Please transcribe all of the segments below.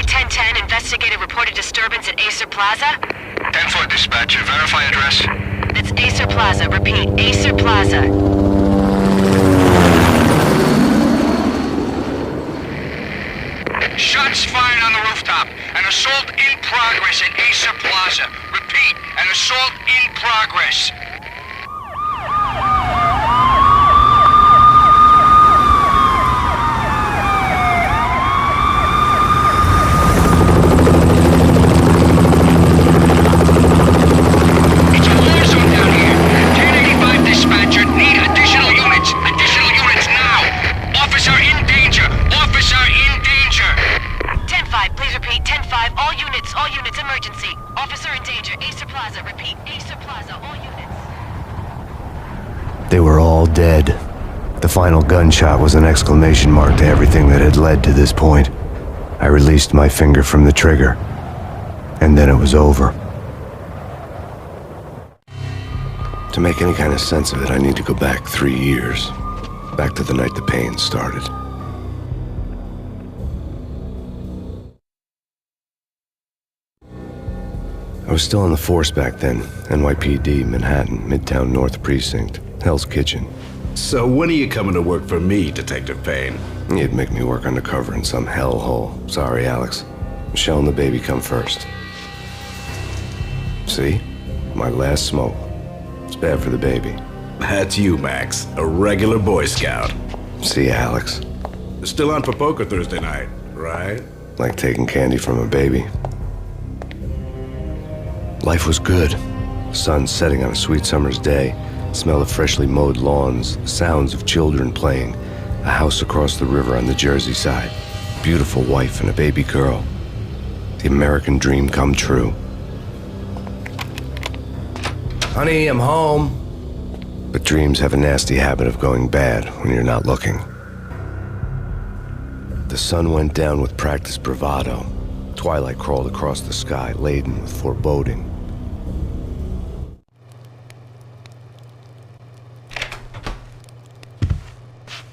1010, investigated reported disturbance at Acer Plaza. 10-4 dispatcher, verify address. That's Acer Plaza, repeat, Acer Plaza. Shots fired on the rooftop. An assault in progress at Acer Plaza. Repeat, an assault in progress. It's a war zone down here. 1085 dispatcher, need additional units. Additional units now. Officer in danger. Officer in danger. 10-5, please repeat, 10-5, all units, emergency. Officer in danger, Acer Plaza, repeat, Acer Plaza, all units. They were all dead. The final gunshot was an exclamation mark to everything that had led to this point. I released my finger from the trigger, and then it was over. To make any kind of sense of it, I need to go back 3 years. Back to the night the Payne started. I was still on the force back then. NYPD, Manhattan, Midtown North Precinct, Hell's Kitchen. So when are you coming to work for me, Detective Payne? You'd make me work undercover in some hellhole. Sorry, Alex. Michelle and the baby come first. See? My last smoke. It's bad for the baby. That's you, Max. A regular Boy Scout. See, Alex. Still on for poker Thursday night, right? Like taking candy from a baby. Life was good. Sun setting on a sweet summer's day. Smell of freshly mowed lawns. The sounds of children playing. A house across the river on the Jersey side. Beautiful wife and a baby girl. The American dream come true. Honey, I'm home. But dreams have a nasty habit of going bad when you're not looking. The sun went down with practiced bravado. Twilight crawled across the sky, laden with foreboding.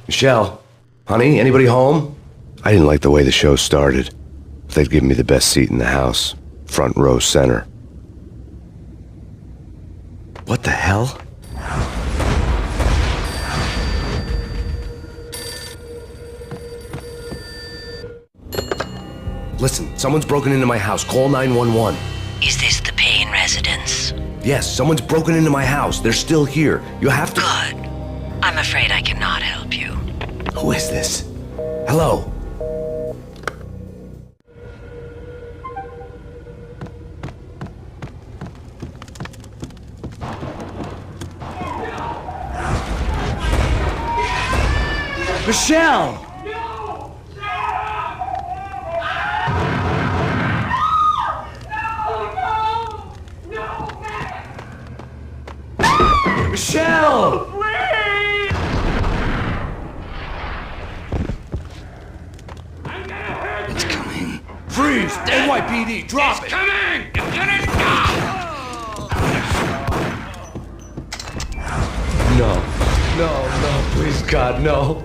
Michelle, honey, anybody home? I didn't like the way the show started. They'd give me the best seat in the house, front row center. What the hell? Listen, someone's broken into my house. Call 911. Is this the Payne residence? Yes, someone's broken into my house. They're still here. You have to... Good. I'm afraid I cannot help you. Who is this? Hello? Michelle! Michelle! Please! It's coming. Freeze! NYPD, drop it! Coming! Unit now! No, please God, no.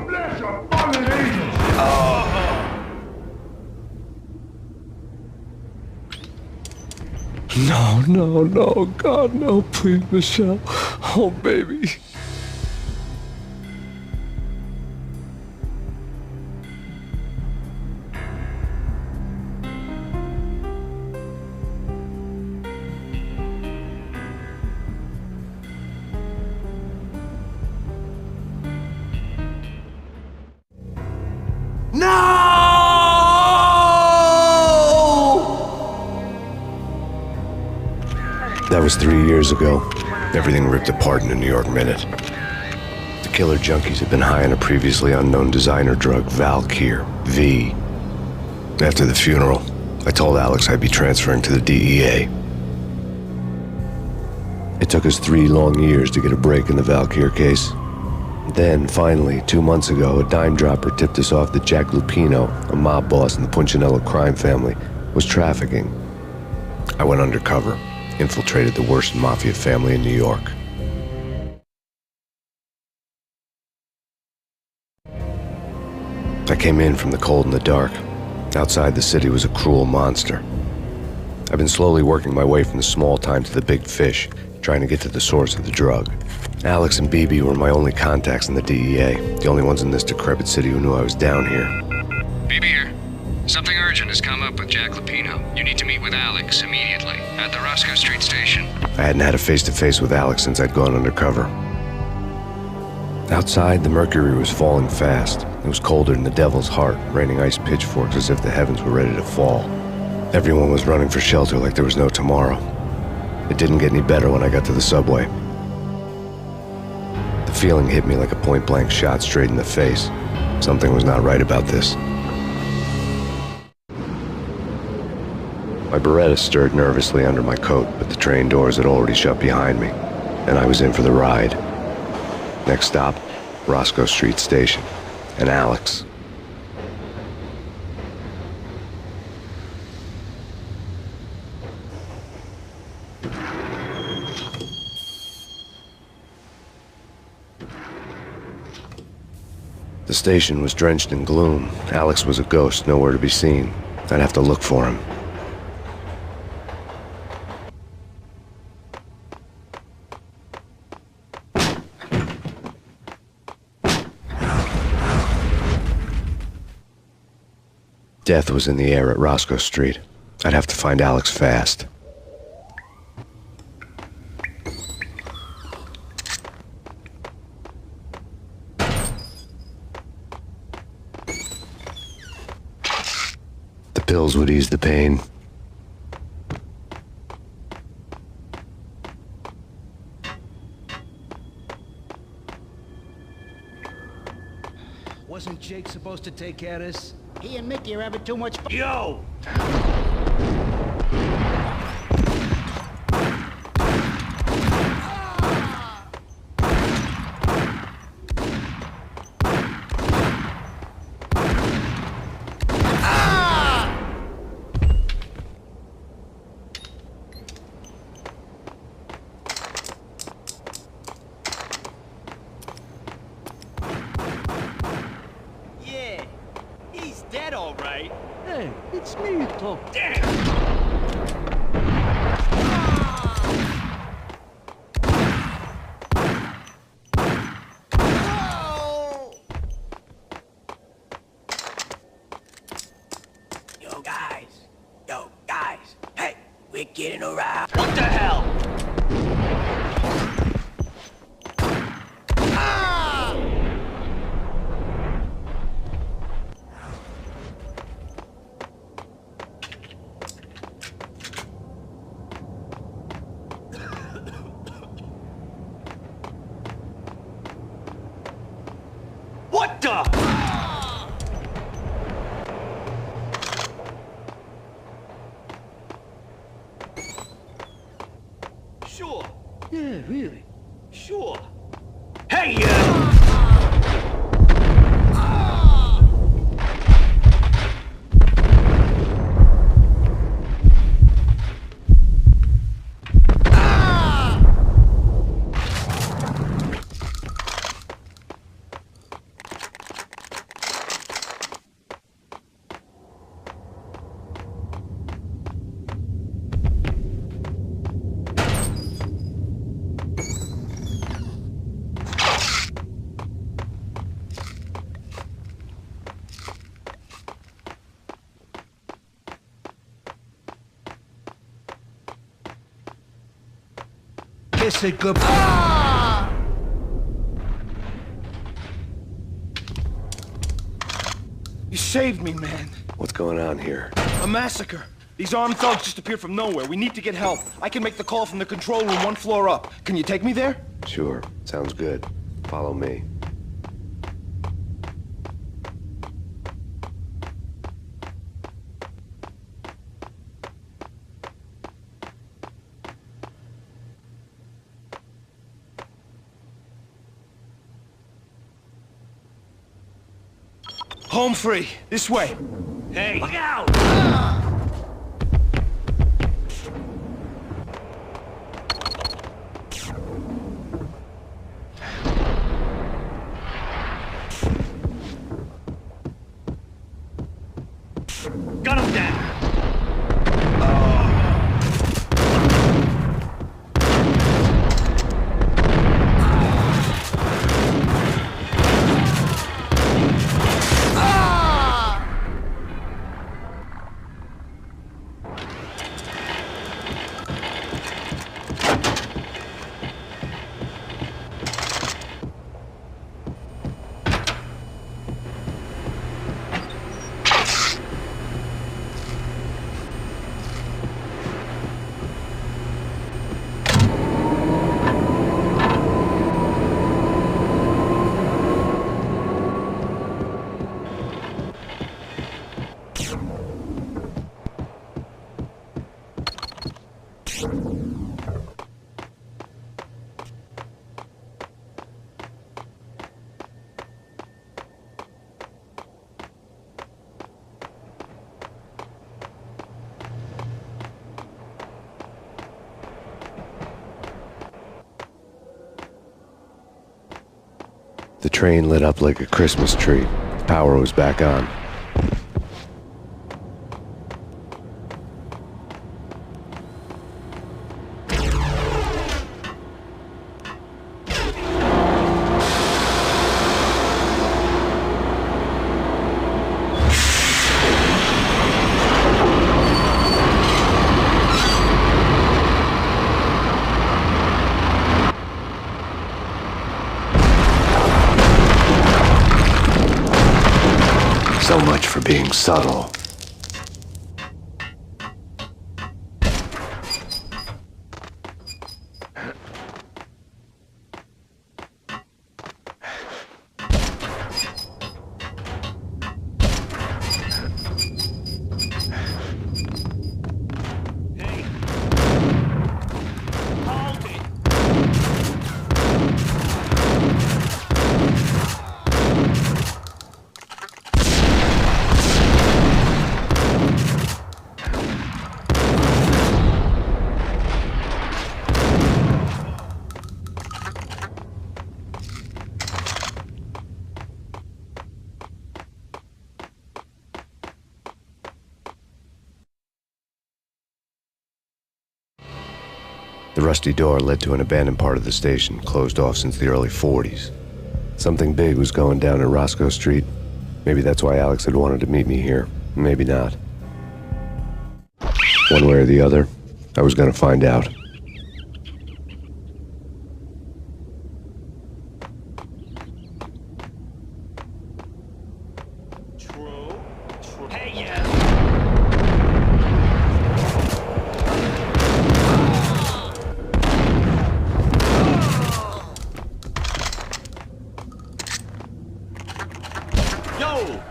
Bless your fallen angels! No, God, no, please, Michelle. Oh, baby. That was 3 years ago. Everything ripped apart in a New York minute. The killer junkies had been high on a previously unknown designer drug, Valkyr, V. After the funeral, I told Alex I'd be transferring to the DEA. It took us 3 long years to get a break in the Valkyr case. Then, finally, 2 months ago, a dime dropper tipped us off that Jack Lupino, a mob boss in the Punchinello crime family, was trafficking. I went undercover. Infiltrated the worst mafia family in New York. I came in from the cold and the dark. Outside the city was a cruel monster. I've been slowly working my way from the small time to the big fish, trying to get to the source of the drug. Alex and BB were my only contacts in the DEA, the only ones in this decrepit city who knew I was down here. BB here. Something urgent has come up with Jack Lupino. You need to meet with Alex immediately at the Roscoe Street station. I hadn't had a face-to-face with Alex since I'd gone undercover. Outside, the mercury was falling fast. It was colder than the devil's heart, raining ice pitchforks as if the heavens were ready to fall. Everyone was running for shelter like there was no tomorrow. It didn't get any better when I got to the subway. The feeling hit me like a point-blank shot straight in the face. Something was not right about this. My Beretta stirred nervously under my coat, but the train doors had already shut behind me, and I was in for the ride. Next stop, Roscoe Street Station, and Alex. The station was drenched in gloom. Alex was a ghost, nowhere to be seen. I'd have to look for him. Death was in the air at Roscoe Street. I'd have to find Alex fast. The pills would ease the pain. Wasn't Jake supposed to take care of this? He and Mickey are having too much fun. Yo! Yeah, he's dead, all right. Hey, it's me, Tom. Yo, guys. Hey, we're getting around. What the hell? What the? Sure, Yeah, really. sure. Hey, kiss it good. You saved me, man. What's going on here? A massacre. These armed thugs just appeared from nowhere. We need to get help. I can make the call from the control room 1 floor up. Can you take me there? Sure, sounds good. Follow me. Home free. This way. Hey, look out! Gun him down! The train lit up like a Christmas tree. The power was back on. So much for being subtle. Hey! Hold it! The rusty door led to an abandoned part of the station, closed off since the early 40s. Something big was going down at Roscoe Street. Maybe that's why Alex had wanted to meet me here. Maybe not. One way or the other, I was gonna find out. Hey, yeah! Yo!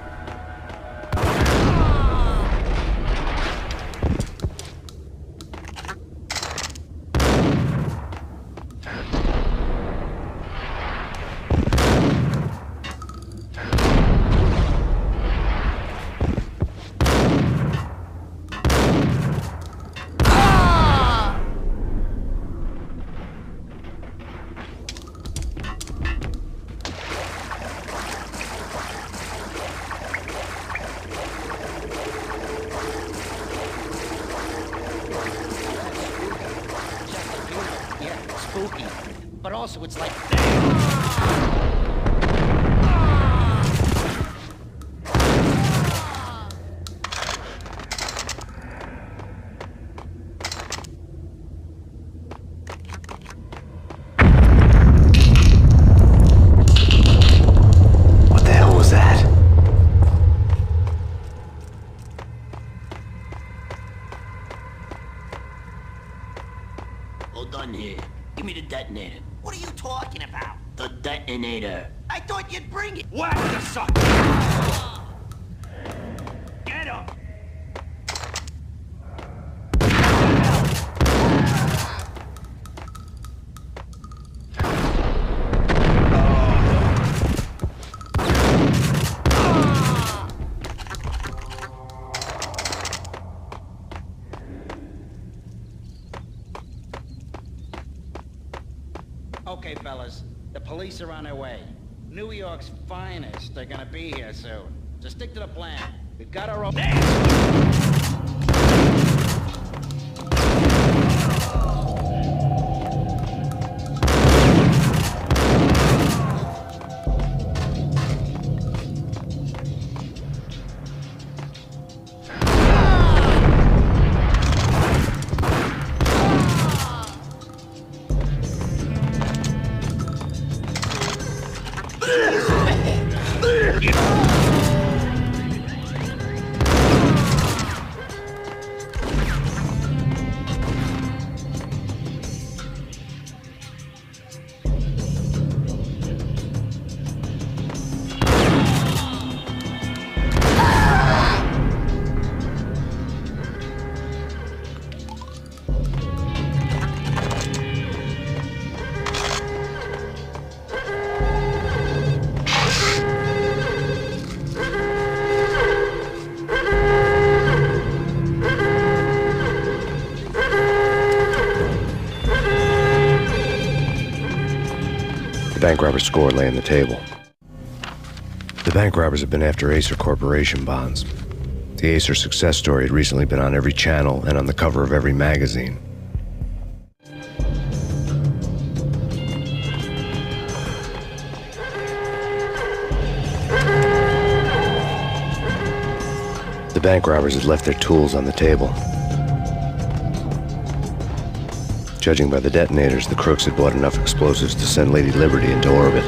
Yeah, spooky. But also it's like... What the hell was that? Hold on here. Give me the detonator. What are you talking about? The detonator. I thought you'd bring it. Whack the sucker! Get him! Okay, fellas. The police are on their way. New York's finest are gonna be here soon. So stick to the plan. We got our own. The bank robber's score lay on the table. The bank robbers had been after Acer Corporation bonds. The Acer success story had recently been on every channel and on the cover of every magazine. The bank robbers had left their tools on the table. Judging by the detonators, the crooks had bought enough explosives to send Lady Liberty into orbit.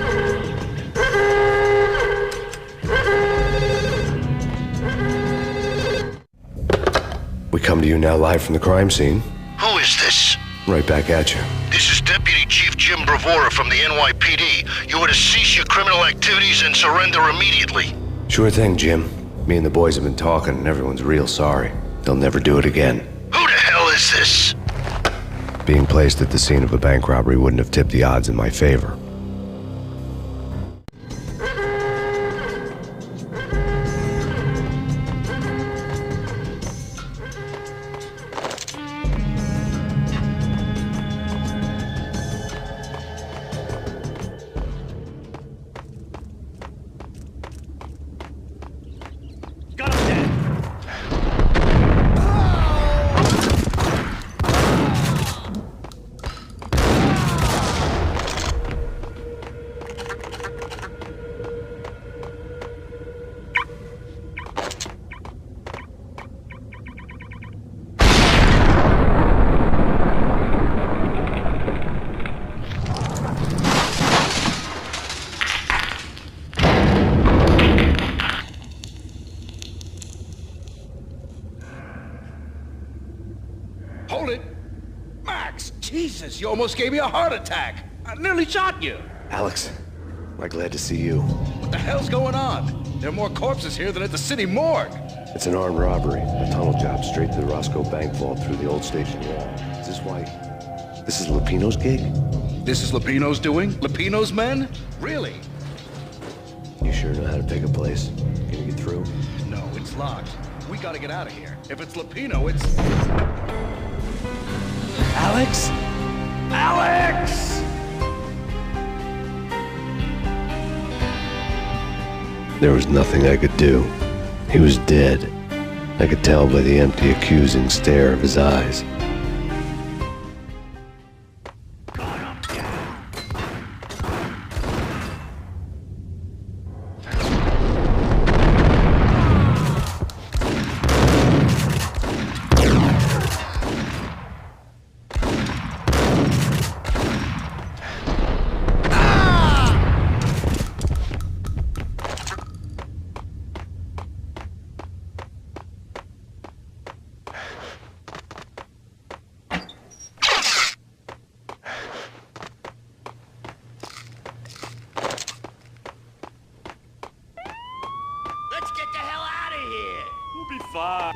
We come to you now live from the crime scene. Who is this? Right back at you. This is Deputy Chief Jim Bravura from the NYPD. You are to cease your criminal activities and surrender immediately. Sure thing, Jim. Me and the boys have been talking and everyone's real sorry. They'll never do it again. Who the hell is this? Being placed at the scene of a bank robbery wouldn't have tipped the odds in my favor. Got him dead. Hold it! Max! Jesus, you almost gave me a heart attack! I nearly shot you! Alex, I'm glad to see you. What the hell's going on? There are more corpses here than at the city morgue! It's an armed robbery, a tunnel job straight to the Roscoe Bank vault through the old station wall. Is this why... This is Lupino's gig? This is Lupino's doing? Lupino's men? Really? You sure know how to pick a place? Can you get through? No, it's locked. We gotta get out of here. If it's Lupino, it's... Alex? Alex! There was nothing I could do. He was dead. I could tell by the empty, accusing stare of his eyes. Let's get the hell out of here. We'll be fine.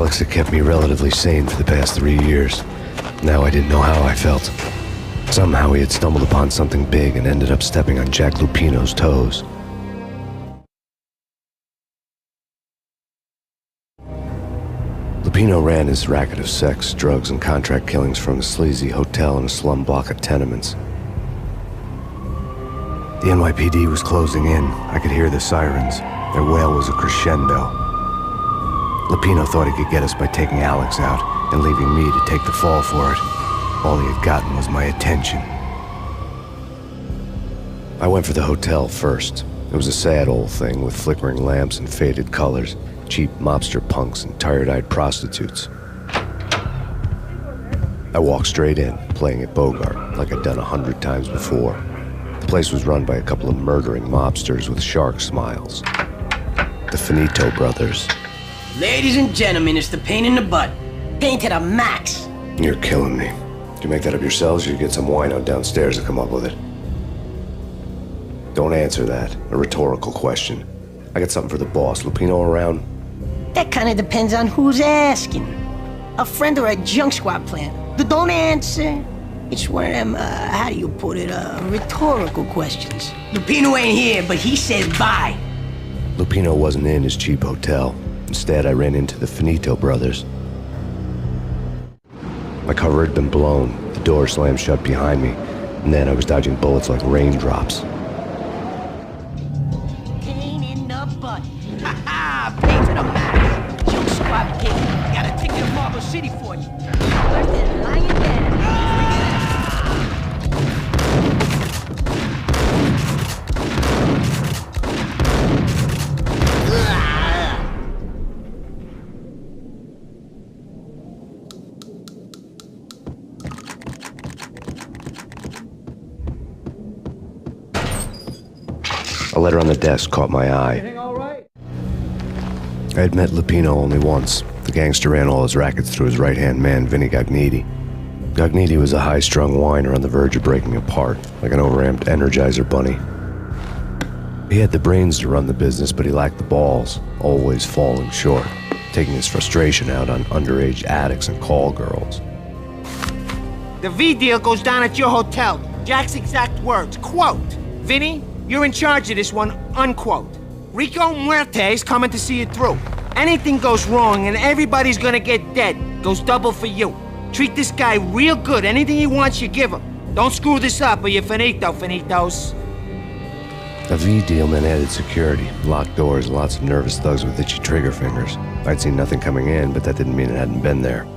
Alex had kept me relatively sane for the past 3 years. Now I didn't know how I felt. Somehow he had stumbled upon something big and ended up stepping on Jack Lupino's toes. Lupino ran his racket of sex, drugs, and contract killings from a sleazy hotel in a slum block of tenements. The NYPD was closing in. I could hear the sirens. Their wail was a crescendo. Lupino thought he could get us by taking Alex out and leaving me to take the fall for it. All he had gotten was my attention. I went for the hotel first. It was a sad old thing with flickering lamps and faded colors, cheap mobster punks and tired-eyed prostitutes. I walked straight in, playing at Bogart like I'd done 100 times before. The place was run by a couple of murdering mobsters with shark smiles. The Finito brothers. Ladies and gentlemen, it's the Payne in the butt. Payne to the max. You're killing me. Did you make that up yourselves, or you get some wino downstairs to come up with it? Don't answer that. A rhetorical question. I got something for the boss. Lupino around? That kind of depends on who's asking. A friend or a junk squad plan. Don't answer. It's one of them, how do you put it, rhetorical questions. Lupino ain't here, but he says bye. Lupino wasn't in his cheap hotel. Instead, I ran into the Finito brothers. My cover had been blown. The door slammed shut behind me, and then I was dodging bullets like raindrops. Payne in the butt. Ha ha! Payne to the max. Junk squad kid. Got a ticket to Marble City for you. Worse than lying down. A letter on the desk caught my eye. Everything all right? I had met Lupino only once. The gangster ran all his rackets through his right-hand man, Vinny Gagniti. Gagniti was a high-strung whiner on the verge of breaking apart, like an overamped Energizer bunny. He had the brains to run the business, but he lacked the balls, always falling short, taking his frustration out on underage addicts and call girls. The V deal goes down at your hotel. Jack's exact words, quote, "Vinny, you're in charge of this one," unquote. Rico Muerte's coming to see it through. Anything goes wrong and everybody's gonna get dead, goes double for you. Treat this guy real good. Anything he wants, you give him. Don't screw this up or you're finito, finitos. A V deal meant added security, locked doors, and lots of nervous thugs with itchy trigger fingers. I'd seen nothing coming in, but that didn't mean it hadn't been there.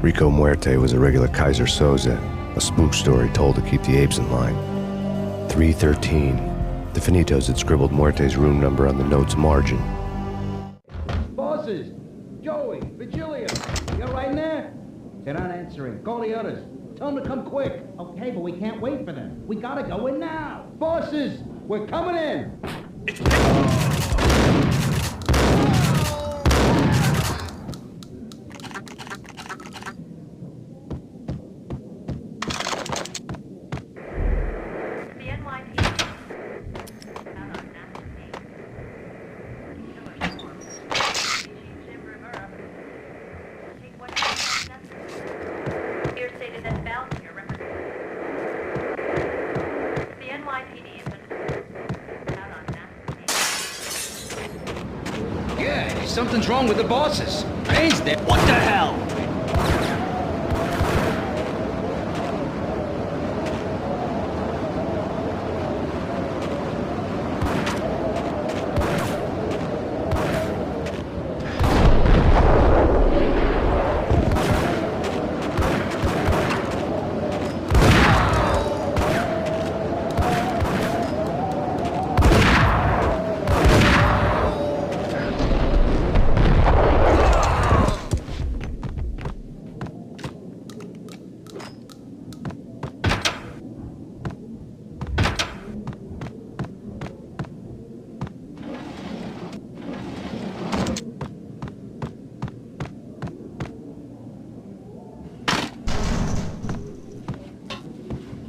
Rico Muerte was a regular Kaiser Soze, a spook story told to keep the apes in line. 313. The Finitos had scribbled Muerte's room number on the note's margin. Bosses! Joey! Virgilio! You're right in there? They're not answering. Call the others. Tell them to come quick. Okay, but we can't wait for them. We gotta go in now. Bosses! We're coming in! It's Yeah, something's wrong with the bosses. Payne's there. What the hell?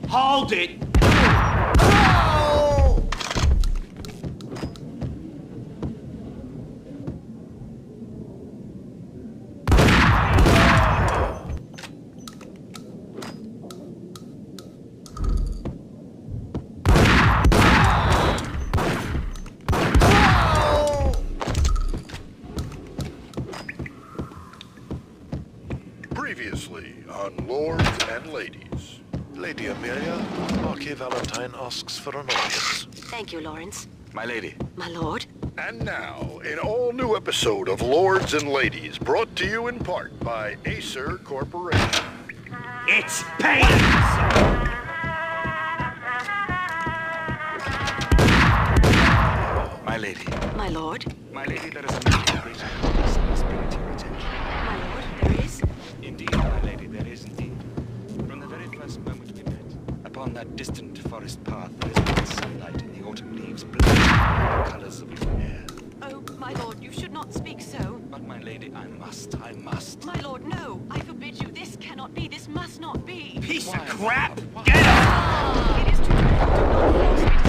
Hold it! and ladies. Lady Amelia, Marquis Valentine asks for an audience. Thank you, Lawrence. My lady. My lord. And now, an all-new episode of Lords and Ladies, brought to you in part by Acer Corporation. It's Payne! My lady. My lord. My lady, there is a matter of great importance that must bring to your attention. My lord, there is. Indeed, my lady, there is indeed. From the very first moment we met, upon that distant forest path, there is bright sunlight and the autumn leaves bloom the colors of your hair. Oh, my lord, you should not speak so. But my lady, I must. My lord, no. I forbid you. This cannot be. This must not be. Piece Why, of crap! why? Get up! It is too difficult. Do not force me to.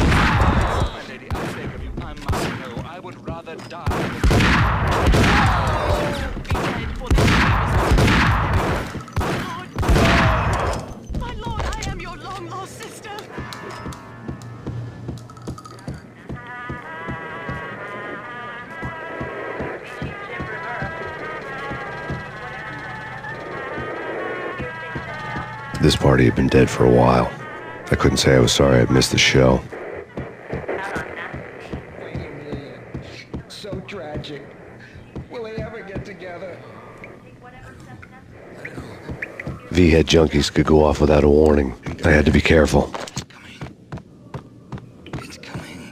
My lady, I beg of you, I must know. I would rather die than... Be dead, for this shame is not. My lord, I am your long-lost sister. This party had been dead for a while. I couldn't say I was sorry I'd missed the show. So tragic. Will they ever get together? V-head junkies could go off without a warning. I had to be careful. It's coming.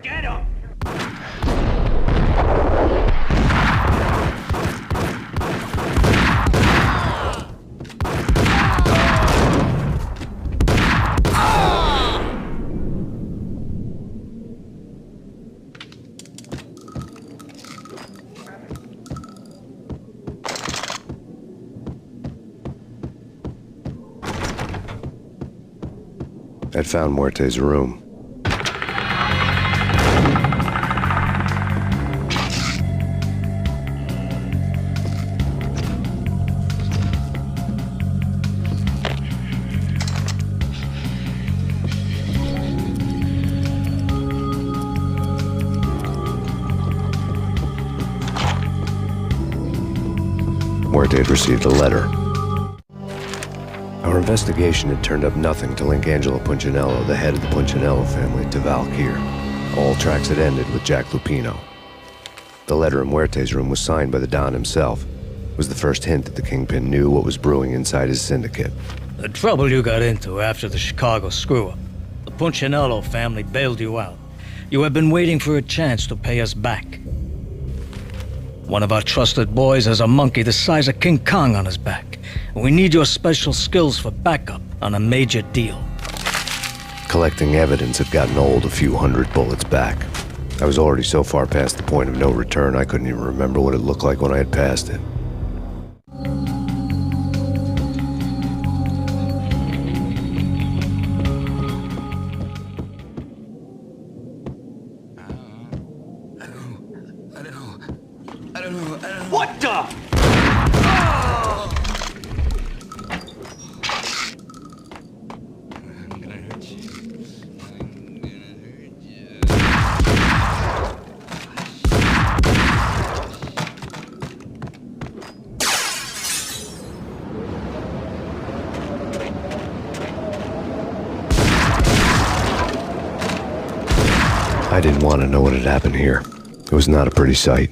Get up! I'd found Muerte's room. Muerte had received a letter. Our investigation had turned up nothing to link Angelo Punchinello, the head of the Punchinello family, to Valkyr. All tracks had ended with Jack Lupino. The letter in Muerte's room was signed by the Don himself. It was the first hint that the Kingpin knew what was brewing inside his syndicate. The trouble you got into after the Chicago screw-up. The Punchinello family bailed you out. You have been waiting for a chance to pay us back. One of our trusted boys has a monkey the size of King Kong on his back. We need your special skills for backup on a major deal. Collecting evidence had gotten old a few hundred bullets back. I was already so far past the point of no return, I couldn't even remember what it looked like when I had passed it. What the? I didn't want to know what had happened here. It was not a pretty sight.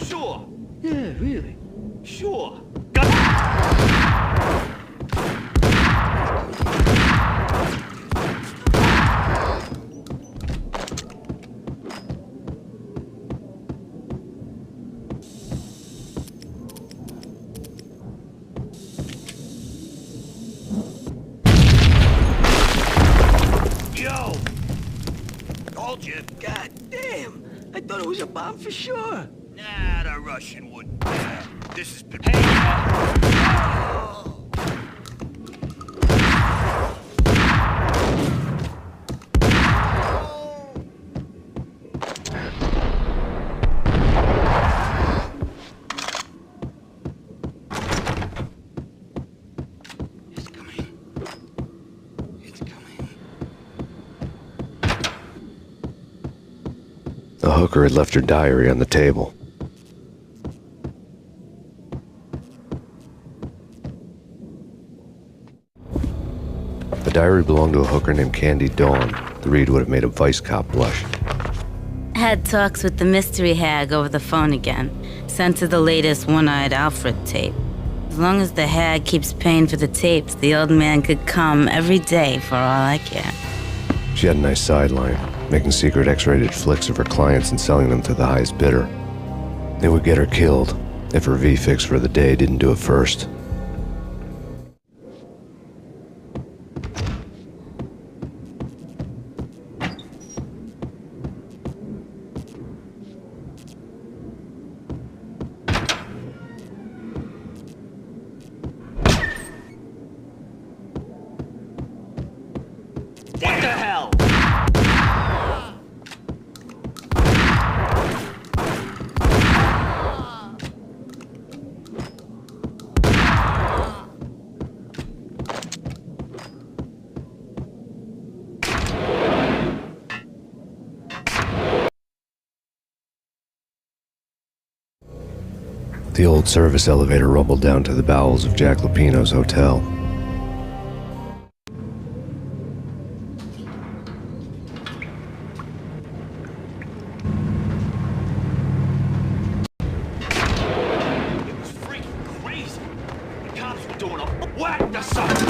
Sure. Yeah, really. Sure. Yo! Told you. God damn! I thought it was a bomb for sure. Nah, the Russian wouldn't. This has been... A hooker had left her diary on the table. The diary belonged to a hooker named Candy Dawn. The read would have made a vice cop blush. Had talks with the mystery hag over the phone again. Sent her the latest One-Eyed Alfred tape. As long as the hag keeps paying for the tapes, the old man could come every day for all I care. She had a nice sideline, making secret X-rated flicks of her clients and selling them to the highest bidder. It would get her killed if her V-fix for the day didn't do it first. What the hell? The old service elevator rumbled down to the bowels of Jack Lupino's hotel. It was freaking crazy. The cops were doing a whack to something.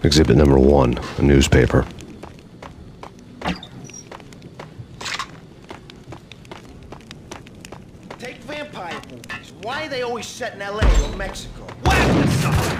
Exhibit number 1, a newspaper. Take vampire movies. Why are they always set in LA or Mexico? Whack to something.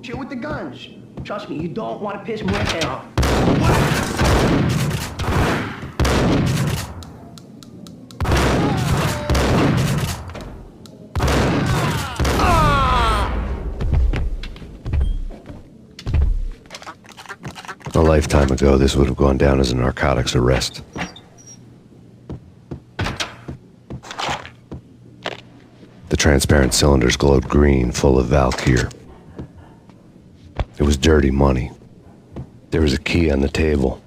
Chill with the guns. Trust me, you don't want to piss Muerte off. A lifetime ago, this would have gone down as a narcotics arrest. The transparent cylinders glowed green, full of Valkyr. It was dirty money. There was a key on the table.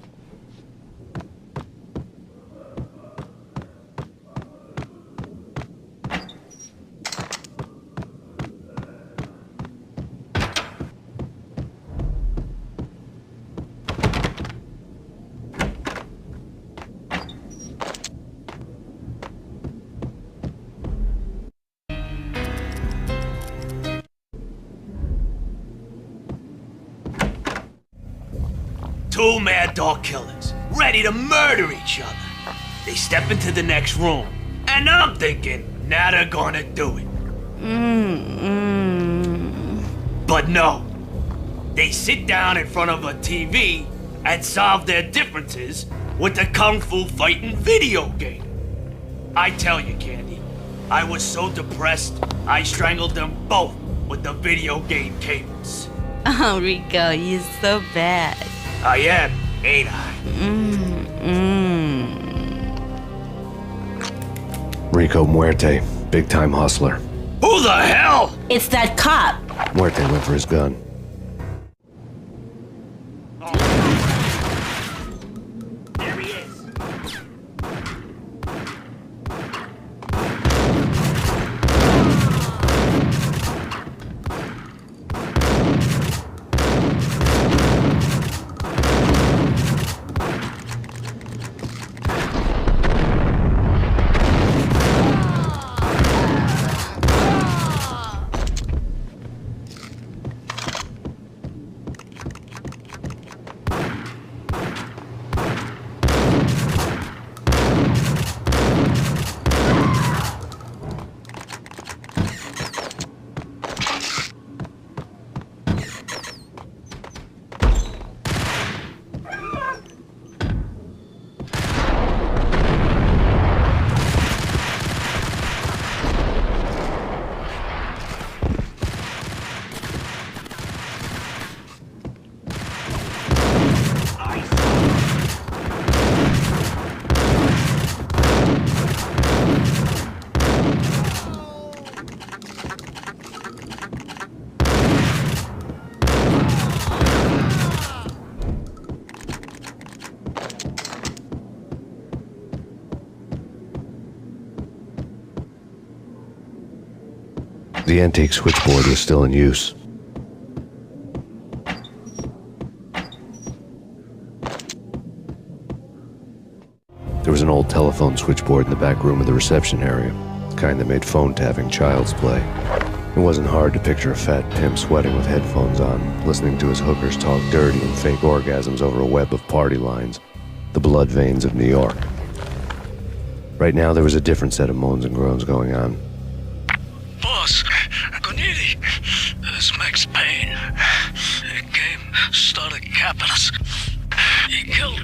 Two mad dog killers, ready to murder each other. They step into the next room, and I'm thinking, now they're gonna do it. But no. They sit down in front of a TV and solve their differences with the Kung Fu fighting video game. I tell you, Candy, I was so depressed, I strangled them both with the video game cables. Oh, Rico, you're so bad. I am, ain't I? Rico Muerte, big-time hustler. Who the hell? It's that cop. Muerte went for his gun. The antique switchboard was still in use. There was an old telephone switchboard in the back room of the reception area, the kind that made phone tapping child's play. It wasn't hard to picture a fat pimp sweating with headphones on, listening to his hookers talk dirty and fake orgasms over a web of party lines, the blood veins of New York. Right now, there was a different set of moans and groans going on. Boss, Connery, it's Max Payne. He came, started capping us. He killed.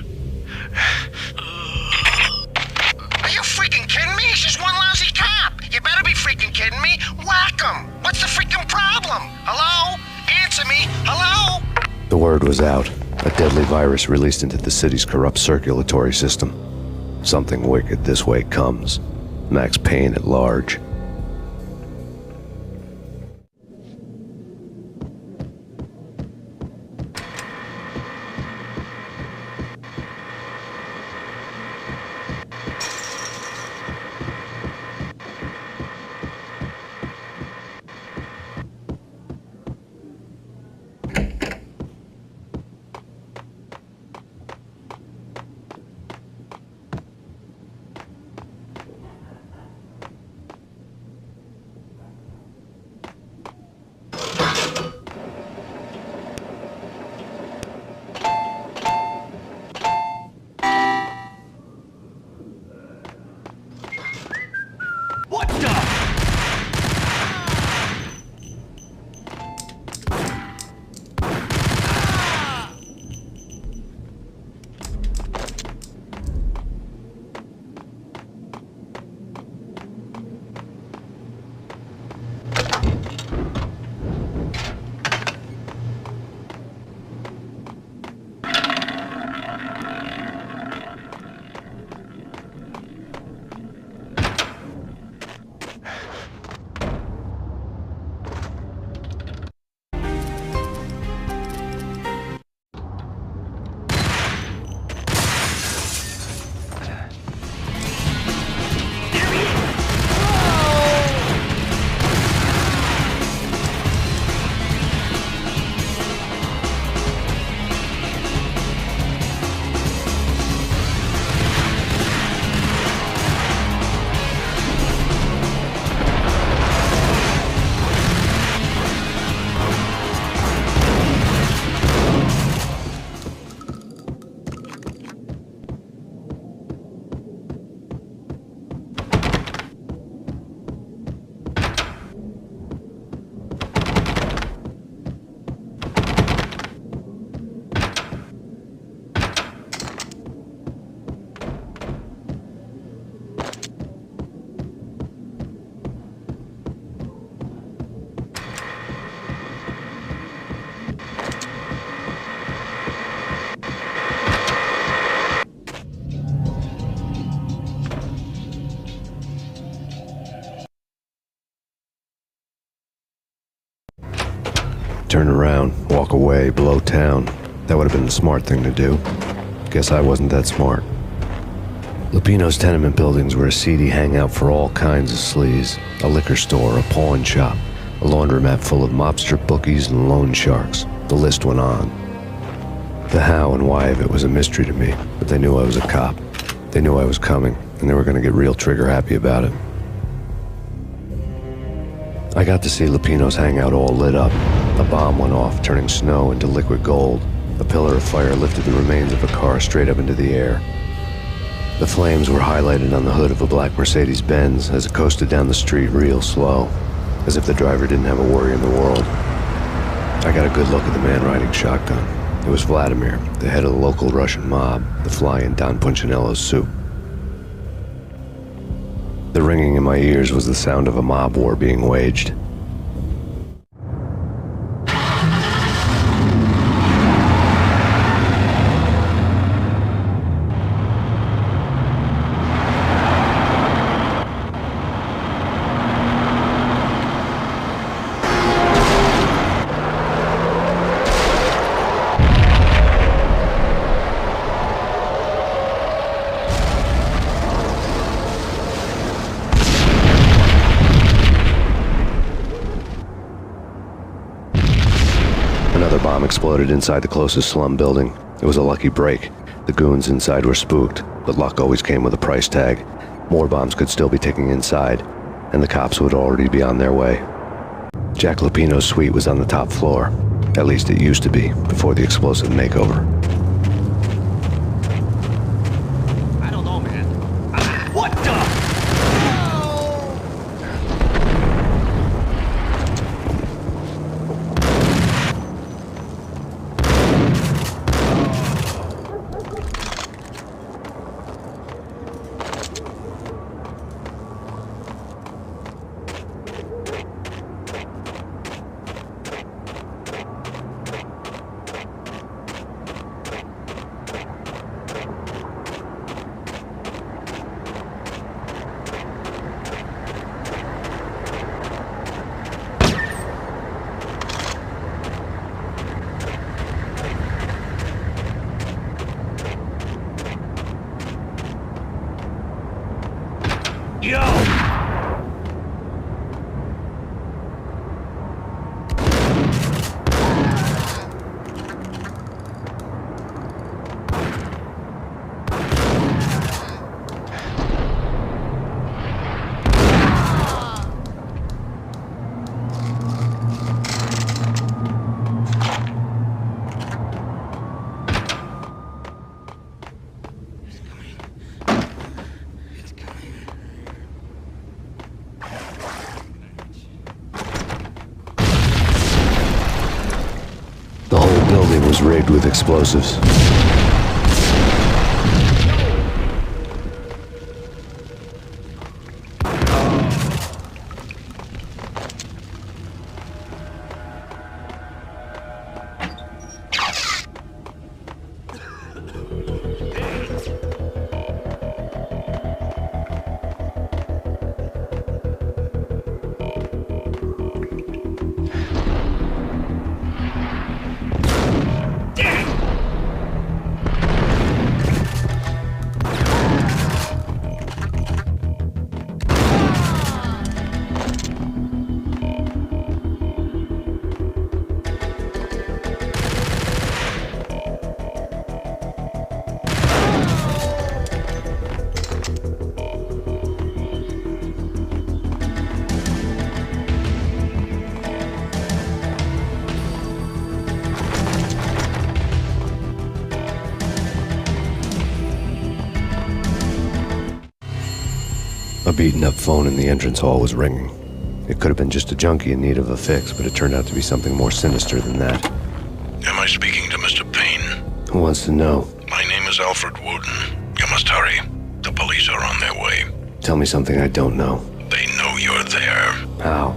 Are you freaking kidding me? He's just one lousy cop. You better be freaking kidding me. Whack him. What's the freaking problem? Hello? Answer me. Hello? The word was out. A deadly virus released into the city's corrupt circulatory system. Something wicked this way comes. Max Payne at large. Turn around, walk away, blow town. That would have been the smart thing to do. Guess I wasn't that smart. Lupino's tenement buildings were a seedy hangout for all kinds of sleaze. A liquor store, a pawn shop, a laundromat full of mobster bookies and loan sharks. The list went on. The how and why of it was a mystery to me, but they knew I was a cop. They knew I was coming, and they were going to get real trigger happy about it. I got to see Lupino's hangout all lit up. A bomb went off, turning snow into liquid gold. A pillar of fire lifted the remains of a car straight up into the air. The flames were highlighted on the hood of a black Mercedes-Benz as it coasted down the street real slow, as if the driver didn't have a worry in the world. I got a good look at the man riding shotgun. It was Vladimir, the head of the local Russian mob, the fly in Don Punchinello's soup. The ringing in my ears was the sound of a mob war being waged. exploded inside the closest slum building. It was a lucky break. The goons inside were spooked, but luck always came with a price tag. More bombs could still be ticking inside, and the cops would already be on their way. Jack Lupino's suite was on the top floor. At least it used to be, before the explosive makeover. I don't know, man. What the? The whole building was rigged with explosives. A beaten-up phone in the entrance hall was ringing. It could have been just a junkie in need of a fix, but it turned out to be something more sinister than that. Am I speaking to Mr. Payne? Who wants to know? My name is Alfred Wooten. You must hurry. The police are on their way. Tell me something I don't know. They know you're there. How?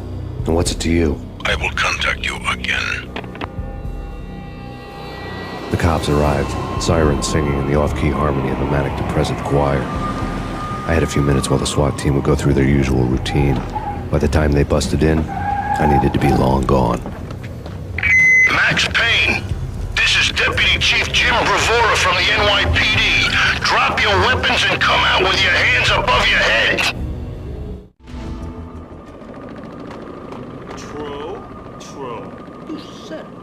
And what's it to you? I will contact you again. The cops arrived, sirens singing in the off-key harmony of a manic-depressive choir. I had a few minutes while the SWAT team would go through their usual routine. By the time they busted in, I needed to be long gone. Max Payne, this is Deputy Chief Jim Bravura from the NYPD. Drop your weapons and come out with your hands above your head. True. Who said it?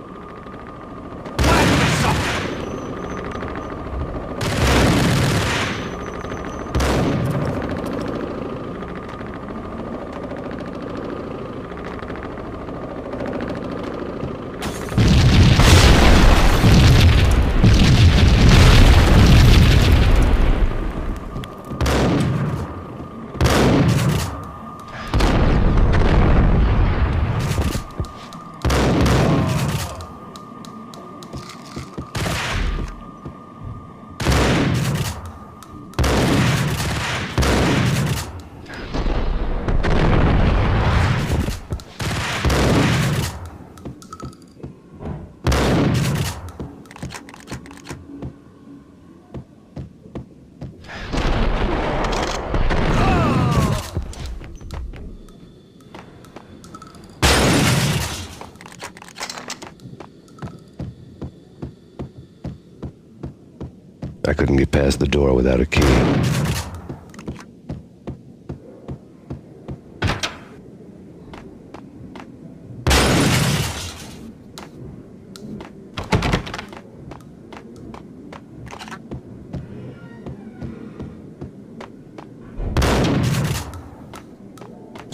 I couldn't get past the door without a key.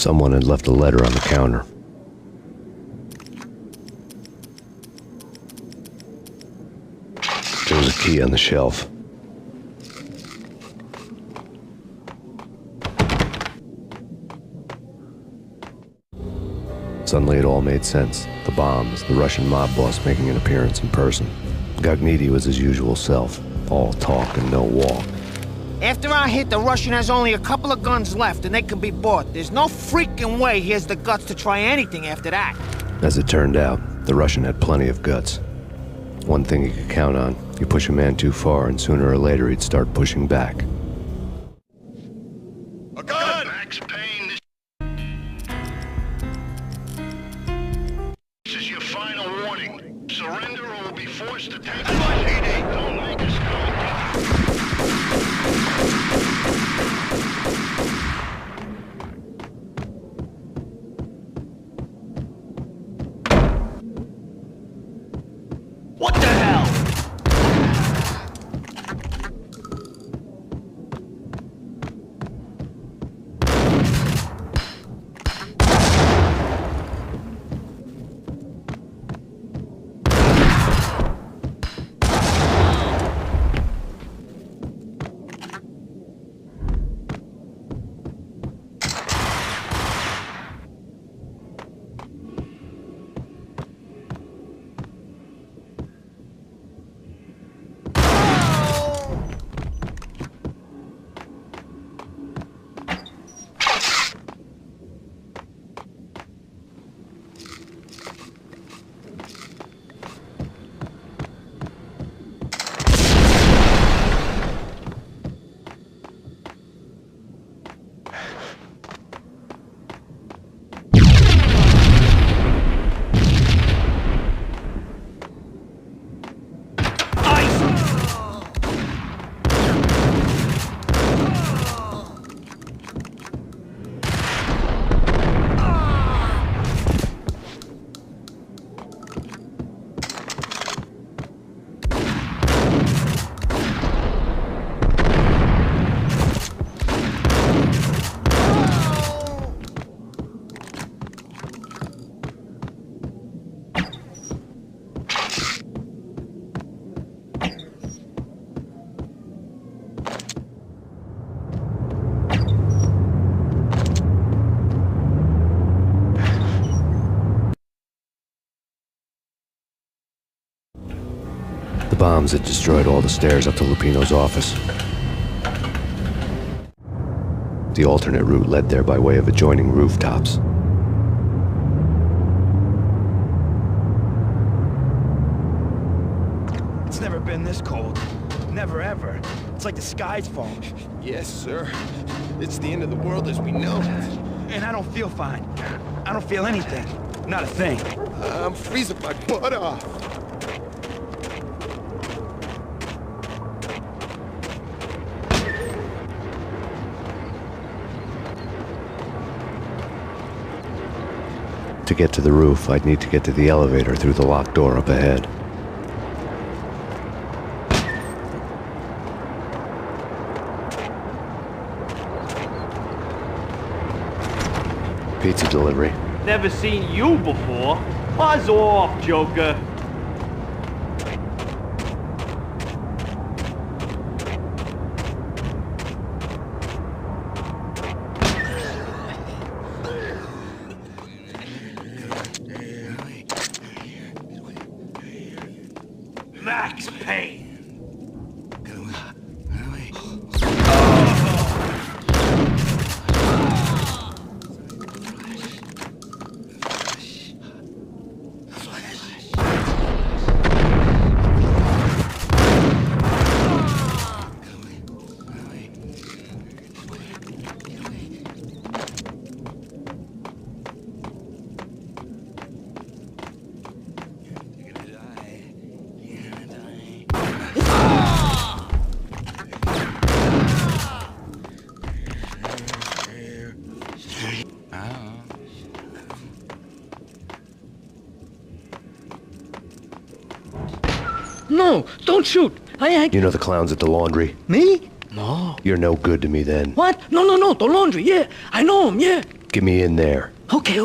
Someone had left a letter on the counter. There was a key on the shelf. Suddenly it all made sense. The bombs, the Russian mob boss making an appearance in person. Gognitti was his usual self, all talk and no walk. After our hit, the Russian has only a couple of guns left and they can be bought. There's no freaking way he has the guts to try anything after that. As it turned out, the Russian had plenty of guts. One thing he could count on, you push a man too far and sooner or later he'd start pushing back. A gun! Max Payne, this is your final warning. Surrender or we'll be forced to take NYPD. Don't make us What the hell? The bombs had destroyed all the stairs up to Lupino's office. The alternate route led there by way of adjoining rooftops. It's never been this cold. Never ever. It's like the sky's falling. Yes, sir. It's the end of the world as we know it. And I don't feel fine. I don't feel anything. Not a thing. I'm freezing my butt off. To get to the roof, I'd need to get to the elevator through the locked door up ahead. Pizza delivery. Never seen you before. Buzz off, Joker. Max Payne. No, don't shoot. I ain't... You know the clowns at the laundry? Me? No. You're no good to me then. What? No, the laundry, yeah. I know him, yeah. Get me in there. Okay.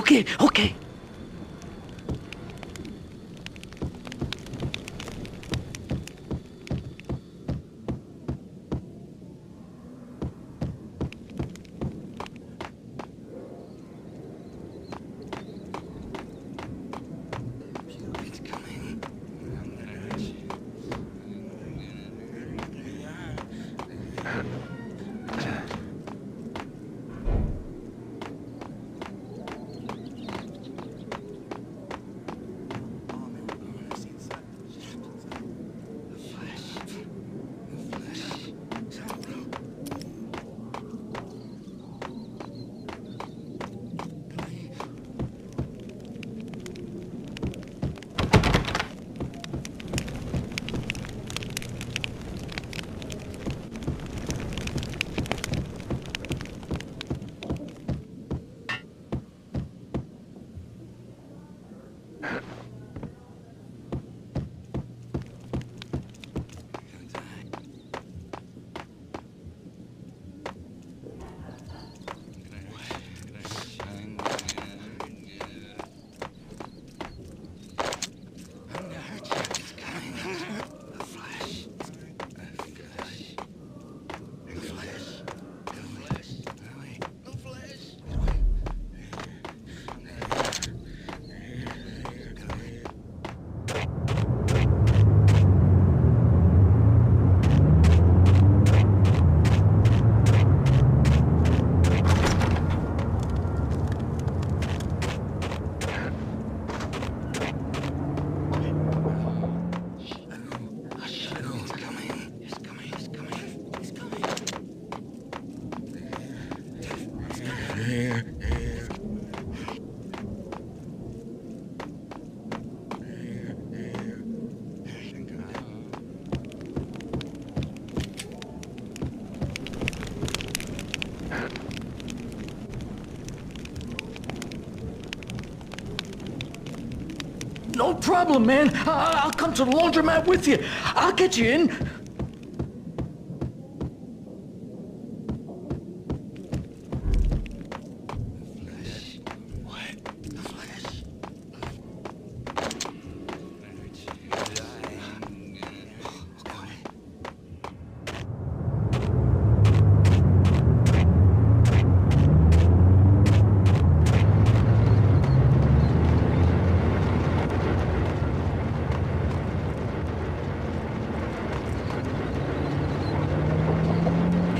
No problem, man. I'll come to the laundromat with you. I'll get you in.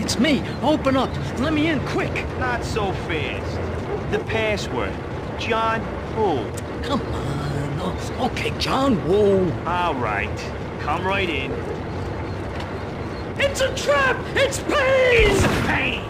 It's me. Open up. Let me in, quick. Not so fast. The password. John Woo. Come on. Okay, John Woo. All right. Come right in. It's a trap! It's Payne! It's Payne!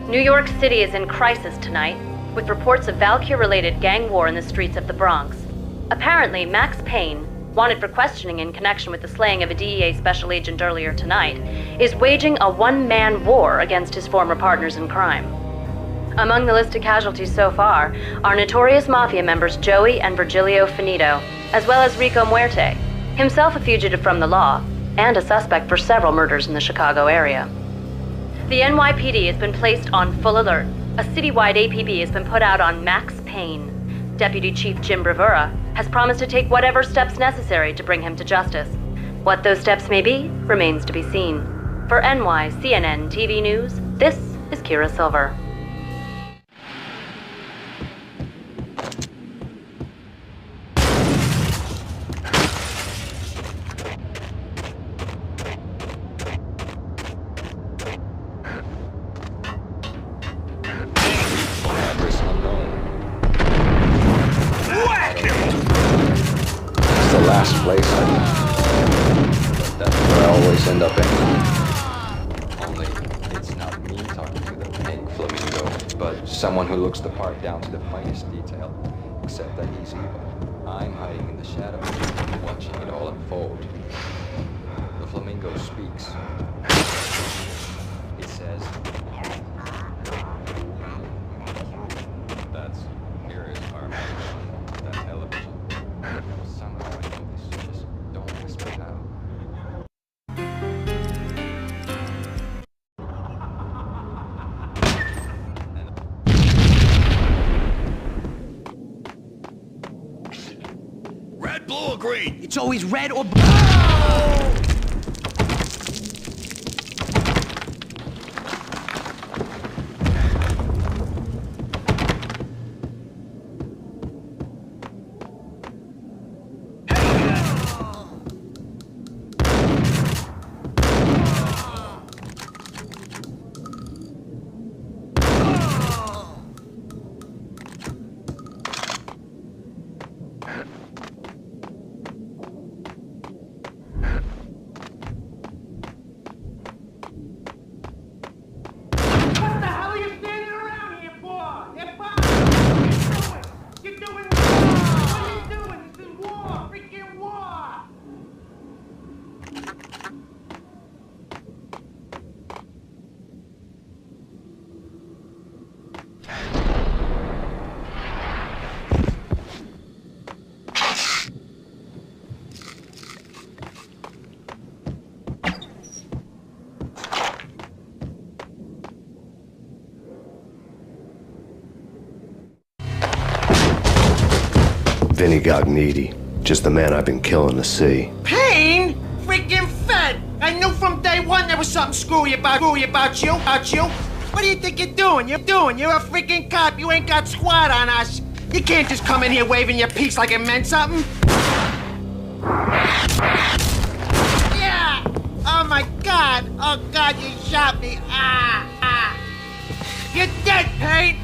New York City is in crisis tonight. with reports of Valkyr-related gang war in the streets of the Bronx. Apparently, Max Payne, wanted for questioning in connection with the slaying of a DEA special agent earlier tonight, is waging a one-man war against his former partners in crime. Among the listed casualties so far are notorious mafia members Joey and Virgilio Finito, as well as Rico Muerte, himself a fugitive from the law, and a suspect for several murders in the Chicago area. The NYPD has been placed on full alert. A citywide APB has been put out on Max Payne. Deputy Chief Jim Bravura has promised to take whatever steps necessary to bring him to justice. What those steps may be remains to be seen. For NYCNN TV News, this is Kira Silver. Last place I but that's where I always end up anyway. Only it's not me talking to the pink flamingo, but someone who looks the part down to the finest detail. Except that he's evil. I'm hiding in the shadows, watching it all unfold. The flamingo speaks. It says, "That's here is our microphone, that television." Somehow I know this, just don't whisper now. Red, blue, or green? It's always red or blue. Vinny Gognitti, just the man I've been killing to see. Payne? Freaking fed! I knew from day one there was something screwy about you. What do you think you're doing? You're a freaking cop. You ain't got squat on us. You can't just come in here waving your piece like it meant something. Yeah! Oh my God! Oh God, you shot me! You're dead, Payne!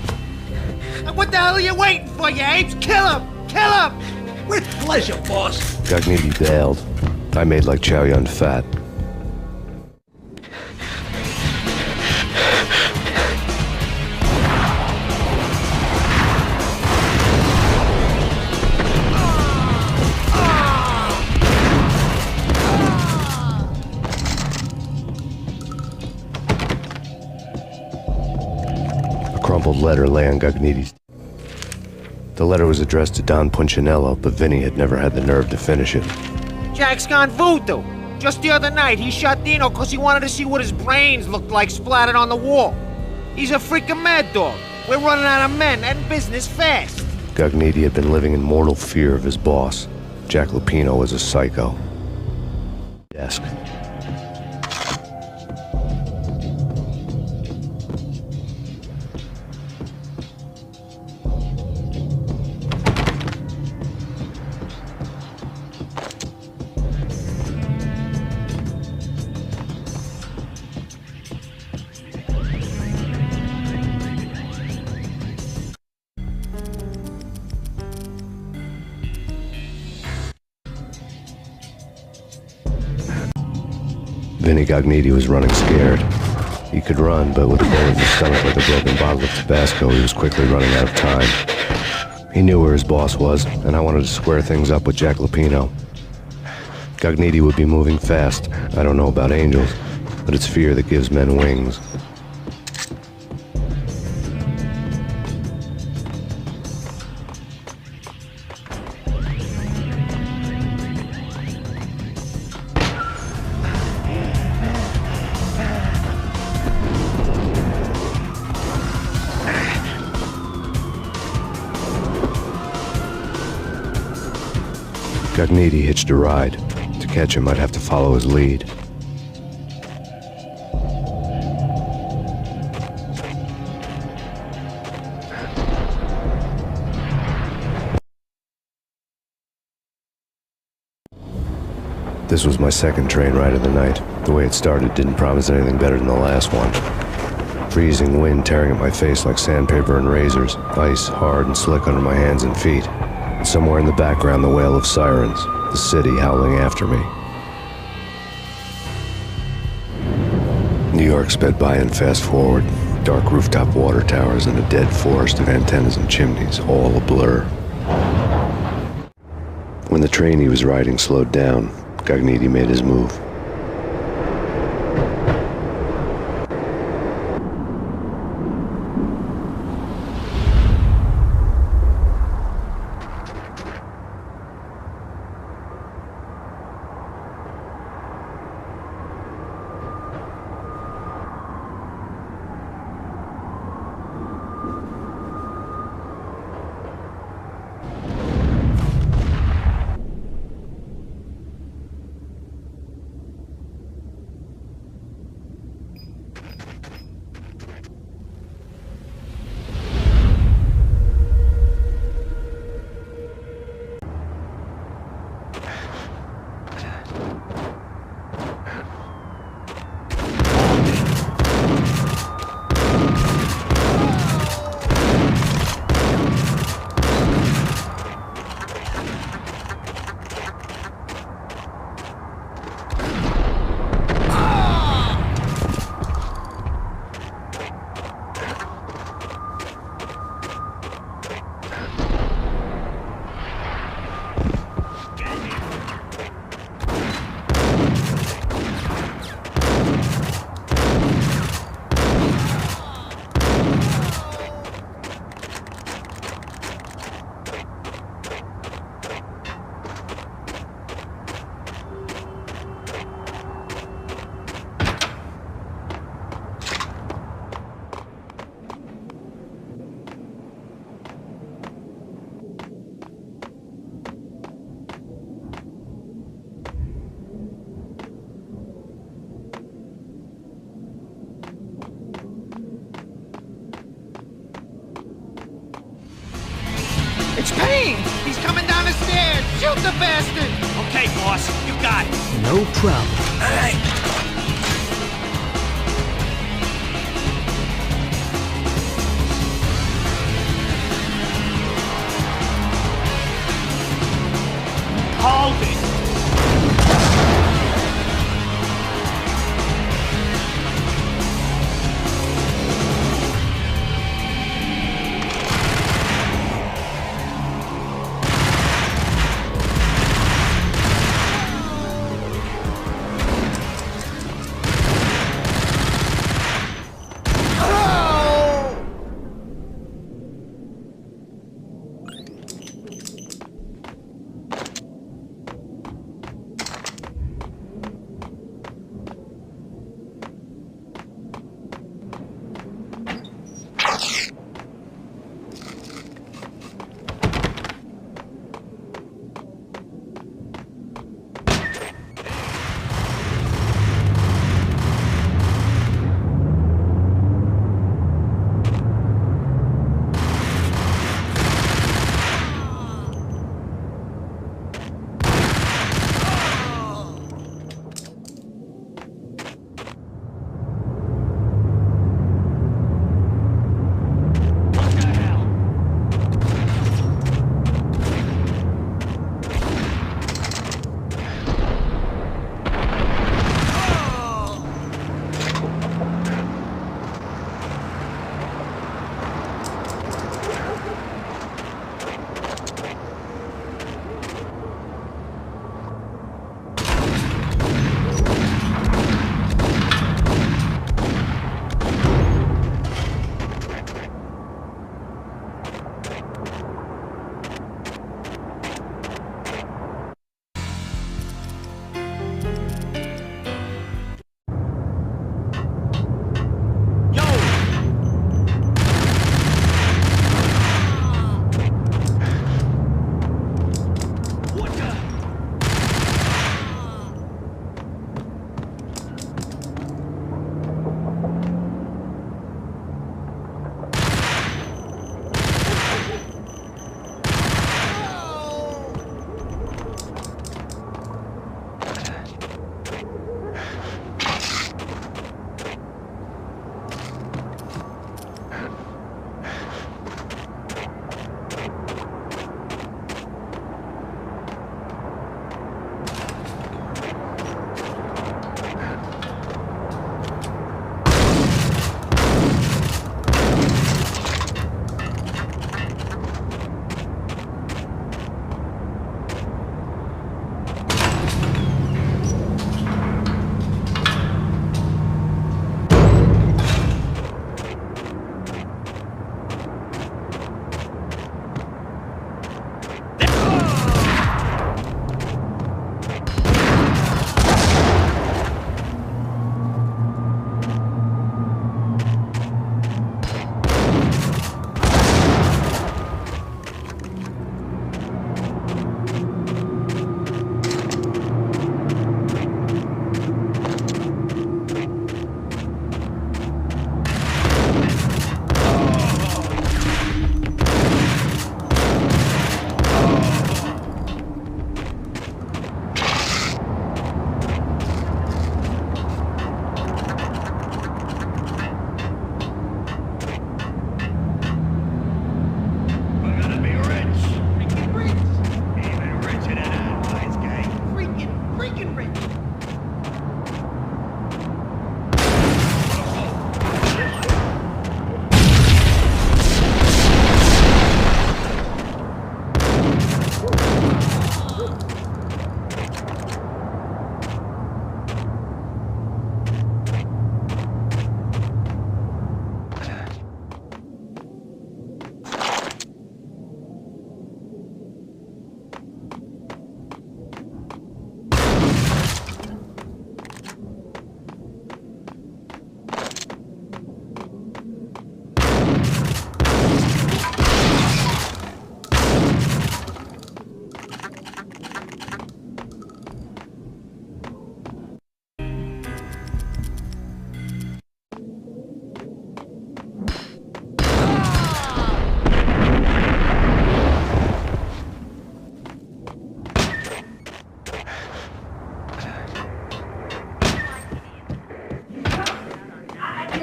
What the hell are you waiting for, you apes? Kill him! Kill him! With pleasure, boss. Gognitti bailed. I made like Chow Yun Fat. A crumpled letter lay on Gognitti's. The letter was addressed to Don Punchinello, but Vinny had never had the nerve to finish it. Jack's gone voodoo. Just the other night, he shot Dino because he wanted to see what his brains looked like splattered on the wall. He's a freaking mad dog. We're running out of men and business fast. Gognitti had been living in mortal fear of his boss. Jack Lupino was a psycho. Desk. Vinny Gognitti was running scared. He could run, but with a bullet in his stomach like a broken bottle of Tabasco, he was quickly running out of time. He knew where his boss was, and I wanted to square things up with Jack Lupino. Gognitti would be moving fast. I don't know about angels, but it's fear that gives men wings. Gognitti hitched a ride. To catch him, I'd have to follow his lead. This was my second train ride of the night. The way it started didn't promise anything better than the last one. Freezing wind tearing at my face like sandpaper and razors, ice hard and slick under my hands and feet. And somewhere in the background, the wail of sirens, the city howling after me. New York sped by in fast forward. Dark rooftop water towers and a dead forest of antennas and chimneys, all a blur. When the train he was riding slowed down, Gognitti made his move. It's Payne! He's coming down the stairs! Shoot the bastard! Okay, boss, you got it. No problem. All right. Hold it.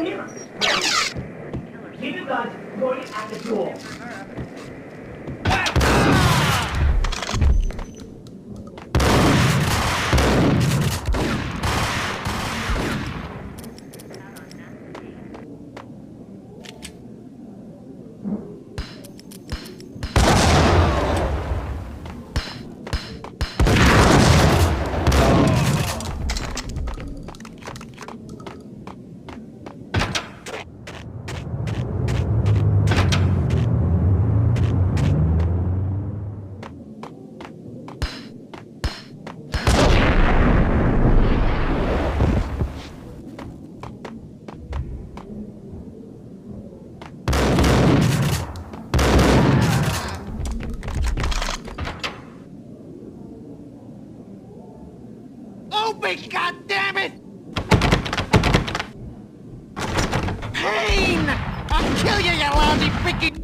hear him? Keep your guns pointed at the door. Open, goddammit! Payne! I'll kill you, you lousy freaking...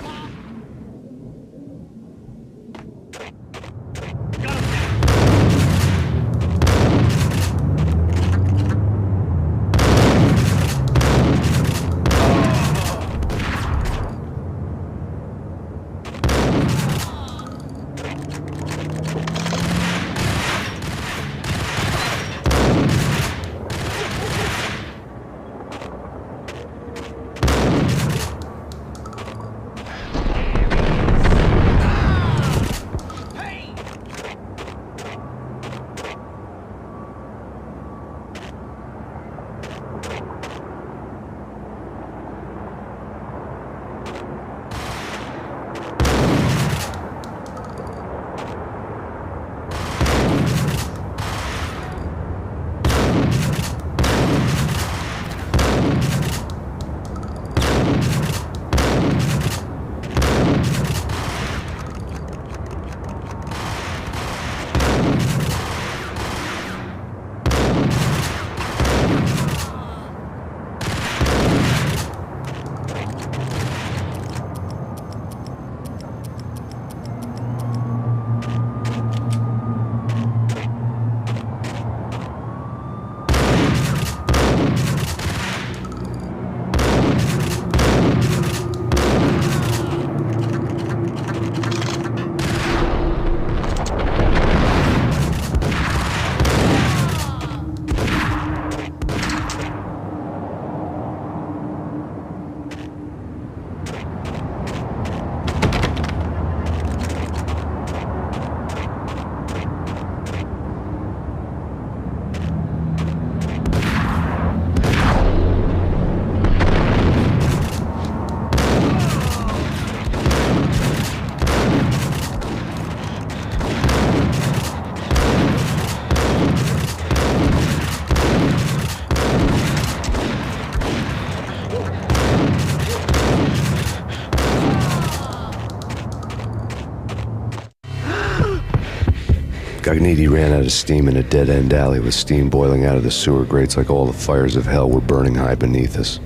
Cogniti ran out of steam in a dead-end alley with steam boiling out of the sewer grates like all the fires of hell were burning high beneath us.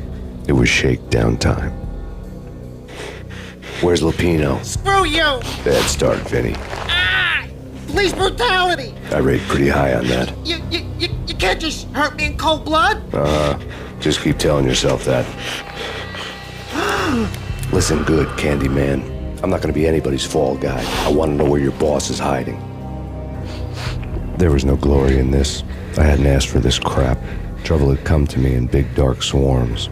It was shakedown time. Where's Lupino? Screw you! Bad start, Vinny. Ah! Police brutality! I rate pretty high on that. You can't just hurt me in cold blood! Just keep telling yourself that. Listen good, Candyman. I'm not gonna be anybody's fall guy. I want to know where your boss is hiding. There was no glory in this. I hadn't asked for this crap. Trouble had come to me in big dark swarms.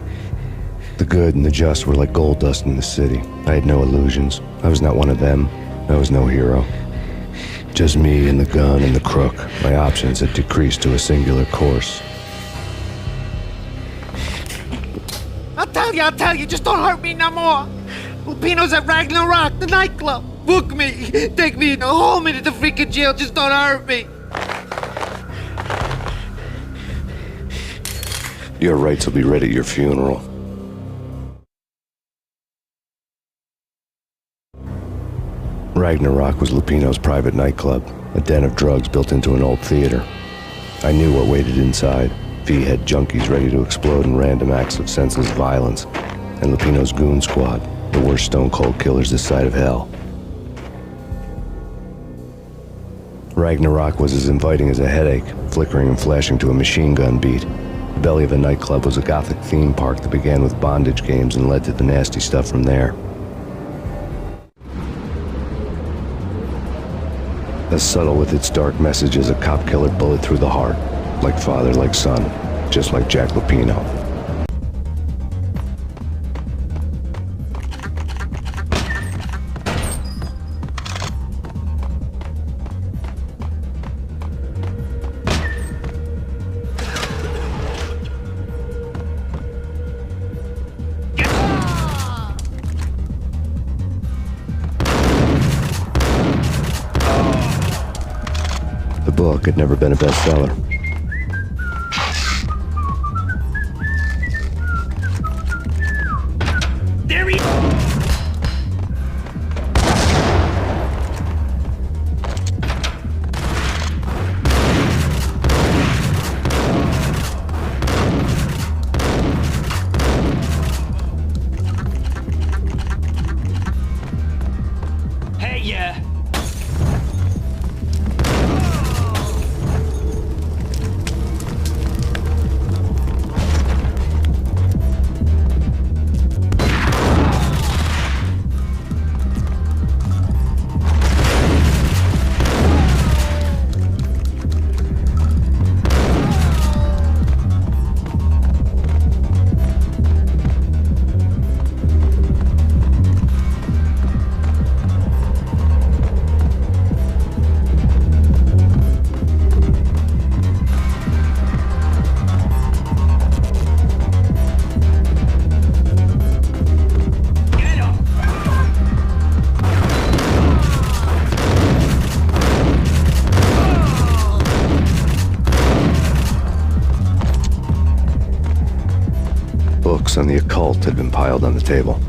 The good and the just were like gold dust in the city. I had no illusions. I was not one of them. I was no hero. Just me and the gun and the crook. My options had decreased to a singular course. I'll tell you, just don't hurt me no more. Lupino's at Ragnarok, the nightclub. Book me, take me home into the freaking jail, just don't hurt me. Your rights will be read at your funeral. Ragnarok was Lupino's private nightclub, a den of drugs built into an old theater. I knew what waited inside. V-head junkies ready to explode in random acts of senseless violence, and Lupino's goon squad, the worst stone-cold killers this side of hell. Ragnarok was as inviting as a headache, flickering and flashing to a machine gun beat. The belly of a nightclub was a gothic theme park that began with bondage games and led to the nasty stuff from there. As subtle with its dark message as a cop killer bullet through the heart. Like father, like son, just like Jack Lupino. The book had never been a bestseller. There he Hey, yeah. Books on the occult had been piled on the table.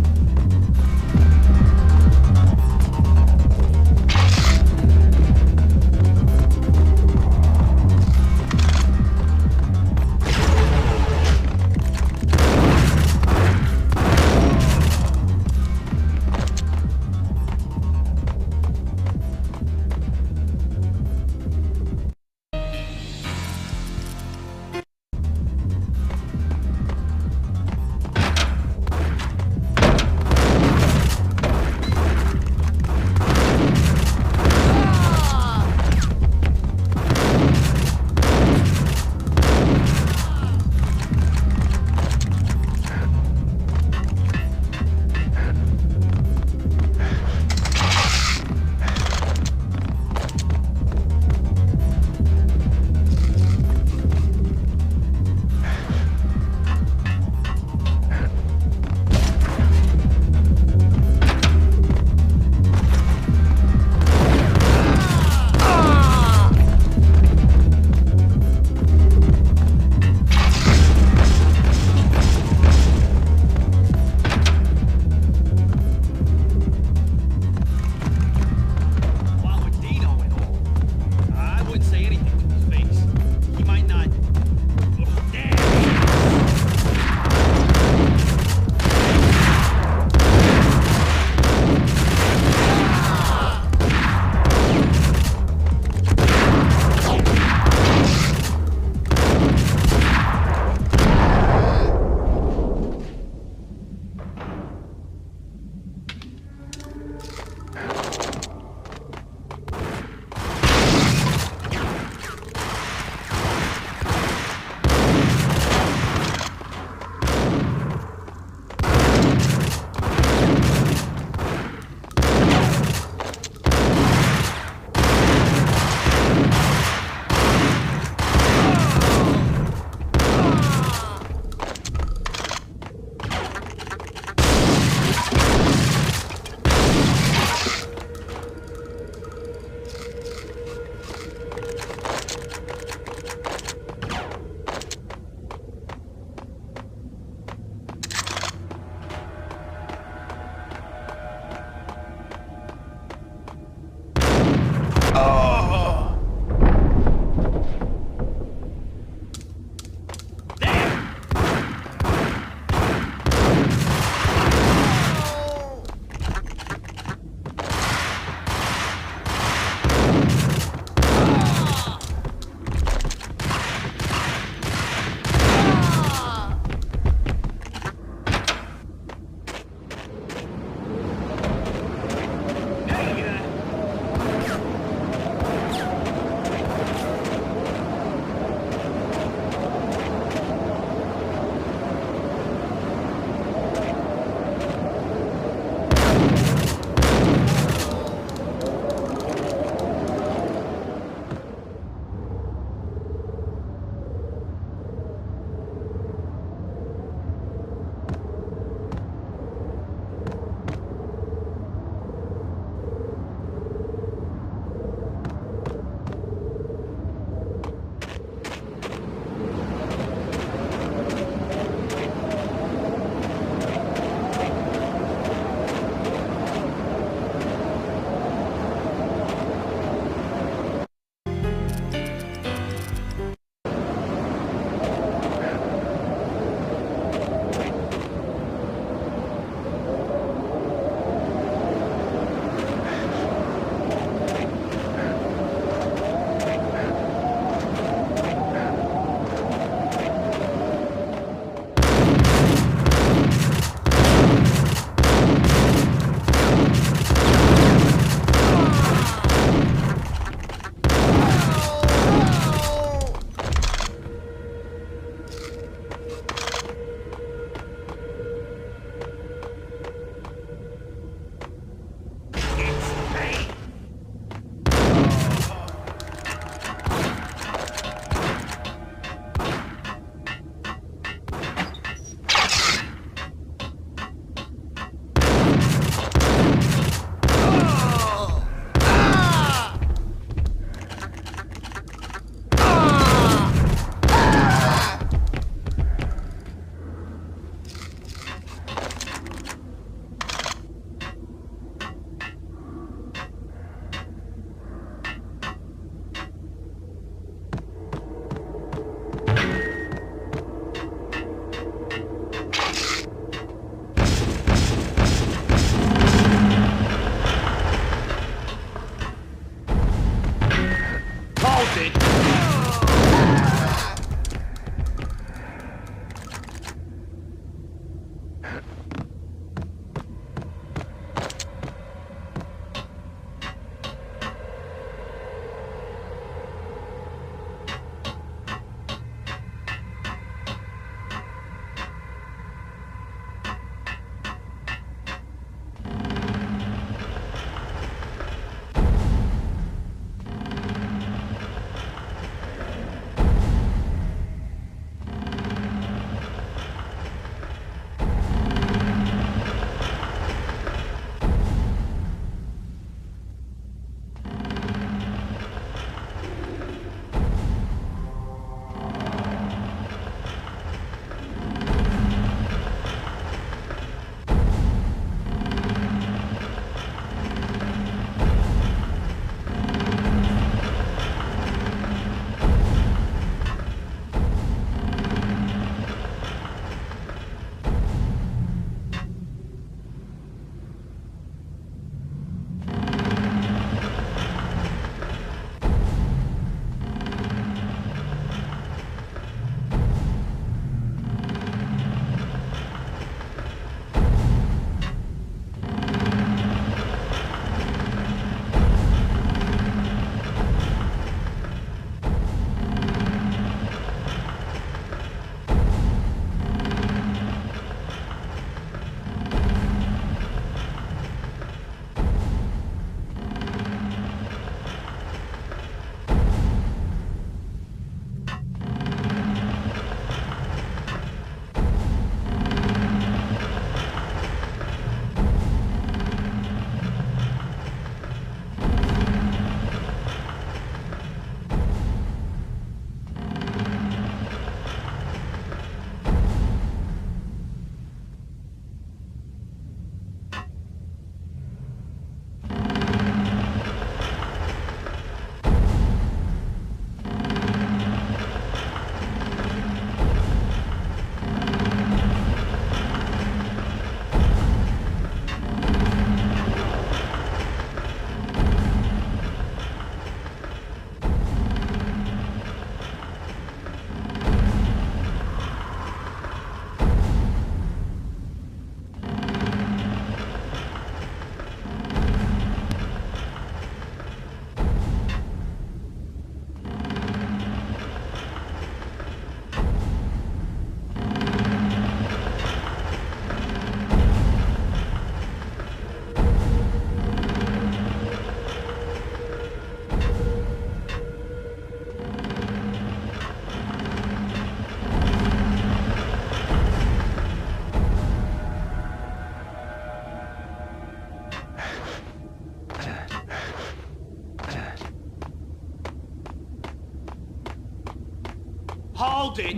Hold it!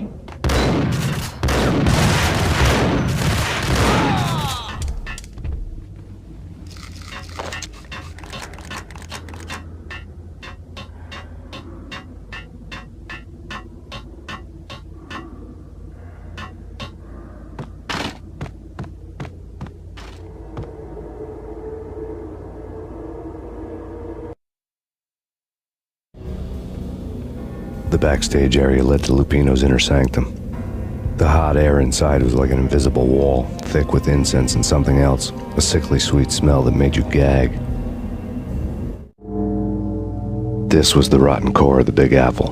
The backstage area led to Lupino's inner sanctum. The hot air inside was like an invisible wall, thick with incense and something else, a sickly sweet smell that made you gag. This was the rotten core of the Big Apple.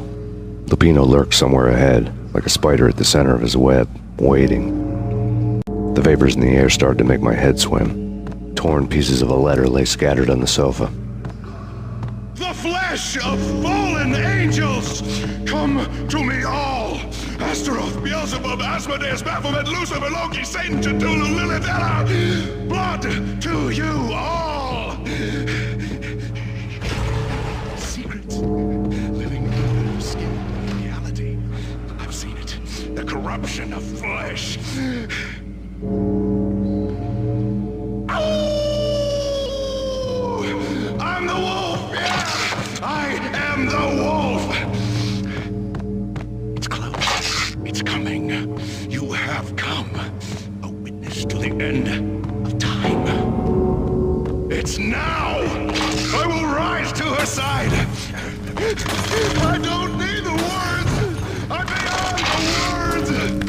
Lupino lurked somewhere ahead, like a spider at the center of his web, waiting. The vapors in the air started to make my head swim. Torn pieces of a letter lay scattered on the sofa. The flesh of fallen angels! Come to me all! Astaroth, Beelzebub, Asmodeus, Baphomet, Lucifer, Loki, Satan, Cthulhu, Lilith, Ella! Blood to you all! Secrets living under skin reality. I've seen it. The corruption of flesh. I'm the wolf! Yeah! I am the wolf! It's close. It's coming. You have come. A witness to the end of time. It's now! I will rise to her side! I don't need the words! I'm beyond the words!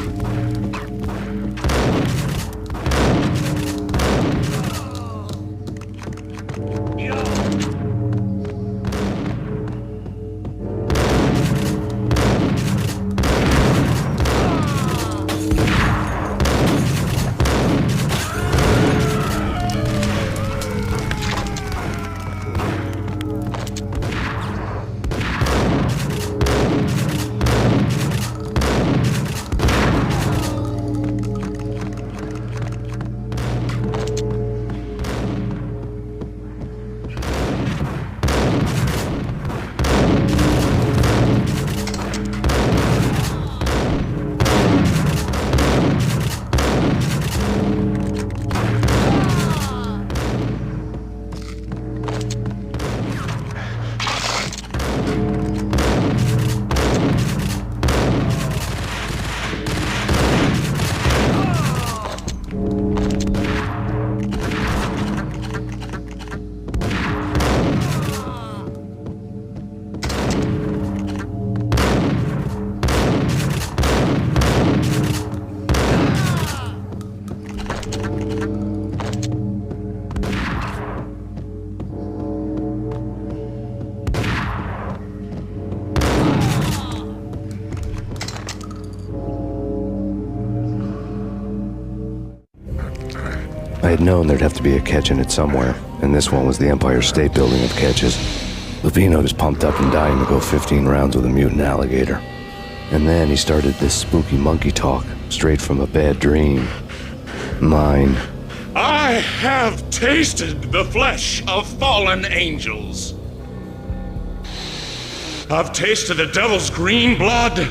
I had known there'd have to be a catch in it somewhere, and this one was the Empire State Building of catches. Lupino was pumped up and dying to go 15 rounds with a mutant alligator. And then he started this spooky monkey talk, straight from a bad dream. Mine. I have tasted the flesh of fallen angels. I've tasted the devil's green blood.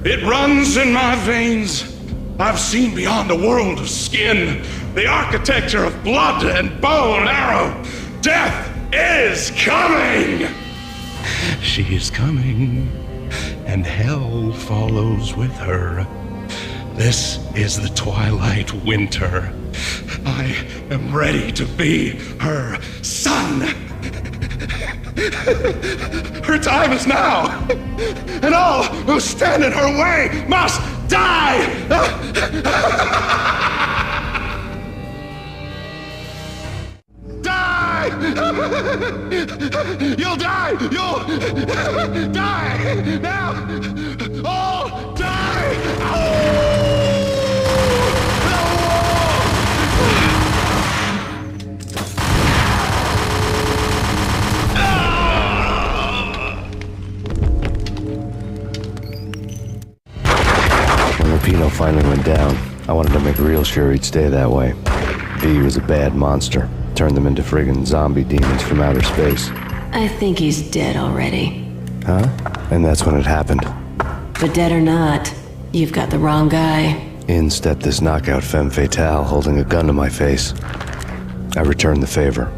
It runs in my veins. I've seen beyond the world of skin, the architecture of blood and bow and arrow. Death is coming! She is coming, and hell follows with her. This is the twilight winter. I am ready to be her son. Her time is now, and all who stand in her way must die! Die! You'll die! You'll die! Now! All die! When Lupino finally went down, I wanted to make real sure he'd stay that way. V was a bad monster. Turned them into friggin' zombie demons from outer space. I think he's dead already. Huh? And that's when it happened. But dead or not, You've got the wrong guy. In stepped this knockout femme fatale holding a gun to my face. I returned the favor.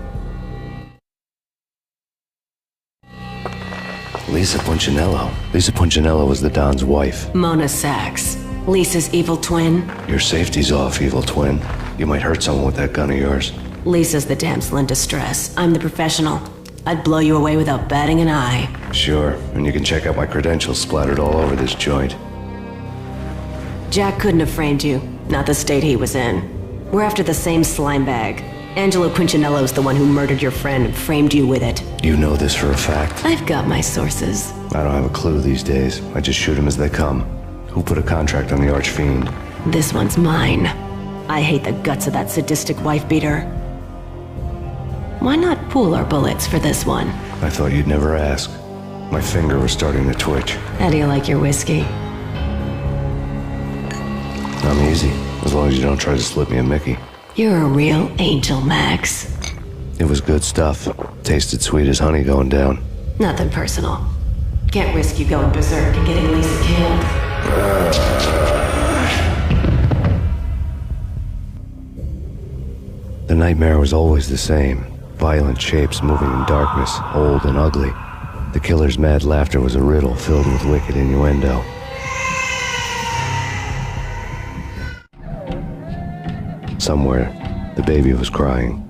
Lisa Punchinello. Lisa Punchinello was the Don's wife. Mona Sachs. Lisa's evil twin. Your safety's off, evil twin. You might hurt someone with that gun of yours. Lisa's the damsel in distress. I'm the professional. I'd blow you away without batting an eye. Sure, and you can check out my credentials splattered all over this joint. Jack couldn't have framed you. Not the state he was in. We're after the same slime bag. Angelo Punchinello's the one who murdered your friend and framed you with it. You know this for a fact? I've got my sources. I don't have a clue these days. I just shoot them as they come. Who put a contract on the Archfiend? This one's mine. I hate the guts of that sadistic wife-beater. Why not pool our bullets for this one? I thought you'd never ask. My finger was starting to twitch. How do you like your whiskey? I'm easy, as long as you don't try to slip me a Mickey. You're a real angel, Max. It was good stuff. Tasted sweet as honey going down. Nothing personal. Can't risk you going berserk and getting Lisa killed. The nightmare was always the same. Violent shapes moving in darkness, old and ugly. The killer's mad laughter was a riddle filled with wicked innuendo. Somewhere, the baby was crying.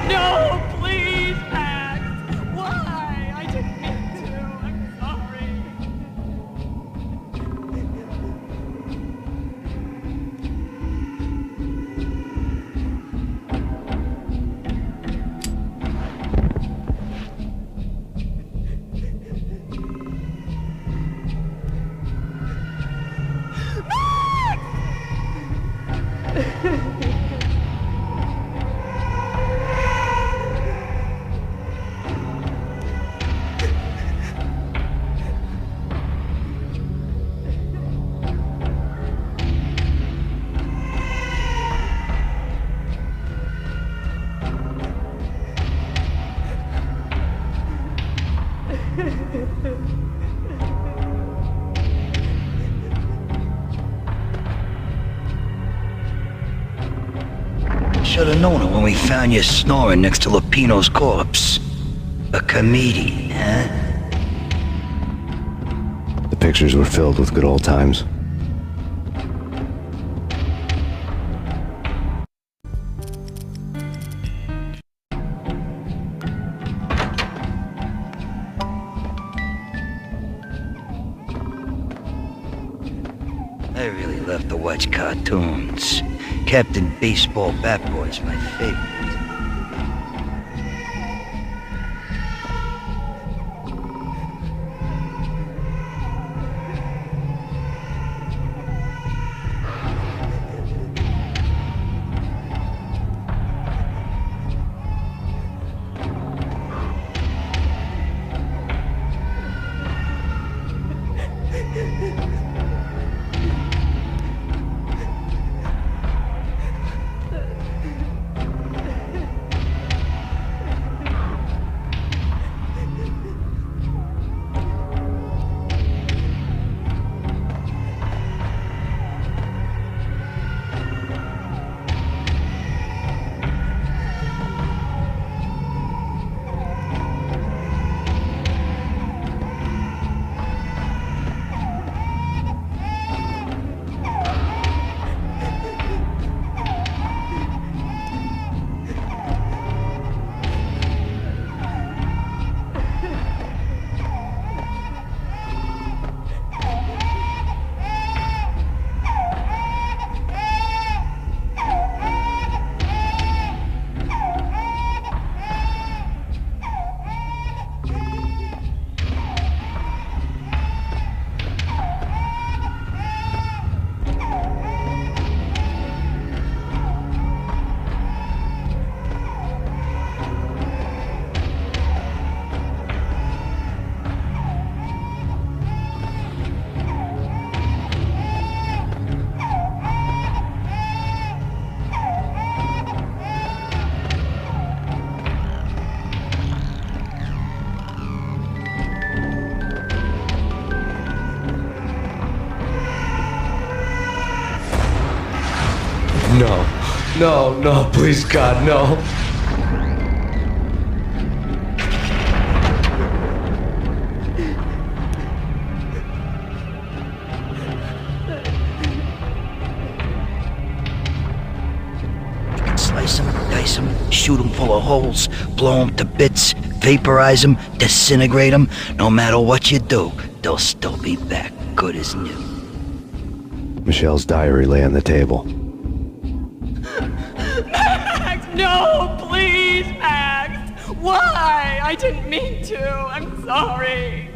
No, please, Max! Why? I didn't mean to. I'm sorry. Should have known it when we found you snoring next to Lupino's corpse. A comedian, huh? The pictures were filled with good old times. I really love to watch cartoons. Captain Baseball Bat Boy's my favorite. No. No, no, please, God, no. Slice them, dice them, shoot them full of holes, blow them to bits, vaporize them, disintegrate them. No matter what you do, they'll still be back good as new. Michelle's diary lay on the table. Max, no, please, Max. Why? I didn't mean to. I'm sorry.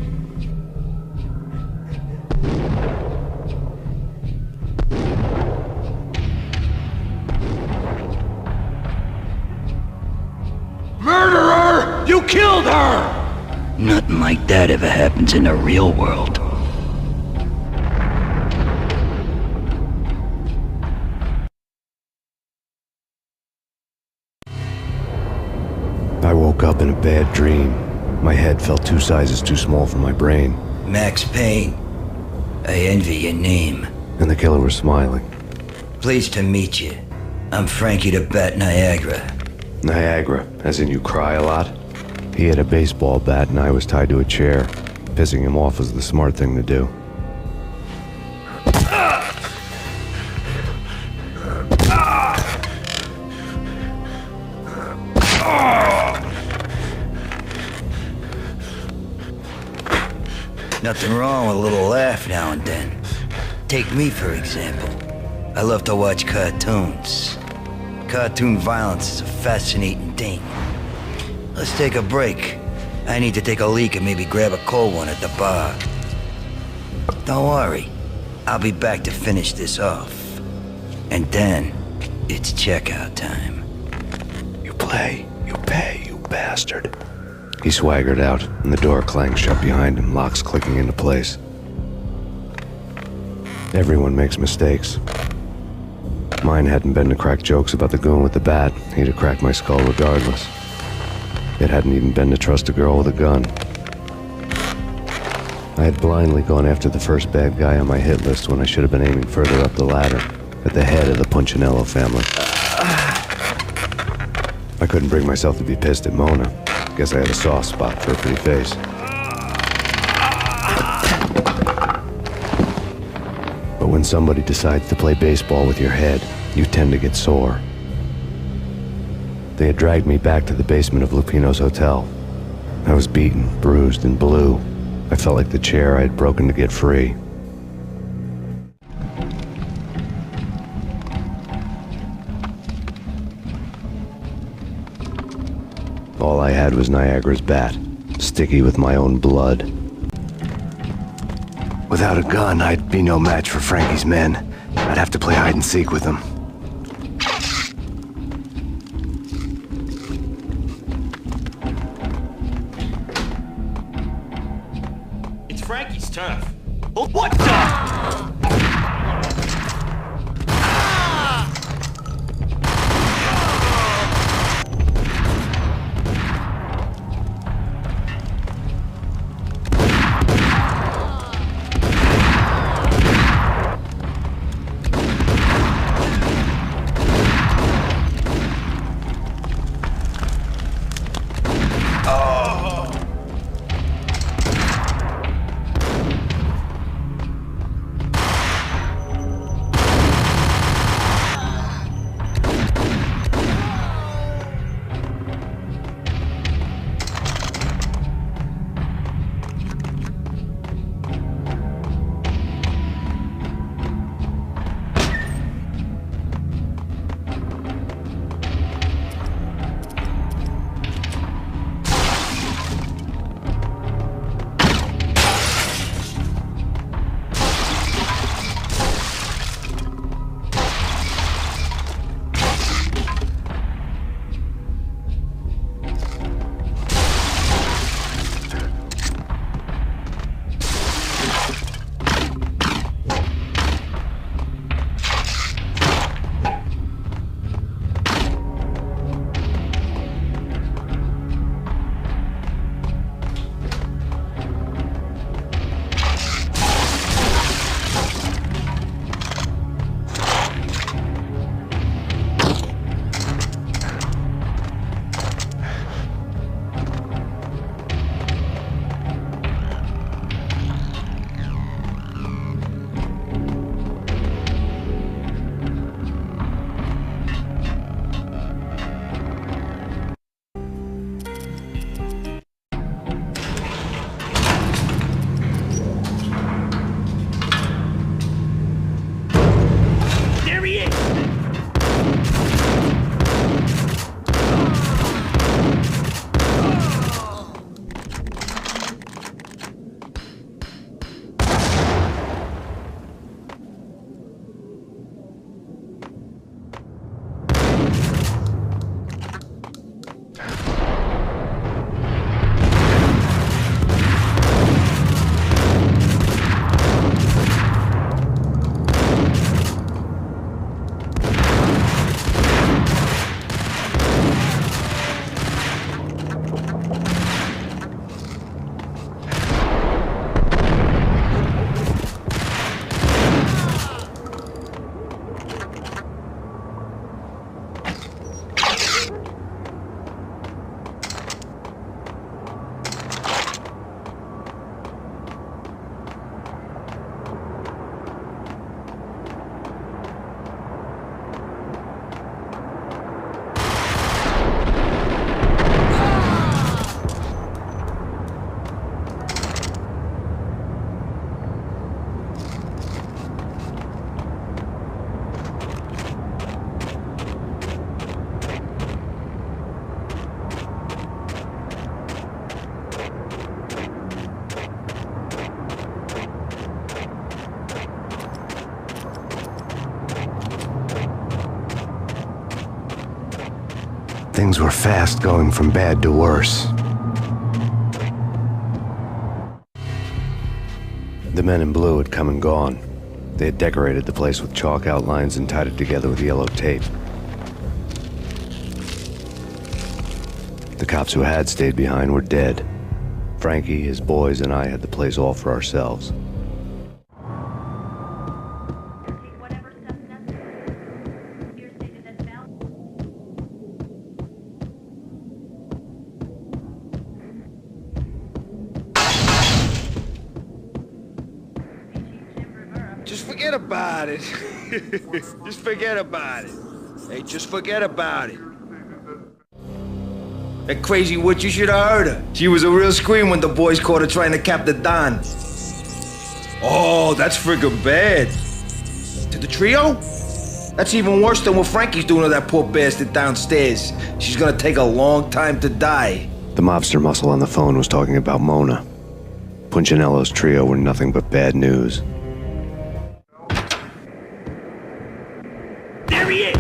Murderer! You killed her! Nothing like that ever happens in the real world. I woke up in a bad dream. My head felt 2 sizes too small for my brain. Max Payne. I envy your name. And the killer was smiling. Pleased to meet you. I'm Frankie the Bat Niagara. Niagara, as in you cry a lot? He had a baseball bat and I was tied to a chair. Pissing him off was the smart thing to do. Nothing wrong with a little laugh now and then. Take me, for example. I love to watch cartoons. Cartoon violence is a fascinating thing. Let's take a break. I need to take a leak and maybe grab a cold one at the bar. Don't worry. I'll be back to finish this off. And then, it's checkout time. You play, you pay, you bastard. He swaggered out, and the door clanged shut behind him, locks clicking into place. Everyone makes mistakes. Mine hadn't been to crack jokes about the goon with the bat. He'd have cracked my skull regardless. It hadn't even been to trust a girl with a gun. I had blindly gone after the first bad guy on my hit list when I should have been aiming further up the ladder, at the head of the Punchinello family. I couldn't bring myself to be pissed at Mona. Guess I had a soft spot for a pretty face. But when somebody decides to play baseball with your head, you tend to get sore. They had dragged me back to the basement of Lupino's hotel. I was beaten, bruised, and blue. I felt like the chair I had broken to get free. All I had was Niagara's bat, sticky with my own blood. Without a gun, I'd be no match for Frankie's men. I'd have to play hide and seek with them. It's Frankie's turf. What the? things were fast going from bad to worse. The men in blue had come and gone. They had decorated the place with chalk outlines and tied it together with yellow tape. The cops who had stayed behind were dead. Frankie, his boys, and I had the place all for ourselves. Just forget about it. Just forget about it. Hey, just forget about it. That crazy witch, you should have heard her. She was a real scream when the boys caught her trying to cap the Don. Oh, that's friggin' bad. To the trio? That's even worse than what Frankie's doing to that poor bastard downstairs. She's gonna take a long time to die. The mobster muscle on the phone was talking about Mona. Punchinello's trio were nothing but bad news. There he is!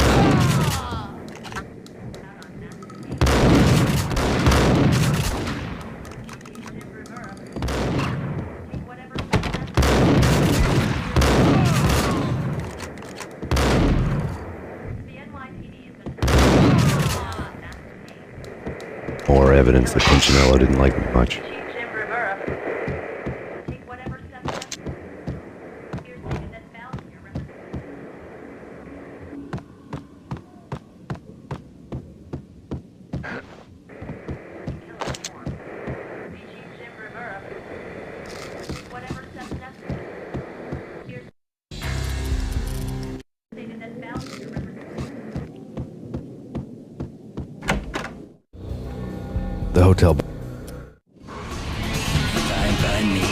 More evidence that Punchinello didn't like me much. The hotel. Fine by me.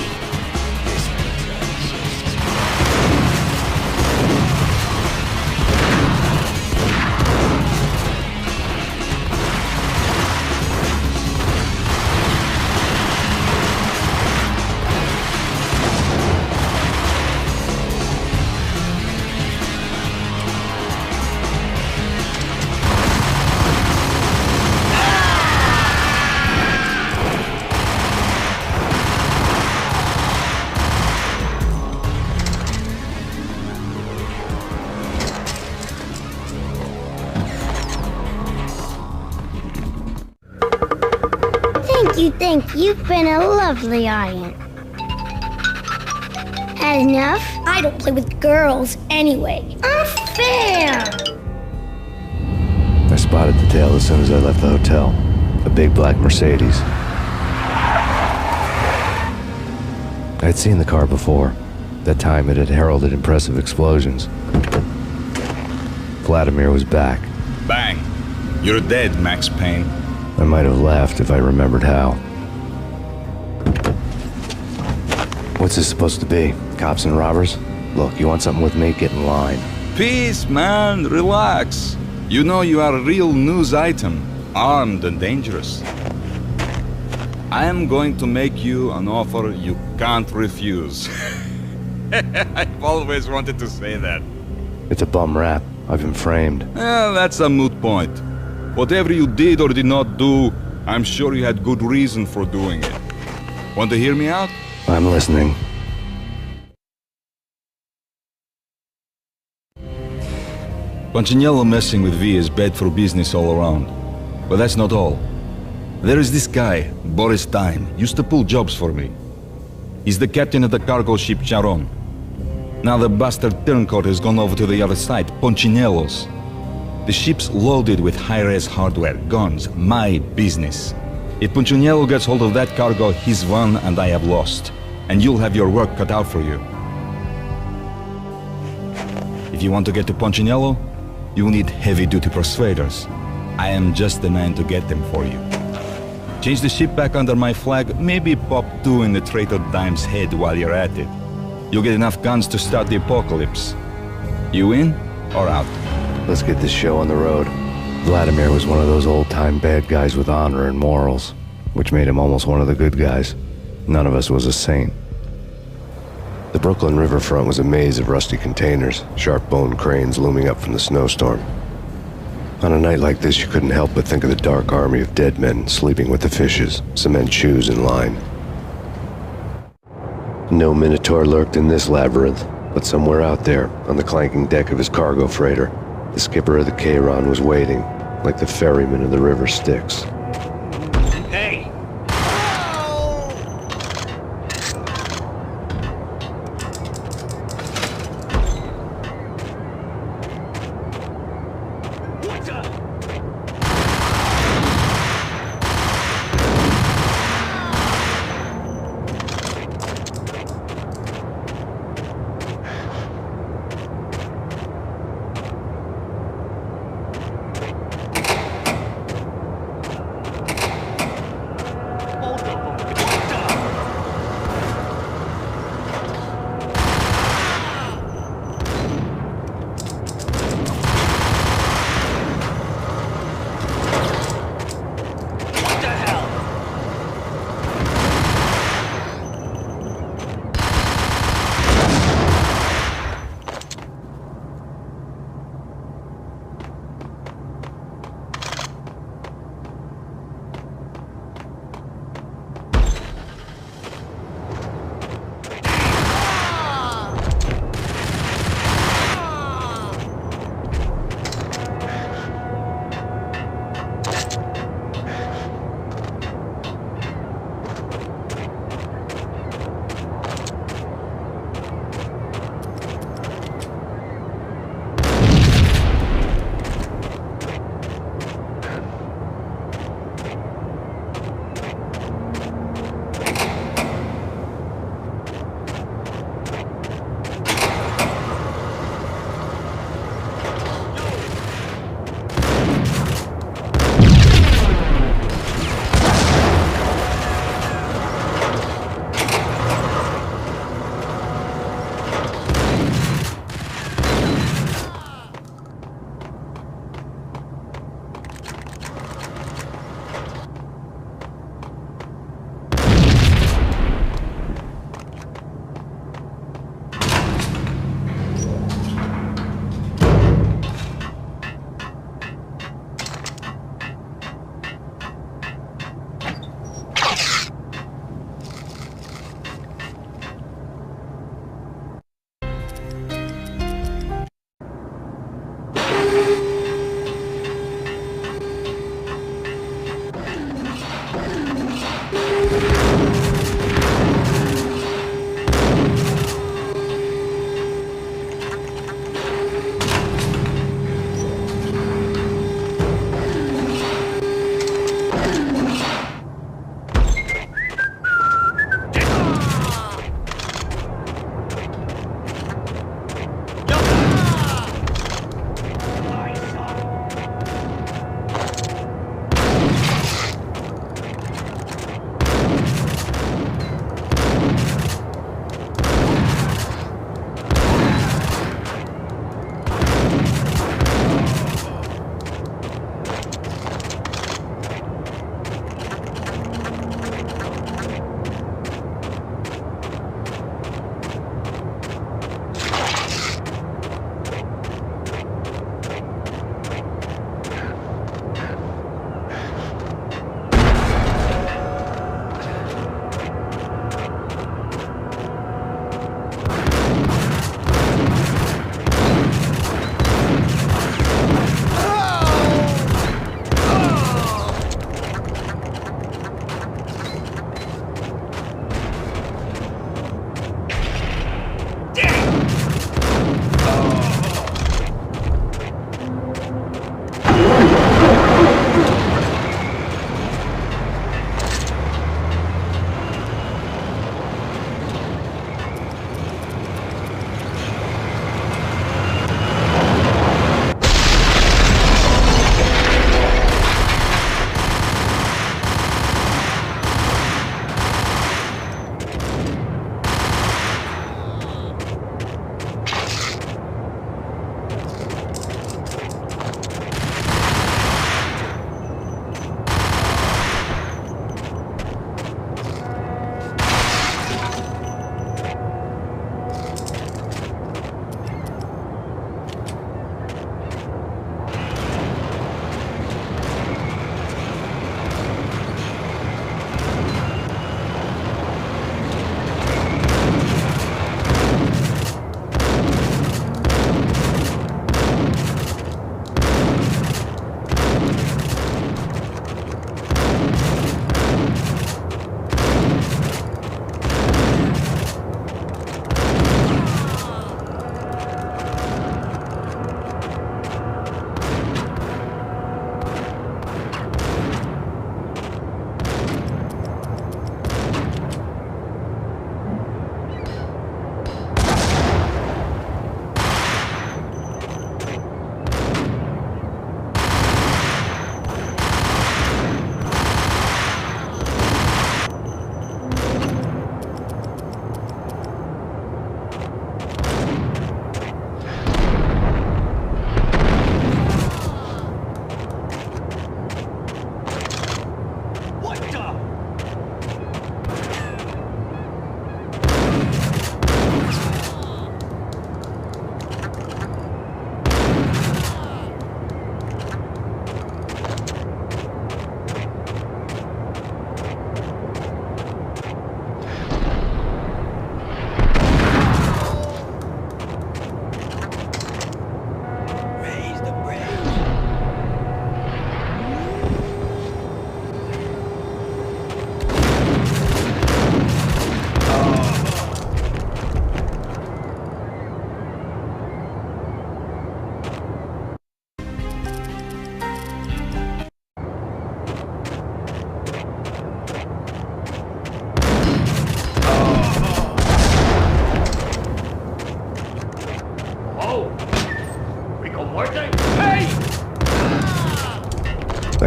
Thank you. You've been a lovely audience. Had enough? I don't play with girls anyway. Unfair! I spotted the tail as soon as I left the hotel. A big black Mercedes. I'd seen the car before. That time it had heralded impressive explosions. Vladimir was back. Bang! You're dead, Max Payne. I might have laughed if I remembered how. What's this supposed to be? Cops and robbers? Look, you want something with me? Get in line. Peace, man. Relax. You know you are a real news item. Armed and dangerous. I am going to make you an offer you can't refuse. I've always wanted to say that. It's a bum rap. I've been framed. That's a moot point. Whatever you did or did not do, I'm sure you had good reason for doing it. Want to hear me out? I'm listening. Punchinello messing with V is bad for business all around. But that's not all. There is this guy, Boris Time, used to pull jobs for me. He's the captain of the cargo ship Charon. Now the bastard turncoat has gone over to the other side, Punchinello's. The ship's loaded with high-res hardware, guns, my business. If Punchinello gets hold of that cargo, he's won and I have lost. And you'll have your work cut out for you. If you want to get to Punchinello, you'll need heavy-duty persuaders. I am just the man to get them for you. Change the ship back under my flag, maybe pop 2 in the traitor Dime's head while you're at it. You'll get enough guns to start the apocalypse. You in or out? Let's get this show on the road. Vladimir was one of those old-time bad guys with honor and morals, which made him almost one of the good guys. None of us was a saint. The Brooklyn riverfront was a maze of rusty containers, sharp-boned cranes looming up from the snowstorm. On a night like this, you couldn't help but think of the dark army of dead men sleeping with the fishes, cement shoes in line. No Minotaur lurked in this labyrinth, but somewhere out there, on the clanking deck of his cargo freighter, the skipper of the Charon was waiting, like the ferryman of the river Styx. Hey!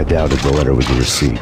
doubted the letter was a receipt.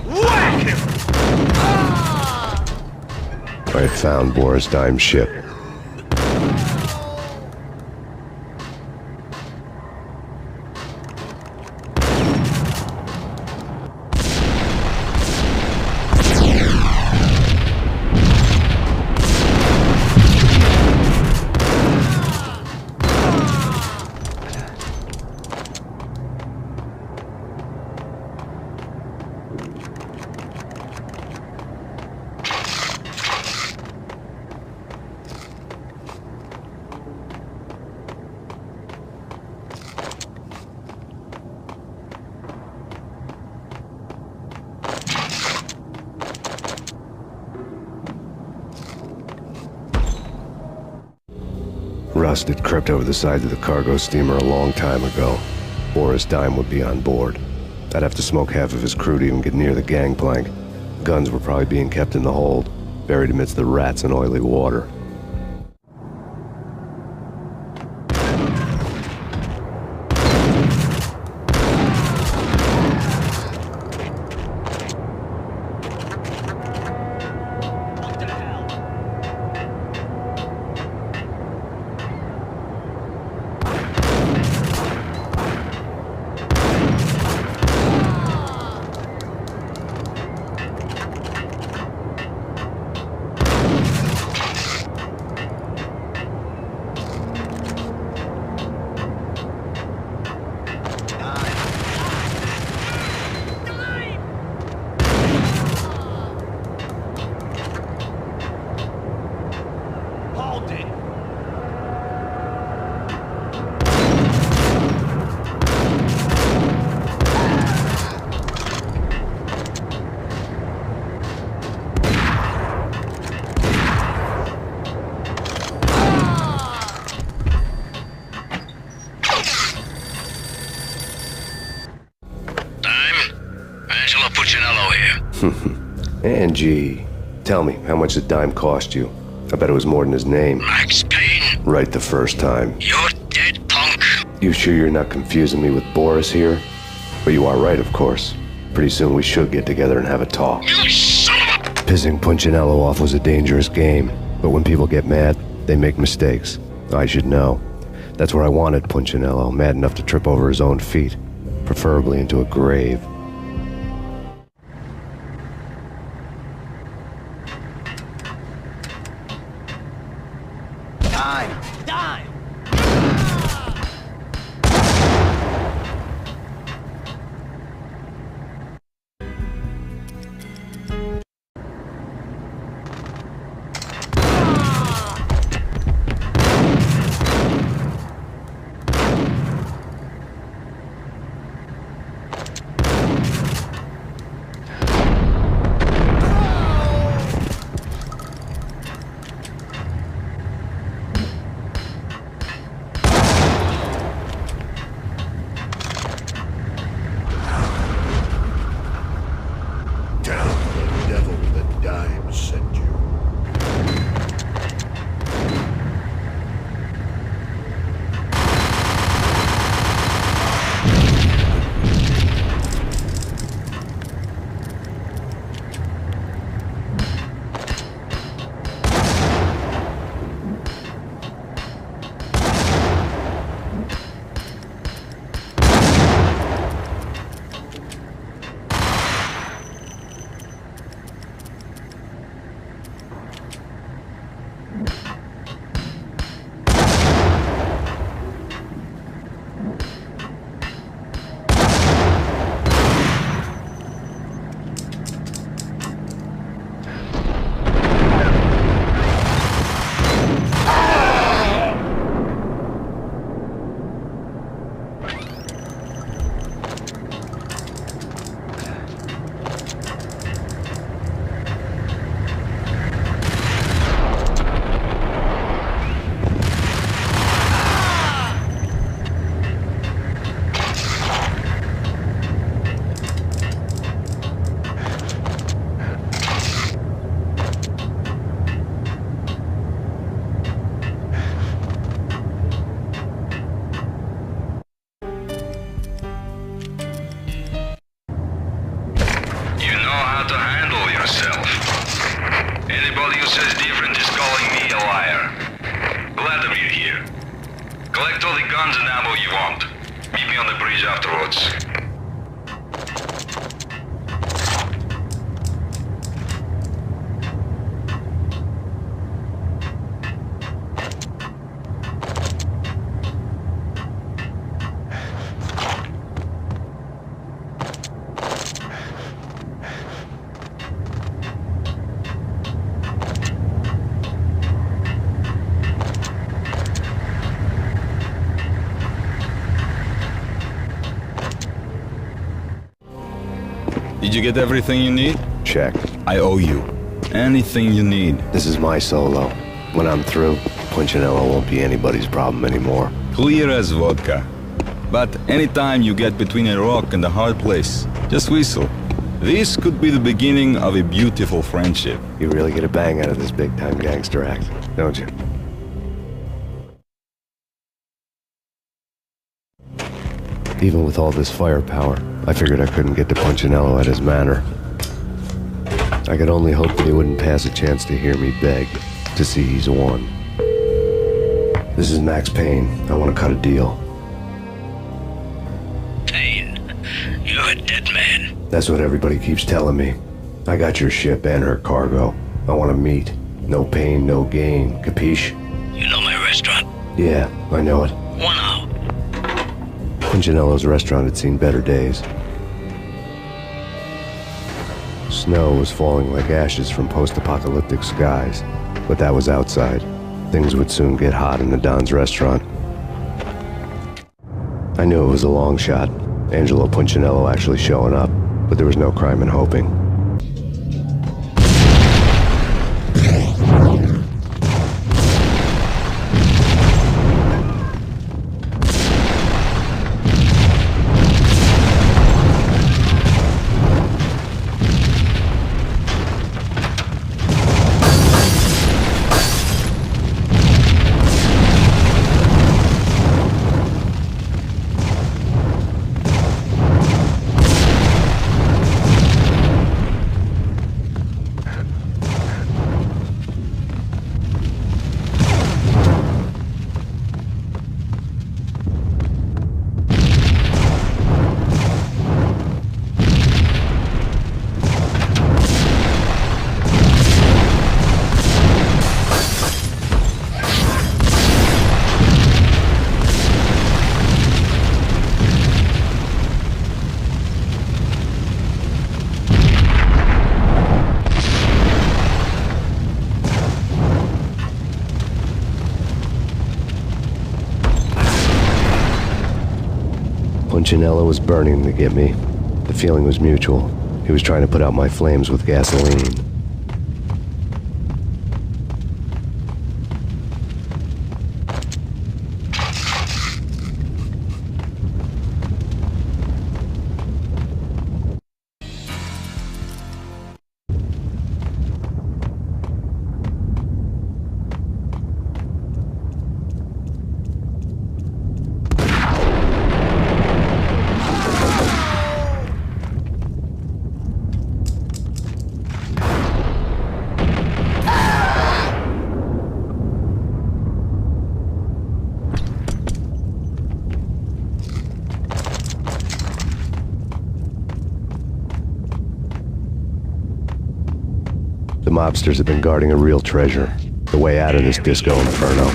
Whack him! I had found Boris Dime's ship. Rust had crept over the side of the cargo steamer a long time ago. Boris Dime would be on board. I'd have to smoke half of his crew to even get near the gangplank. Guns were probably being kept in the hold, buried amidst the rats and oily water. Angie, tell me, how much did Dime cost you? I bet it was more than his name. Max Payne. Right the first time. You're dead, punk. You sure you're not confusing me with Boris here? But you are right, of course. Pretty soon we should get together and have a talk. You son of a... Pissing Punchinello off was a dangerous game, but when people get mad, they make mistakes. I should know. That's where I wanted Punchinello, mad enough to trip over his own feet, preferably into a grave. how to handle yourself. Anybody who says different is calling me a liar. Vladimir here. Collect all the guns and ammo you want. Meet me on the bridge afterwards. Did you get everything you need? Check. I owe you. Anything you need. This is my solo. When I'm through, Punchinello won't be anybody's problem anymore. Clear as vodka. But anytime you get between a rock and a hard place, just whistle. This could be the beginning of a beautiful friendship. You really get a bang out of this big-time gangster act, don't you? Even with all this firepower, I figured I couldn't get to Punchinello at his manor. I could only hope that he wouldn't pass a chance to hear me beg, to see he's won. This is Max Payne. I want to cut a deal. Payne, you're a dead man. That's what everybody keeps telling me. I got your ship and her cargo. I want to meet. No pain, no gain. Capiche? You know my restaurant? Yeah, I know it. 1 hour. Punchinello's restaurant had seen better days. Snow was falling like ashes from post-apocalyptic skies, but that was outside. Things would soon get hot in the Don's restaurant. I knew it was a long shot, Angelo Punchinello actually showing up, but there was no crime in hoping. Punchinello was burning to get me. The feeling was mutual. He was trying to put out my flames with gasoline. The mobsters have been guarding a real treasure, the way out of this disco inferno.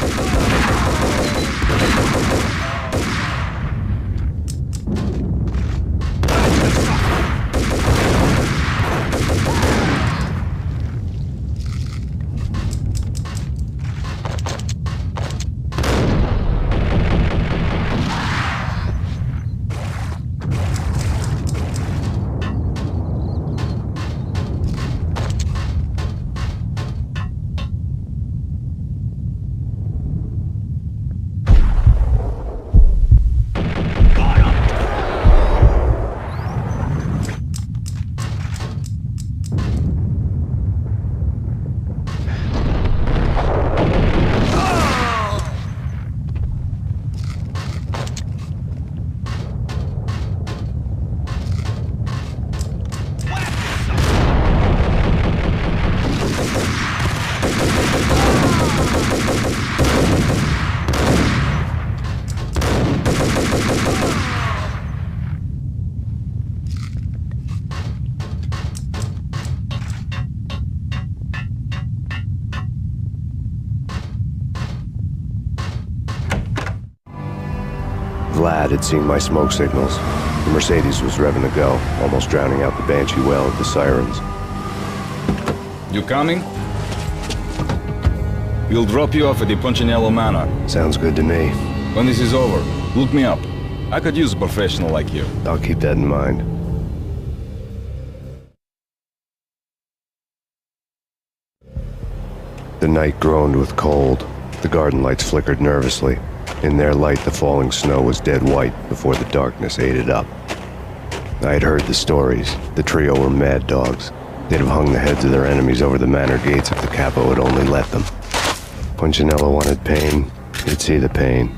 lad had seen my smoke signals. The Mercedes was revving to go, almost drowning out the banshee wail of the sirens. You coming? We'll drop you off at the Punchinello Manor. Sounds good to me. When this is over, look me up. I could use a professional like you. I'll keep that in mind. The night groaned with cold. The garden lights flickered nervously. In their light, the falling snow was dead white before the darkness ate it up. I had heard the stories. The trio were mad dogs. They'd have hung the heads of their enemies over the manor gates if the capo had only let them. Punchinello wanted Payne. He'd see the pain.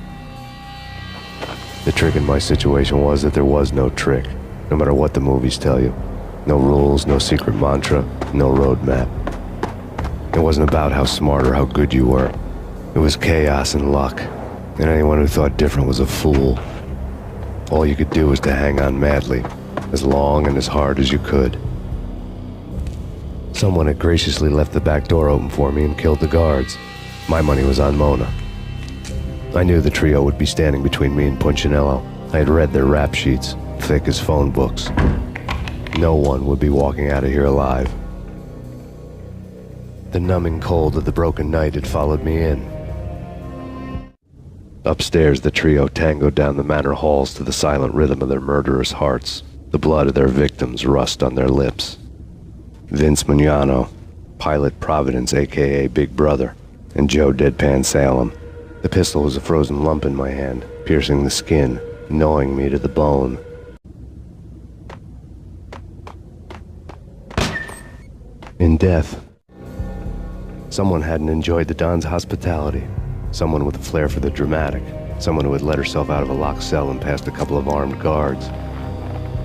The trick in my situation was that there was no trick, no matter what the movies tell you. No rules, no secret mantra, no roadmap. It wasn't about how smart or how good you were. It was chaos and luck, and anyone who thought different was a fool. All you could do was to hang on madly, as long and as hard as you could. Someone had graciously left the back door open for me and killed the guards. My money was on Mona. I knew the trio would be standing between me and Punchinello. I had read their rap sheets, thick as phone books. No one would be walking out of here alive. The numbing cold of the broken night had followed me in. Upstairs, the trio tangoed down the manor halls to the silent rhythm of their murderous hearts. The blood of their victims rust on their lips. Vince Mignano, Pilot Providence, a.k.a. Big Brother, and Joe Deadpan Salem. The pistol was a frozen lump in my hand, piercing the skin, gnawing me to the bone. In death, someone hadn't enjoyed the Don's hospitality. Someone with a flair for the dramatic. Someone who had let herself out of a locked cell and past a couple of armed guards.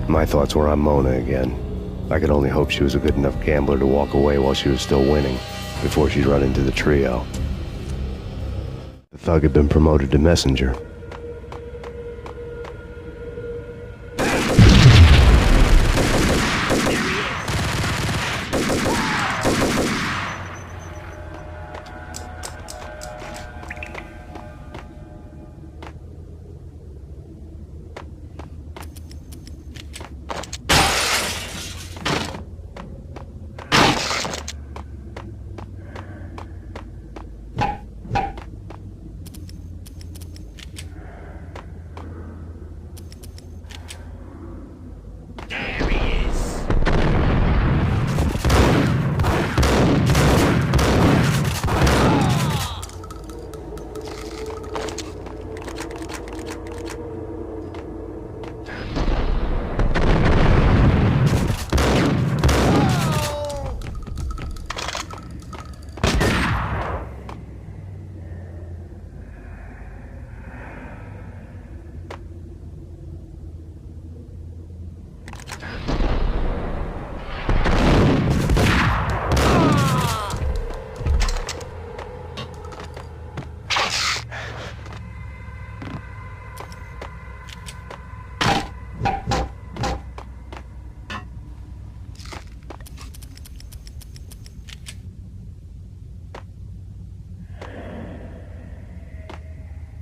My thoughts were on Mona again. I could only hope she was a good enough gambler to walk away while she was still winning, before she'd run into the trio. The thug had been promoted to messenger.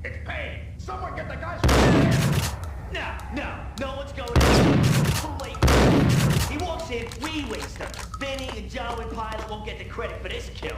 It's Payne! Someone get the guys from here! No one's going in. Too late. He walks in, we waste him. Vinny and Joe and Pilot won't get the credit for this kill.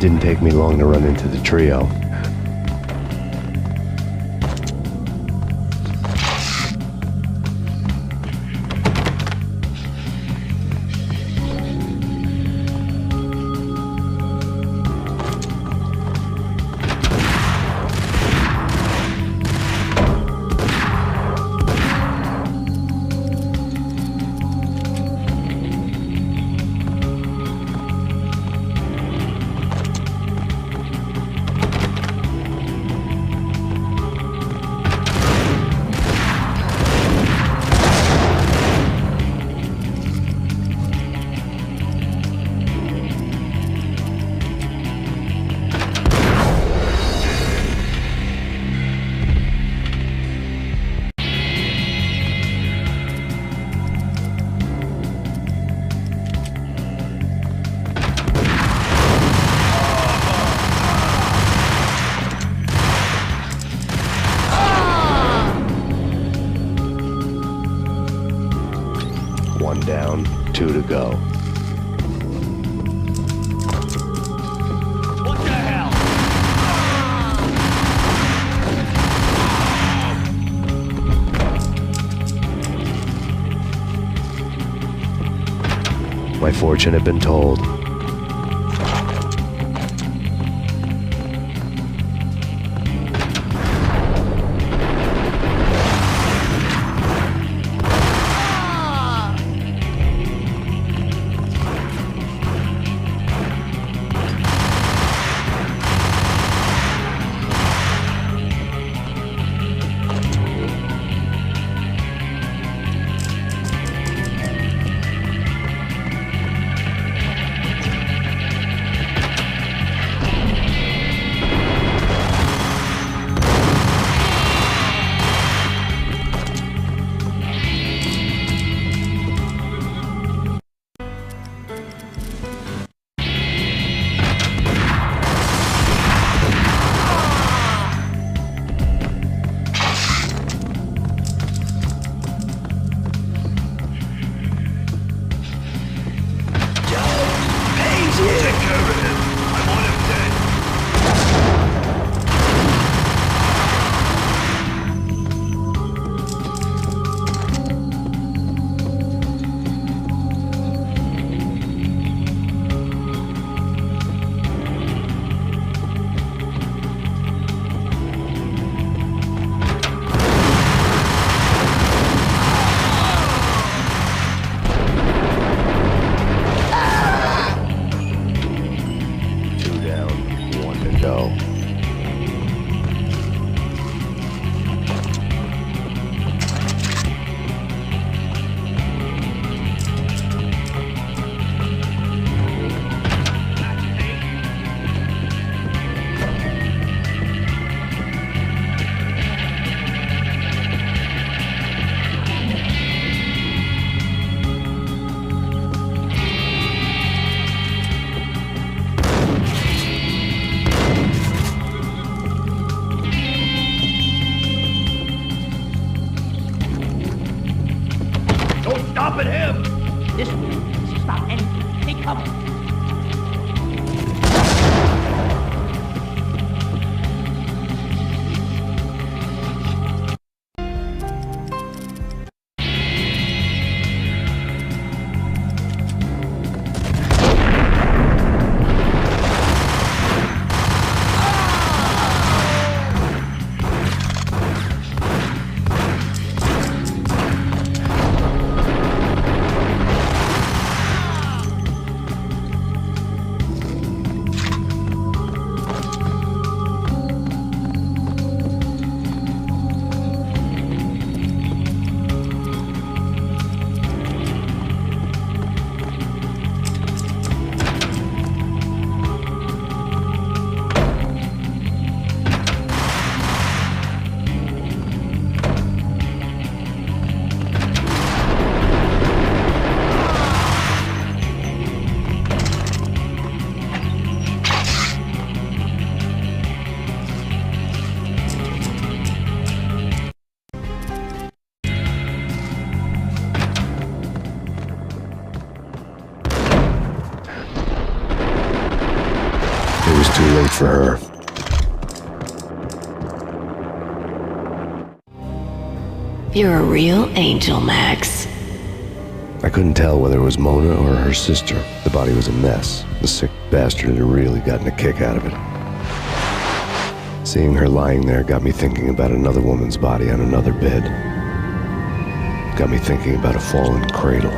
didn't take me long to run into the trio. One down, 2 to go. What the hell? My fortune had been told. for her. You're a real angel, Max. I couldn't tell whether it was Mona or her sister. The body was a mess. The sick bastard had really gotten a kick out of it. Seeing her lying there got me thinking about another woman's body on another bed. Got me thinking about a fallen cradle.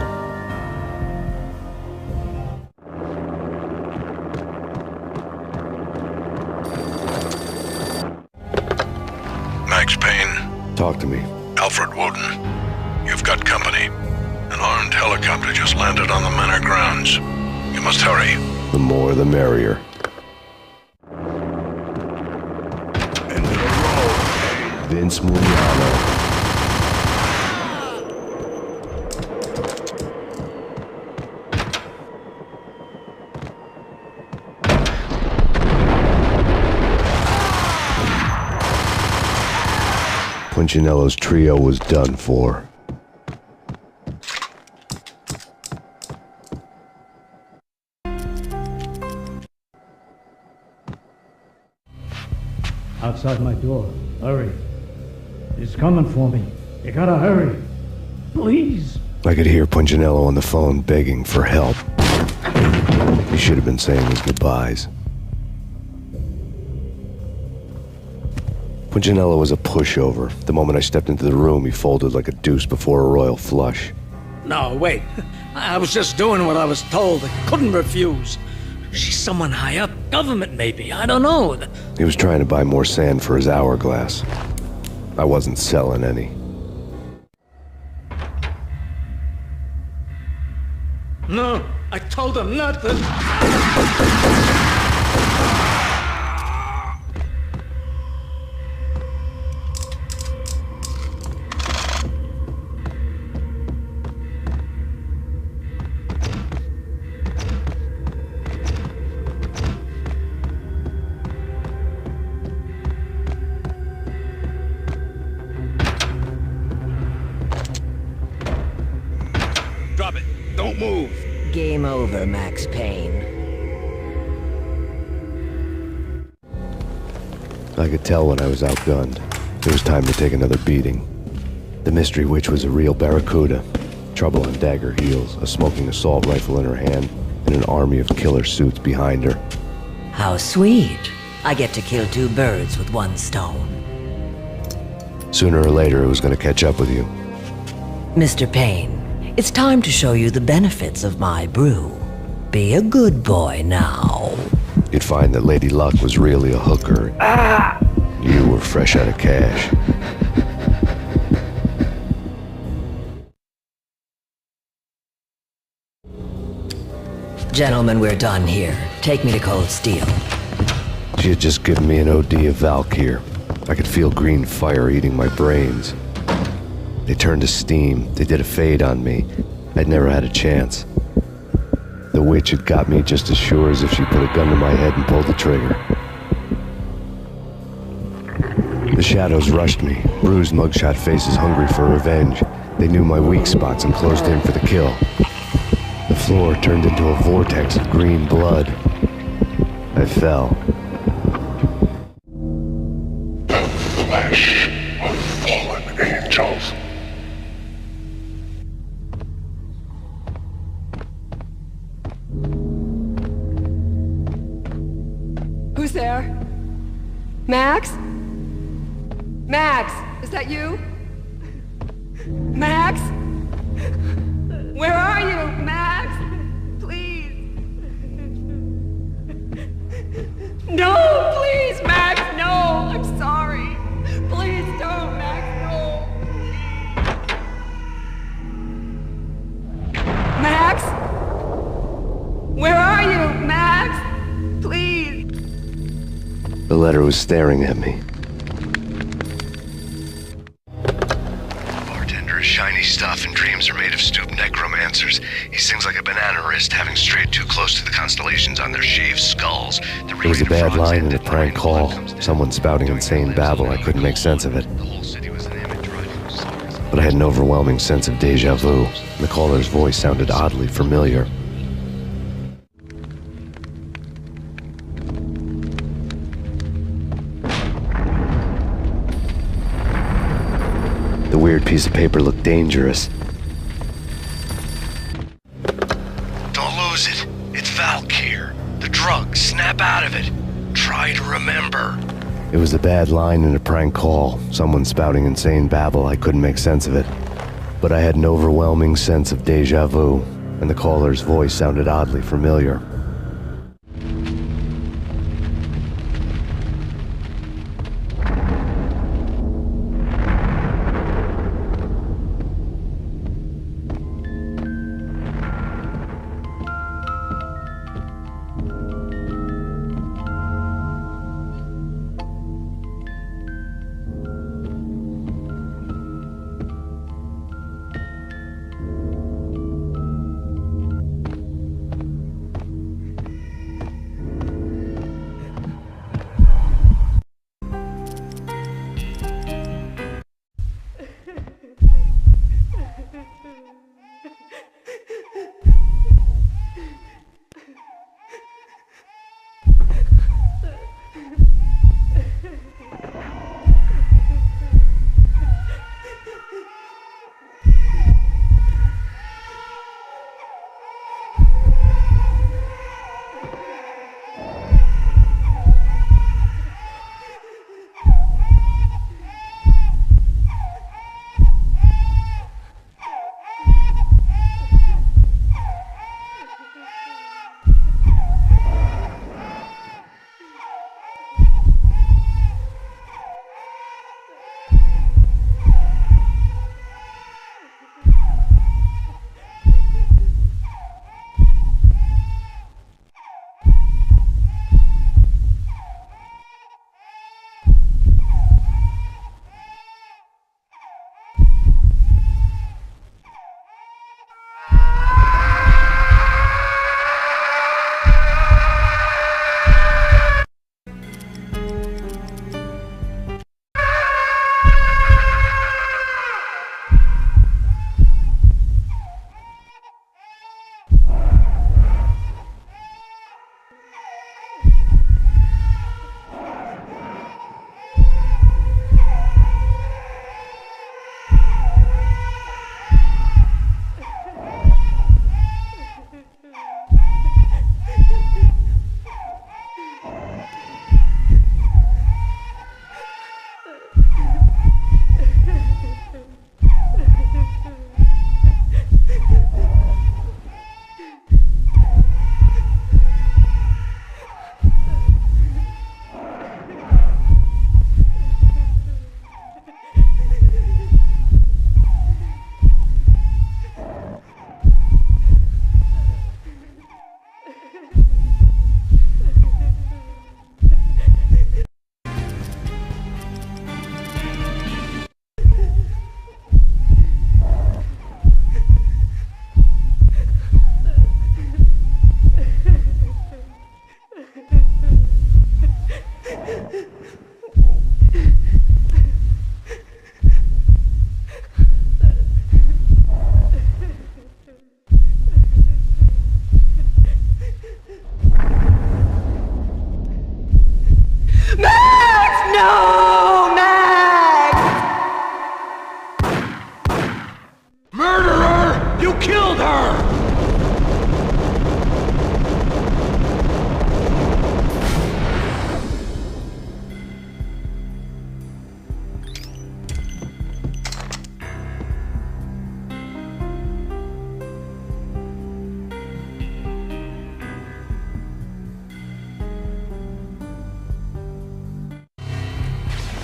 Max Payne. Talk to me. Alfred Woden. You've got company. An armed helicopter just landed on the manor grounds. You must hurry. The more the merrier. End of the road. Vince Mugliano. Punchinello's trio was done for. Outside my door. Hurry. He's coming for me. You gotta hurry. Please. I could hear Punchinello on the phone begging for help. He should have been saying his goodbyes. Punchinello was a pushover. The moment I stepped into the room, he folded like a deuce before a royal flush. No, wait. I was just doing what I was told. I couldn't refuse. She's someone high up. Government, maybe. I don't know. He was trying to buy more sand for his hourglass. I wasn't selling any. No, I told him not to. Drop it. Don't move. Game over, Max Payne. I could tell when I was outgunned. It was time to take another beating. The mystery witch was a real barracuda. Trouble on dagger heels, a smoking assault rifle in her hand, and an army of killer suits behind her. How sweet. I get to kill two birds with one stone. Sooner or later, it was going to catch up with you. Mr. Payne, it's time to show you the benefits of my brew. Be a good boy now. You'd find that Lady Luck was really a hooker. You were fresh out of cash. Gentlemen, we're done here. Take me to Cold Steel. She had just given me an OD of Valkyr. I could feel green fire eating my brains. They turned to steam. They did a fade on me. I'd never had a chance. The witch had got me just as sure as if she put a gun to my head and pulled the trigger. The shadows rushed me, bruised mugshot faces hungry for revenge. They knew my weak spots and closed in for the kill. The floor turned into a vortex of green blood. I fell. The flesh of fallen angels. Who's there? Max? Max, is that you? Max? Where are you, Max? Please. No, please, Max, no. I'm sorry. Please don't, Max, no. Max? Where are you, Max? Please. The letter was staring at me. Bartender is shiny stuff and dreams are made of stooped necromancers. He sings like a banana wrist, having strayed too close to the constellations on their shaved skulls. It was a bad line in a prank call. Someone spouting insane babble. I couldn't make sense of it. But I had an overwhelming sense of deja vu. The caller's voice sounded oddly familiar. weird piece of paper looked dangerous. Don't lose it. It's Valk here. The drug. Snap out of it. Try to remember. It was a bad line in a prank call, someone spouting insane babble. I couldn't make sense of it. But I had an overwhelming sense of déjà vu, and the caller's voice sounded oddly familiar.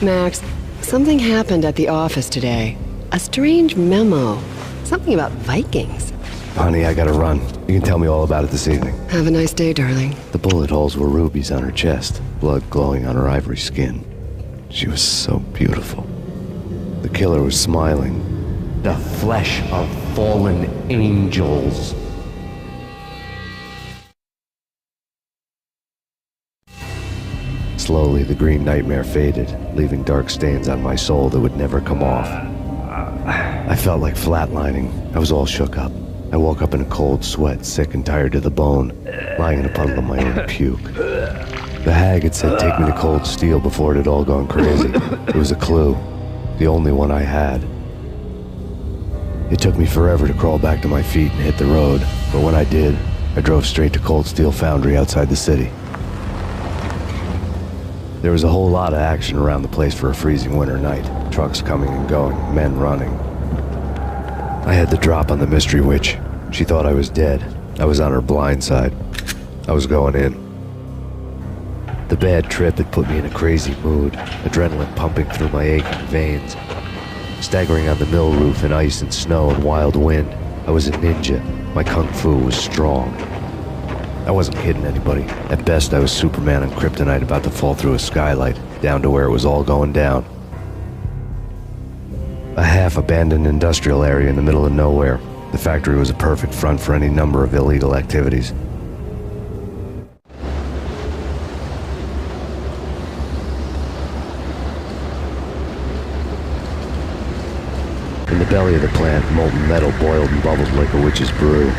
Max, something happened at the office today. A strange memo. Something about Vikings. Honey, I gotta run. You can tell me all about it this evening. Have a nice day, darling. The bullet holes were rubies on her chest, blood glowing on her ivory skin. She was so beautiful. The killer was smiling. The flesh of fallen angels. Slowly, the green nightmare faded, leaving dark stains on my soul that would never come off. I felt like flatlining. I was all shook up. I woke up in a cold sweat, sick and tired to the bone, lying in a puddle of my own puke. The hag had said take me to Cold Steel before it had all gone crazy. It was a clue, the only one I had. It took me forever to crawl back to my feet and hit the road, but when I did, I drove straight to Cold Steel Foundry outside the city. There was a whole lot of action around the place for a freezing winter night. Trucks coming and going, men running. I had the drop on the mystery witch. She thought I was dead. I was on her blind side. I was going in. The bad trip had put me in a crazy mood, adrenaline pumping through my aching veins. Staggering on the mill roof in ice and snow and wild wind, I was a ninja. My kung fu was strong. I wasn't kidding anybody. At best, I was Superman on kryptonite about to fall through a skylight, down to where it was all going down. A half-abandoned industrial area in the middle of nowhere. The factory was a perfect front for any number of illegal activities. In the belly of the plant, molten metal boiled and bubbled like a witch's brew.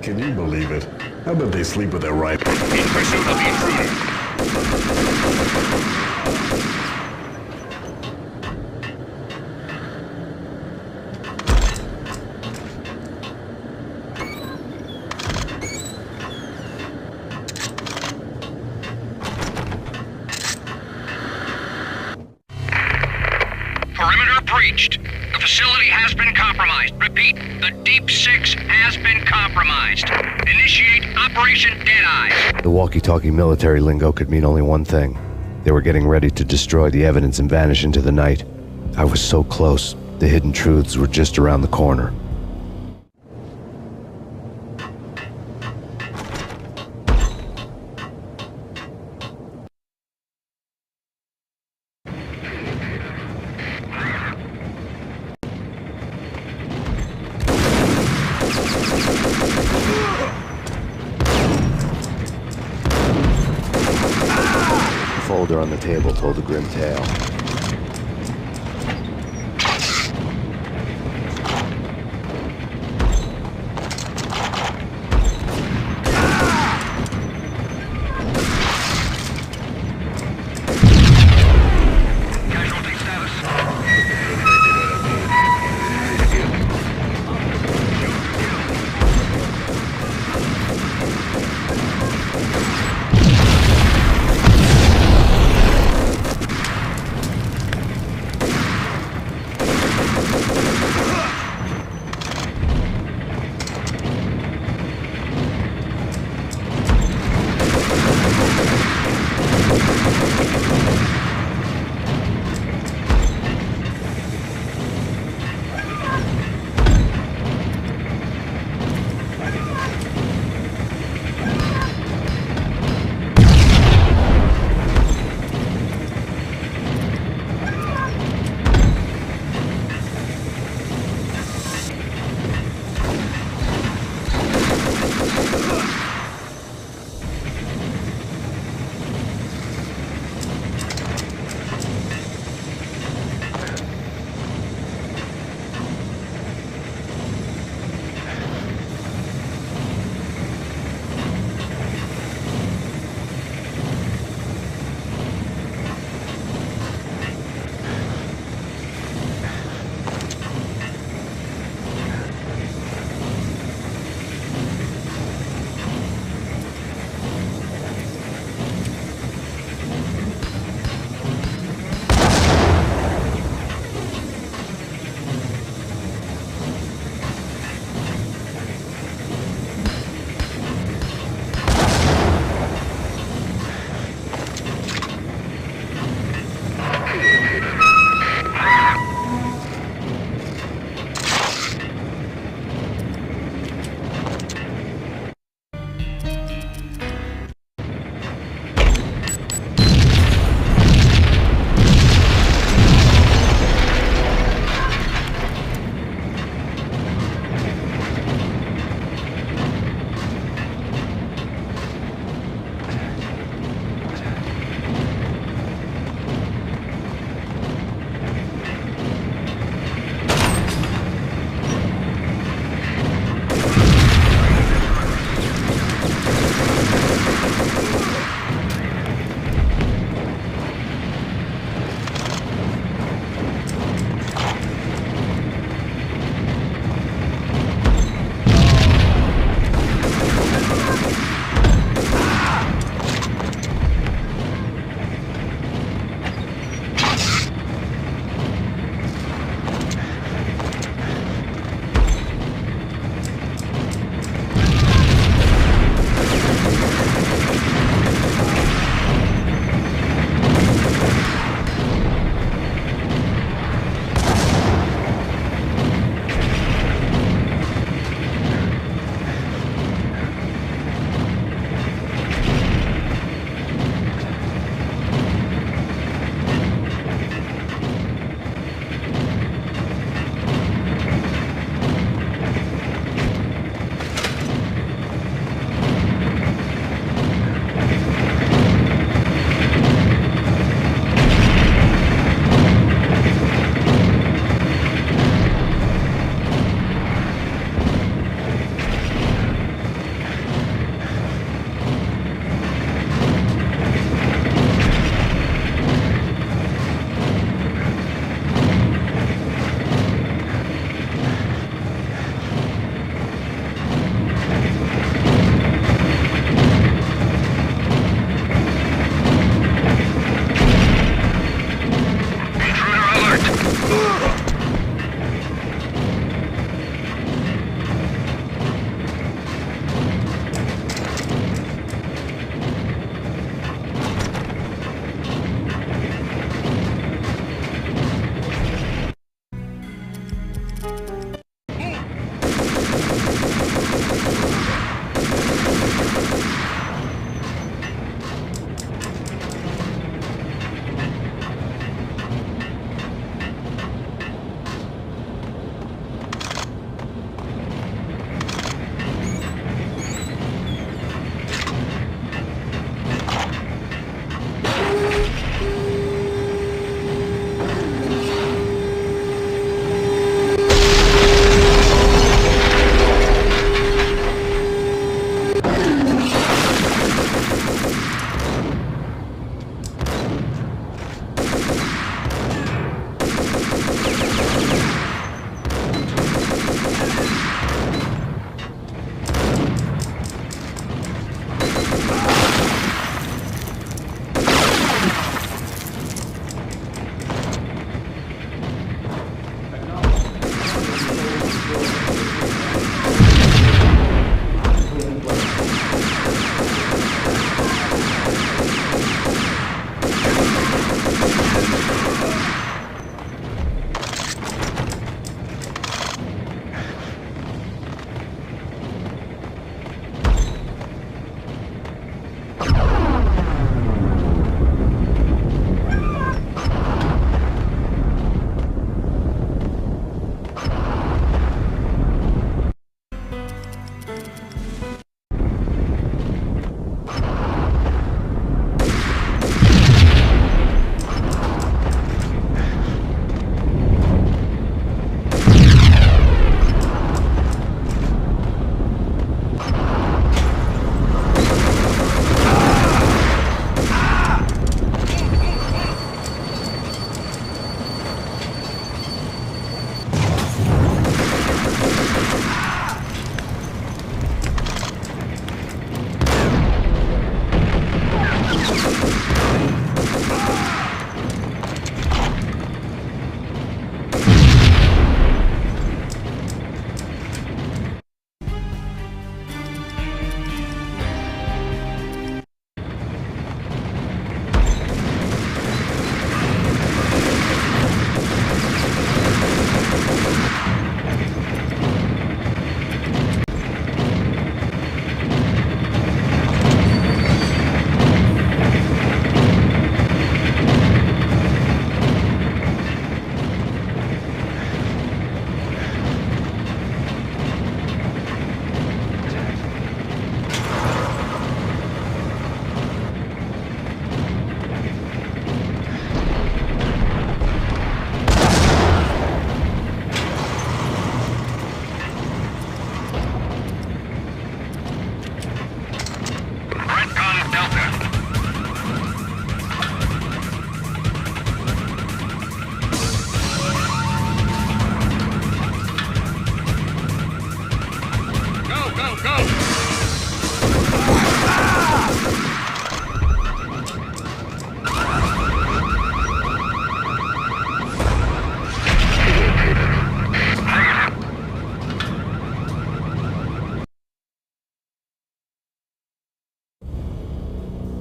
Can you believe it? How about they sleep with their rifles? In pursuit of the intruder. Perimeter breached. The facility has been compromised. Repeat, the Deep Six has been compromised. Initiate Operation Deadeye. The walkie-talkie military lingo could mean only one thing. They were getting ready to destroy the evidence and vanish into the night. I was so close. The hidden truths were just around the corner. The folder on the table told a grim tale.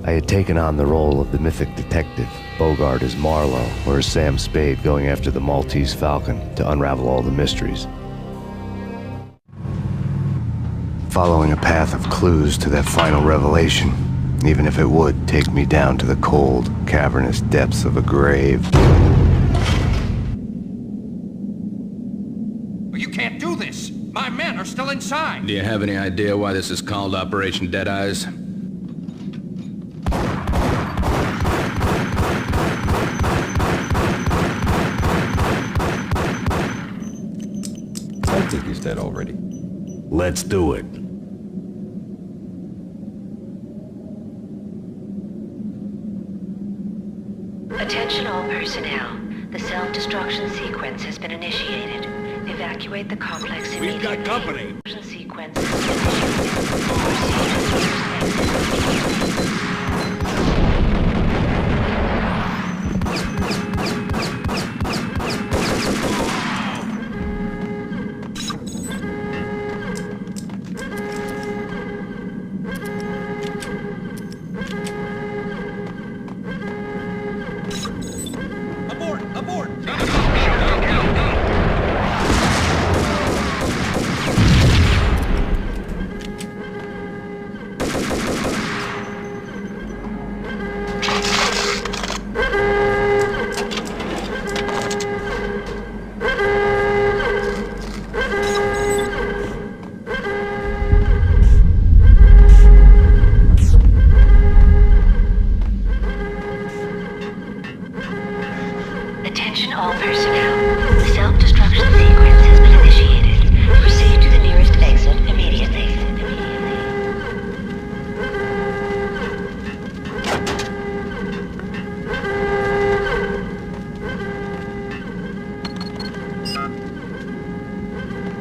I had taken on the role of the mythic detective, Bogart as Marlowe, or as Sam Spade going after the Maltese Falcon to unravel all the mysteries. Following a path of clues to that final revelation, even if it would take me down to the cold, cavernous depths of a grave. You can't do this! My men are still inside! Do you have any idea why this is called Operation Dead Eyes? I think he's dead already. Let's do it. Attention all personnel. The self-destruction sequence has been initiated. Evacuate the complex immediately. We've got company. Sequence has been initiated. Proceed.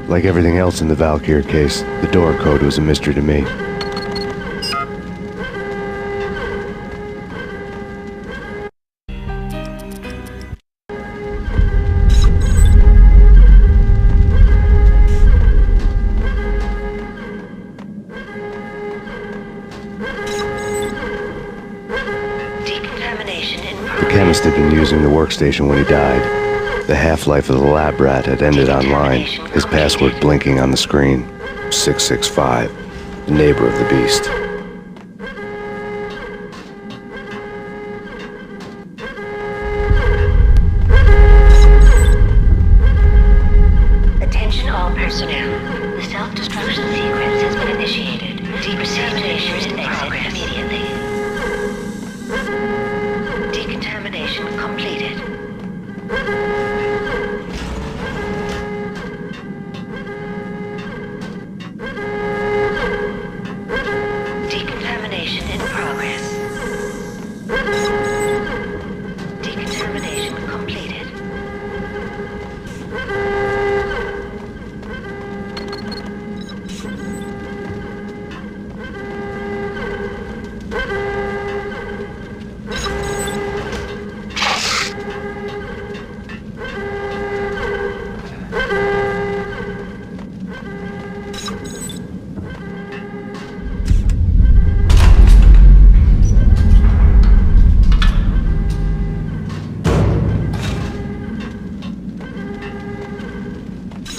Like everything else in the Valkyr case, the door code was a mystery to me. The chemist had been using the workstation when he died. The half-life of the lab rat had ended online, his password blinking on the screen. 665, the neighbor of the beast. Attention all personnel. The self-destruction sequence has been initiated. Decontamination is exit immediately. Decontamination completed. Decontamination in progress. Decontamination completed.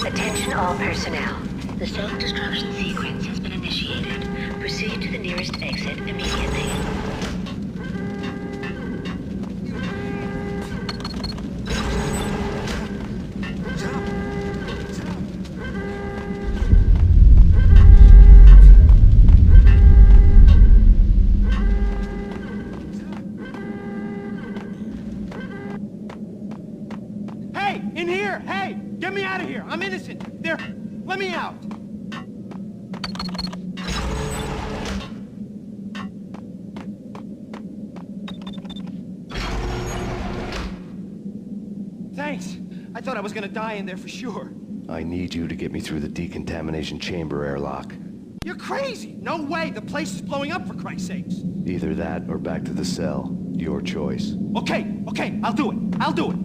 Attention all personnel. The self-destruction sequence has been initiated. Proceed to the nearest exit immediately. Hey, in here! Hey, get me out of here! I'm innocent. There, let me out. Thanks. I thought I was gonna die in there for sure. I need you to get me through the decontamination chamber airlock. You're crazy! No way! The place is blowing up, for Christ's sakes! Either that or back to the cell. Your choice. Okay, I'll do it. I'll do it.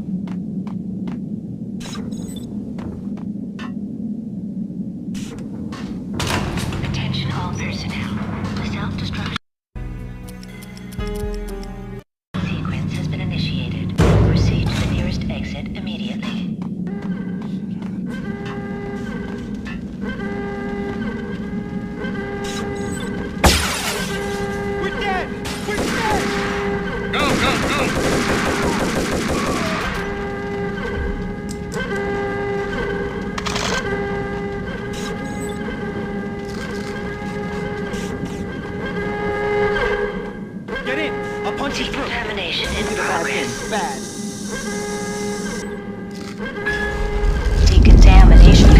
Attention all personnel. The self-destruction sequence has been initiated. Proceed to the nearest exit immediately. We're dead! We're dead! Go, go, go! Get in! I'll punch you through! Decontamination in progress. Bad. Decontamination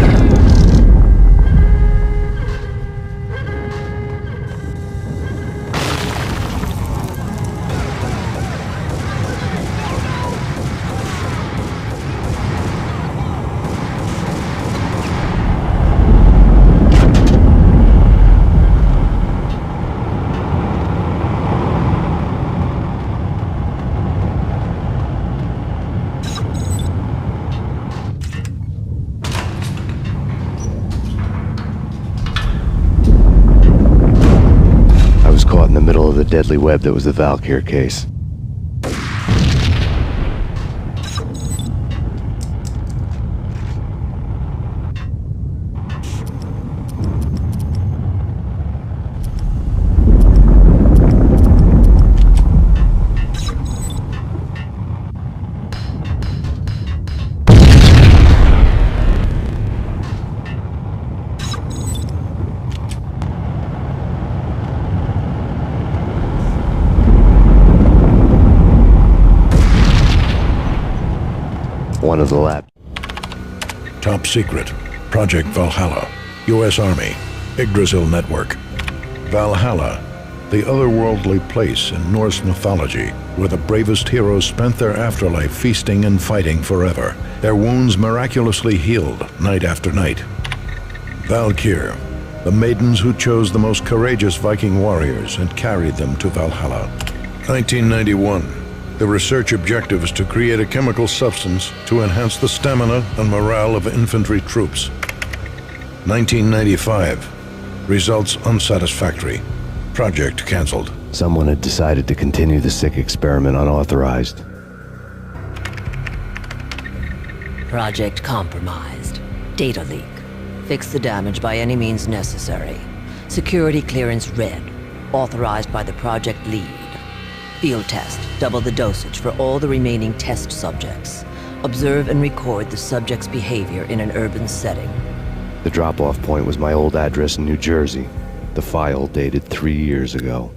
I was caught in the middle of the deadly web that was the Valkyr case. One of the lab. Top secret. Project Valhalla. U.S. Army. Yggdrasil Network. Valhalla, the otherworldly place in Norse mythology where the bravest heroes spent their afterlife feasting and fighting forever, their wounds miraculously healed night after night. Valkyr, the maidens who chose the most courageous Viking warriors and carried them to Valhalla. 1991. The research objective is to create a chemical substance to enhance the stamina and morale of infantry troops. 1995. Results unsatisfactory. Project cancelled. Someone had decided to continue the sick experiment unauthorized. Project compromised. Data leak. Fix the damage by any means necessary. Security clearance red. Authorized by the project lead. Field test. Double the dosage for all the remaining test subjects. Observe and record the subject's behavior in an urban setting. The drop-off point was my old address in New Jersey. The file dated 3 years ago.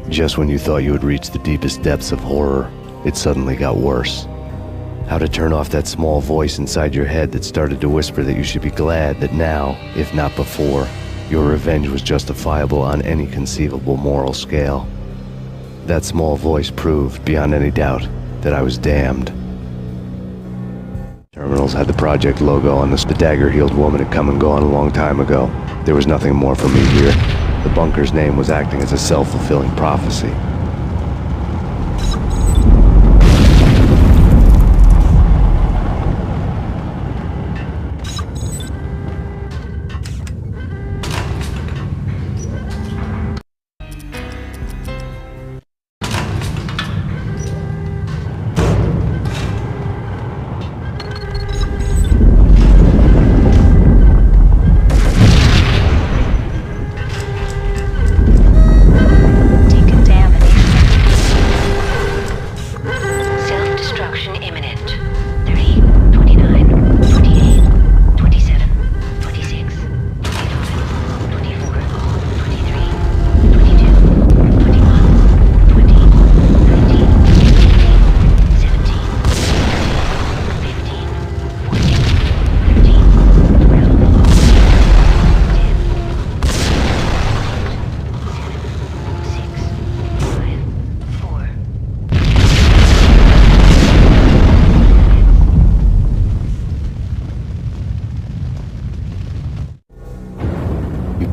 Just when you thought you had reached the deepest depths of horror, it suddenly got worse. How to turn off that small voice inside your head that started to whisper that you should be glad that now, if not before, your revenge was justifiable on any conceivable moral scale. That small voice proved, beyond any doubt, that I was damned. Terminals had the project logo on this. The dagger-heeled woman had come and gone a long time ago. There was nothing more for me here. The bunker's name was acting as a self-fulfilling prophecy.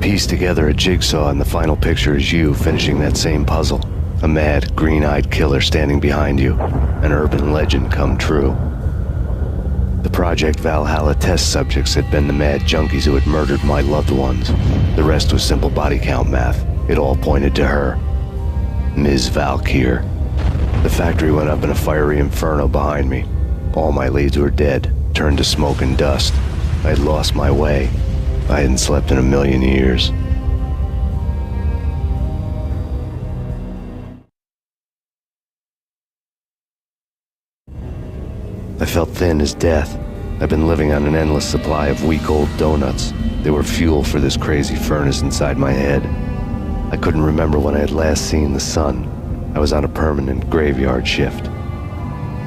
Piece together a jigsaw, and the final picture is you finishing that same puzzle. A mad, green-eyed killer standing behind you. An urban legend come true. The Project Valhalla test subjects had been the mad junkies who had murdered my loved ones. The rest was simple body count math. It all pointed to her. Ms. Valkyr. The factory went up in a fiery inferno behind me. All my leads were dead, turned to smoke and dust. I had lost my way. I hadn't slept in a million years. I felt thin as death. I've been living on an endless supply of week-old donuts. They were fuel for this crazy furnace inside my head. I couldn't remember when I had last seen the sun. I was on a permanent graveyard shift.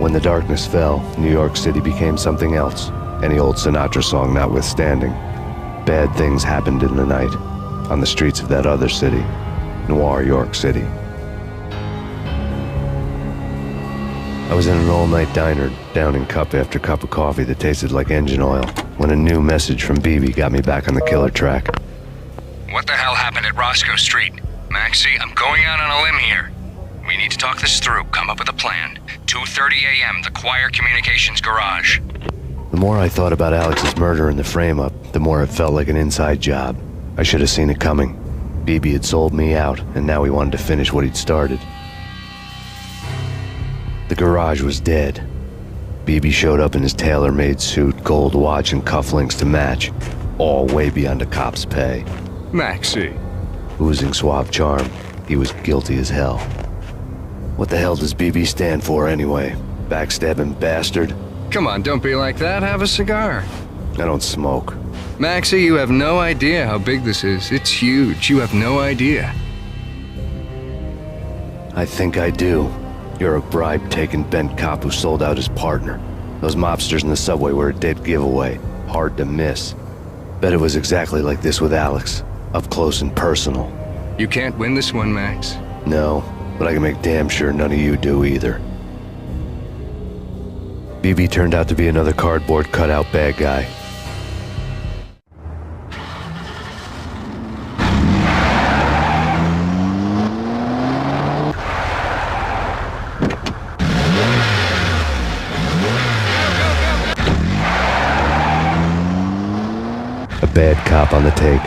When the darkness fell, New York City became something else, any old Sinatra song notwithstanding. Bad things happened in the night, on the streets of that other city, Noir York City. I was in an all-night diner, downing cup after cup of coffee that tasted like engine oil, when a new message from BB got me back on the killer track. What the hell happened at Roscoe Street? Maxie, I'm going out on a limb here. We need to talk this through, come up with a plan. 2:30 a.m., the Choir Communications Garage. The more I thought about Alex's murder and the frame-up, the more it felt like an inside job. I should have seen it coming. BB had sold me out, and now he wanted to finish what he'd started. The garage was dead. BB showed up in his tailor-made suit, gold watch, and cufflinks to match, all way beyond a cop's pay. Maxie. Oozing suave charm, he was guilty as hell. What the hell does BB stand for anyway? Backstabbing bastard? Come on, don't be like that. Have a cigar. I don't smoke. Maxie, you have no idea how big this is. It's huge. You have no idea. I think I do. You're a bribe-taking bent cop who sold out his partner. Those mobsters in the subway were a dead giveaway. Hard to miss. Bet it was exactly like this with Alex. Up close and personal. You can't win this one, Max. No, but I can make damn sure none of you do either. BB turned out to be another cardboard cutout bad guy. bad cop on the take,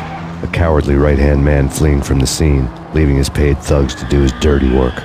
a cowardly right-hand man fleeing from the scene, leaving his paid thugs to do his dirty work.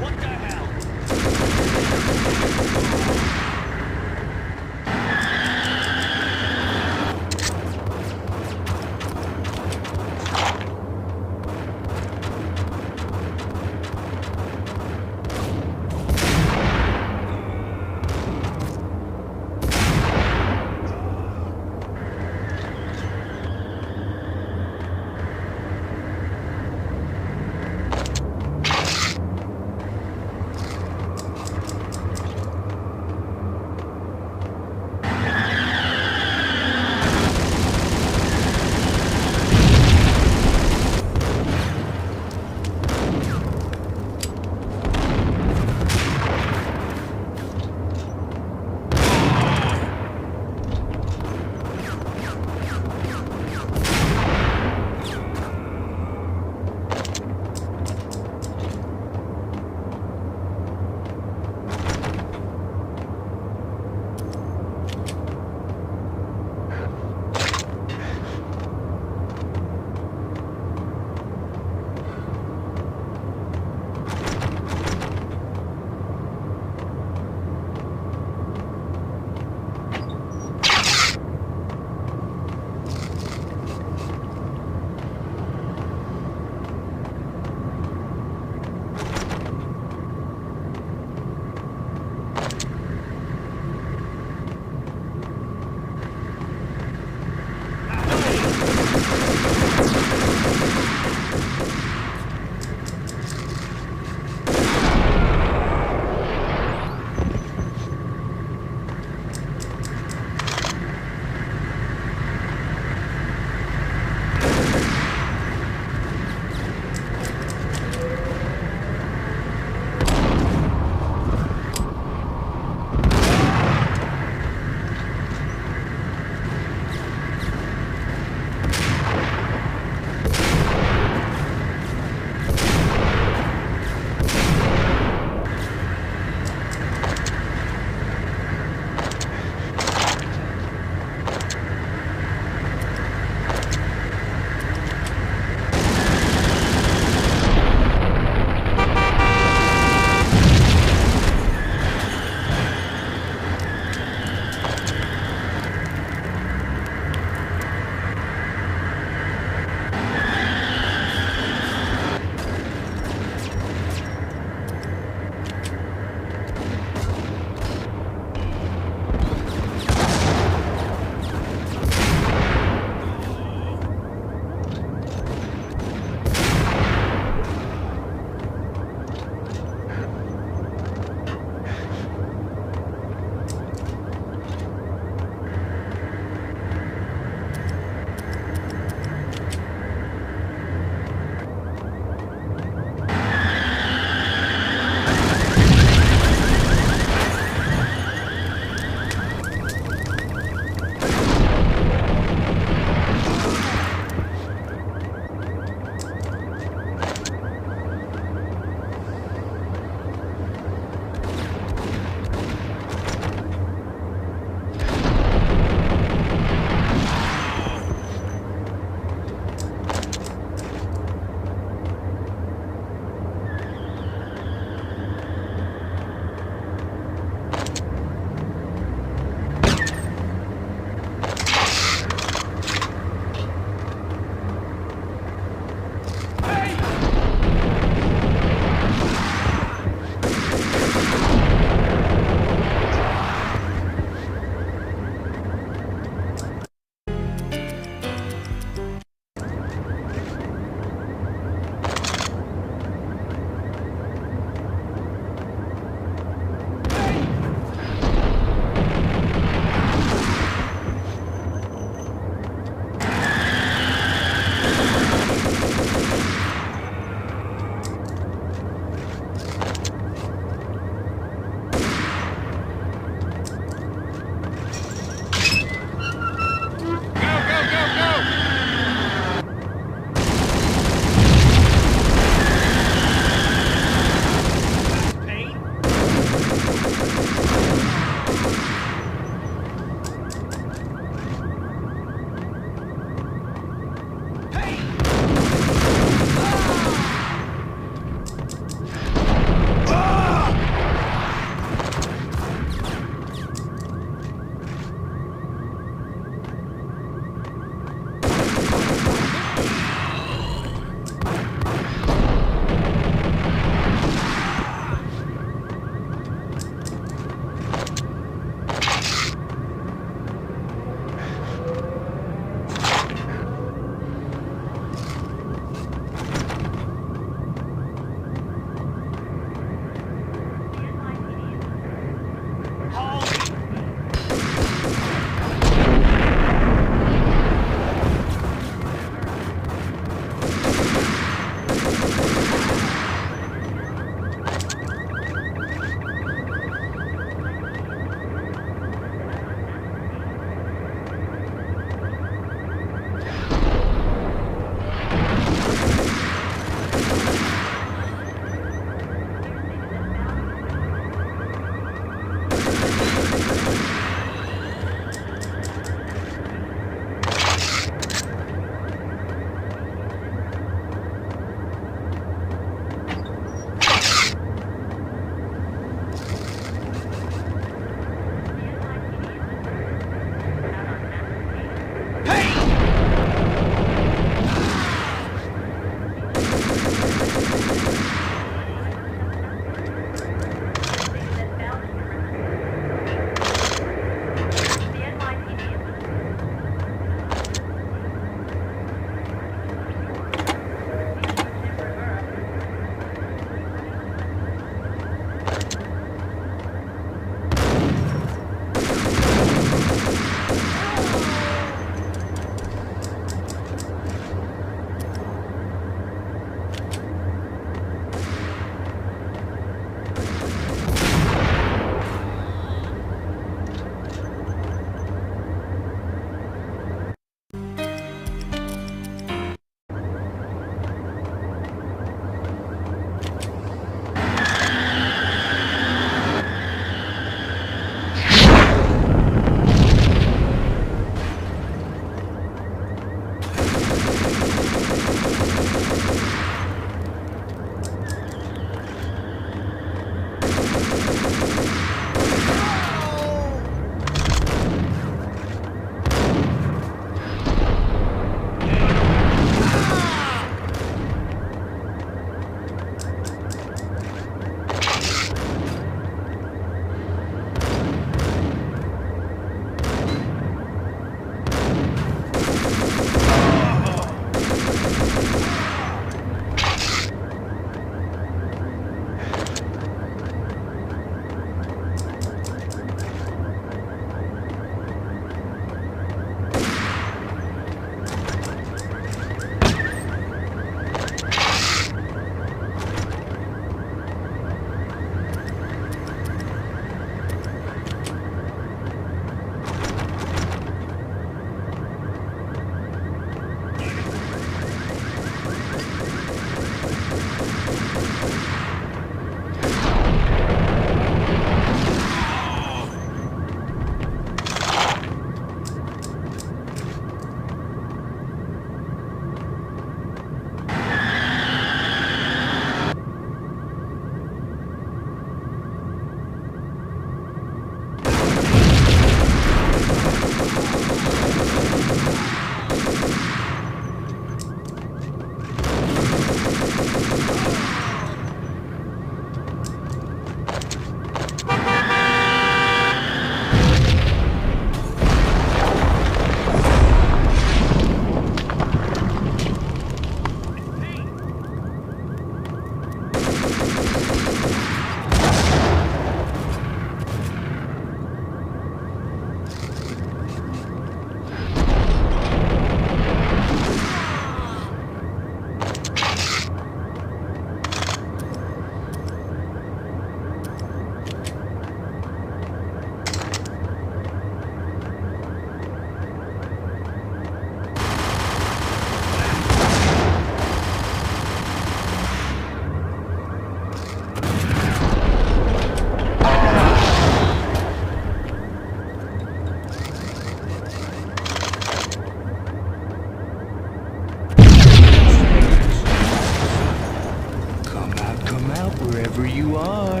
whoever you are.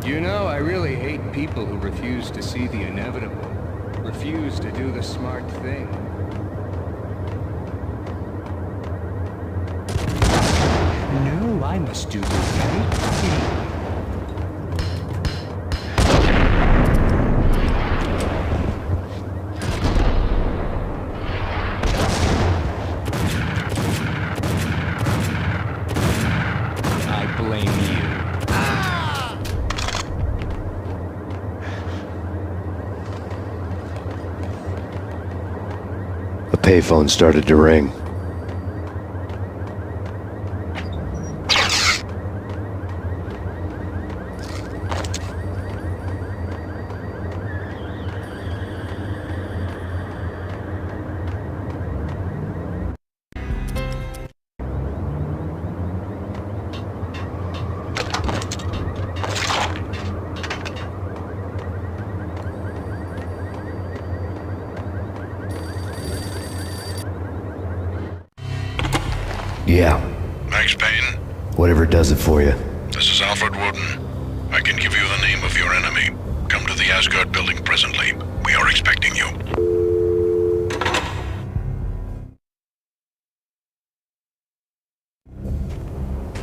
You know, I really hate people who refuse to see the inevitable, refuse to do the smart thing. No, I must do the right thing. The payphone started to ring. Yeah. Max Payne? Whatever does it for you. This is Alfred Woden. I can give you the name of your enemy. Come to the Asgard building presently. We are expecting you.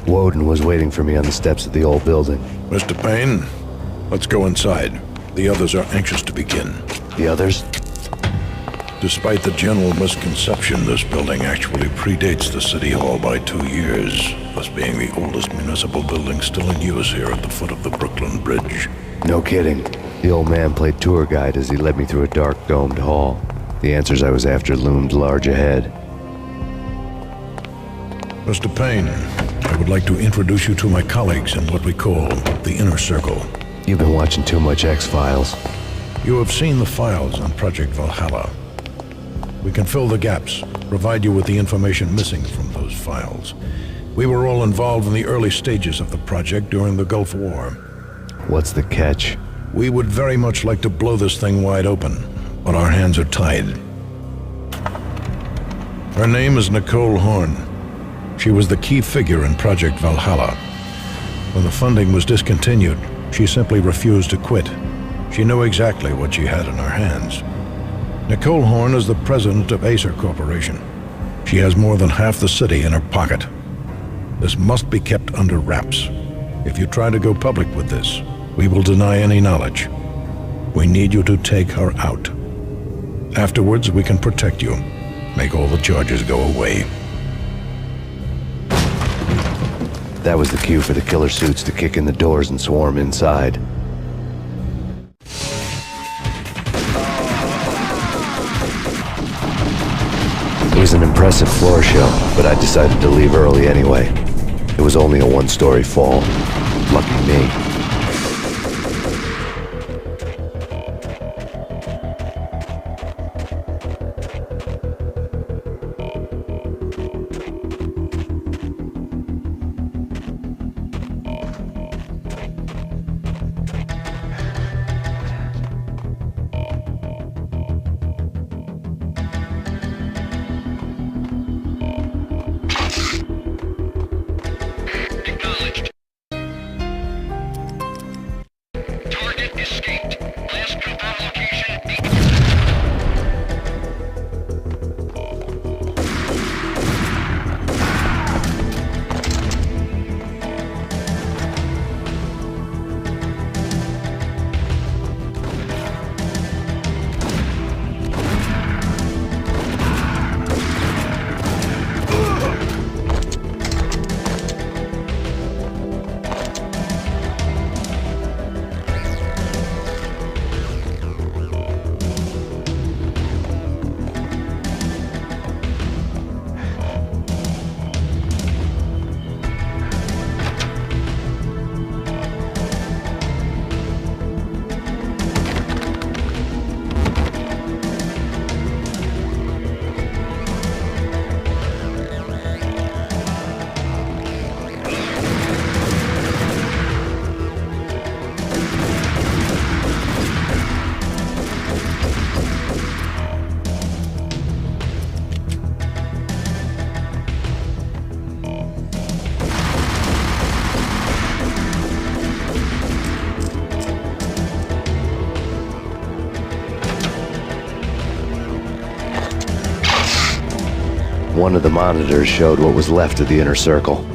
Woden was waiting for me on the steps of the old building. Mr. Payne, let's go inside. The others are anxious to begin. The others? Despite the general misconception, this building actually predates the City Hall by 2 years, thus being the oldest municipal building still in use here at the foot of the Brooklyn Bridge. No kidding. The old man played tour guide as he led me through a dark domed hall. The answers I was after loomed large ahead. Mr. Payne, I would like to introduce you to my colleagues in what we call the Inner Circle. You've been watching too much X-Files. You have seen the files on Project Valhalla. We can fill the gaps, provide you with the information missing from those files. We were all involved in the early stages of the project during the Gulf War. What's the catch? We would very much like to blow this thing wide open, but our hands are tied. Her name is Nicole Horn. She was the key figure in Project Valhalla. When the funding was discontinued, she simply refused to quit. She knew exactly what she had in her hands. Nicole Horn is the president of Acer Corporation. She has more than half the city in her pocket. This must be kept under wraps. If you try to go public with this, we will deny any knowledge. We need you to take her out. Afterwards, we can protect you. Make all the charges go away. That was the cue for the killer suits to kick in the doors and swarm inside. It was an impressive floor show, but I decided to leave early anyway. It was only a one-story fall. Lucky me. One of the monitors showed what was left of the inner circle.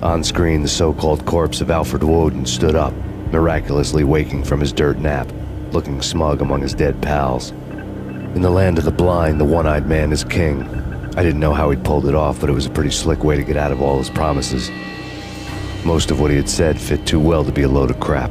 On screen, the so-called corpse of Alfred Woden stood up, miraculously waking from his dirt nap, looking smug among his dead pals. In the land of the blind, the one-eyed man is king. I didn't know how he'd pulled it off, but it was a pretty slick way to get out of all his promises. Most of what he had said fit too well to be a load of crap.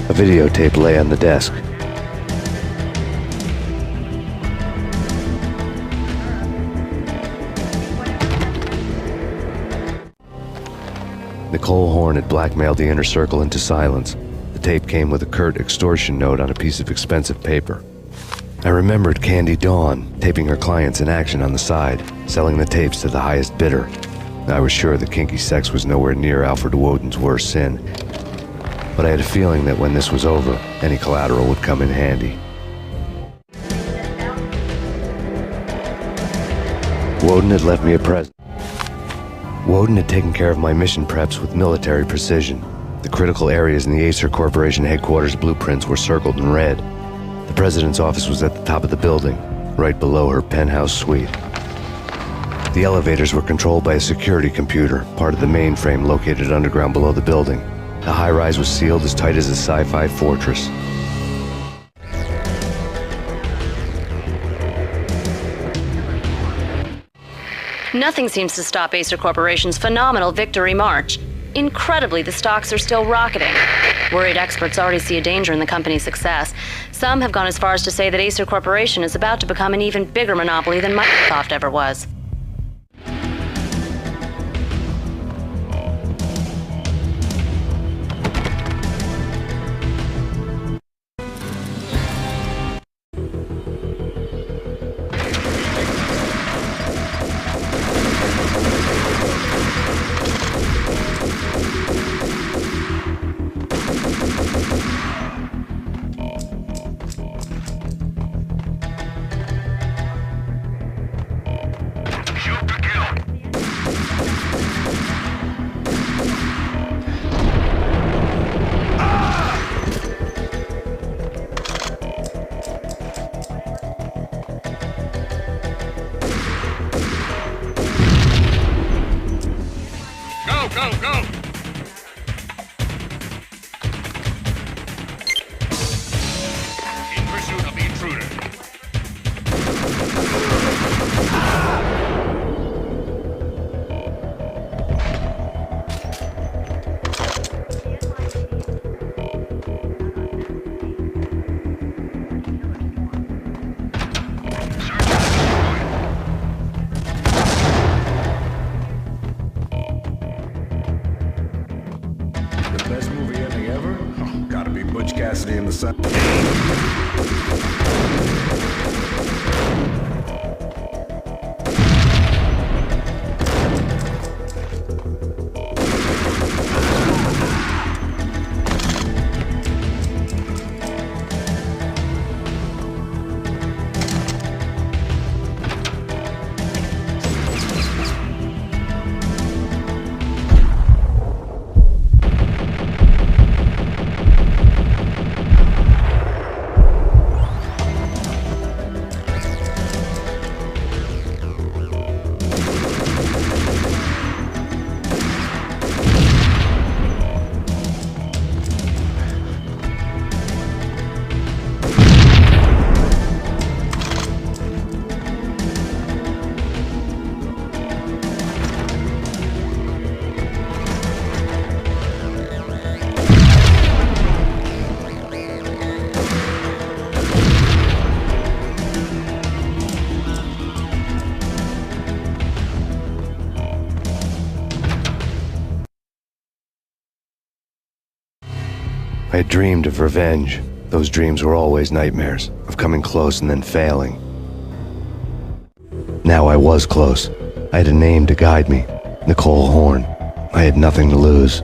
A videotape lay on the desk. Nicole Horn had blackmailed the inner circle into silence. The tape came with a curt extortion note on a piece of expensive paper. I remembered Candy Dawn taping her clients in action on the side, selling the tapes to the highest bidder. I was sure that kinky sex was nowhere near Alfred Woden's worst sin, but I had a feeling that when this was over, any collateral would come in handy. Woden had left me a present. Woden had taken care of my mission preps with military precision. The critical areas in the Acer Corporation headquarters blueprints were circled in red. The president's office was at the top of the building, right below her penthouse suite. The elevators were controlled by a security computer, part of the mainframe located underground below the building. The high-rise was sealed as tight as a sci-fi fortress. Nothing seems to stop Acer Corporation's phenomenal victory march. Incredibly, the stocks are still rocketing. Worried experts already see a danger in the company's success. Some have gone as far as to say that Acer Corporation is about to become an even bigger monopoly than Microsoft ever was. In the sun. I had dreamed of revenge. Those dreams were always nightmares, of coming close and then failing. Now I was close. I had a name to guide me, Nicole Horn. I had nothing to lose.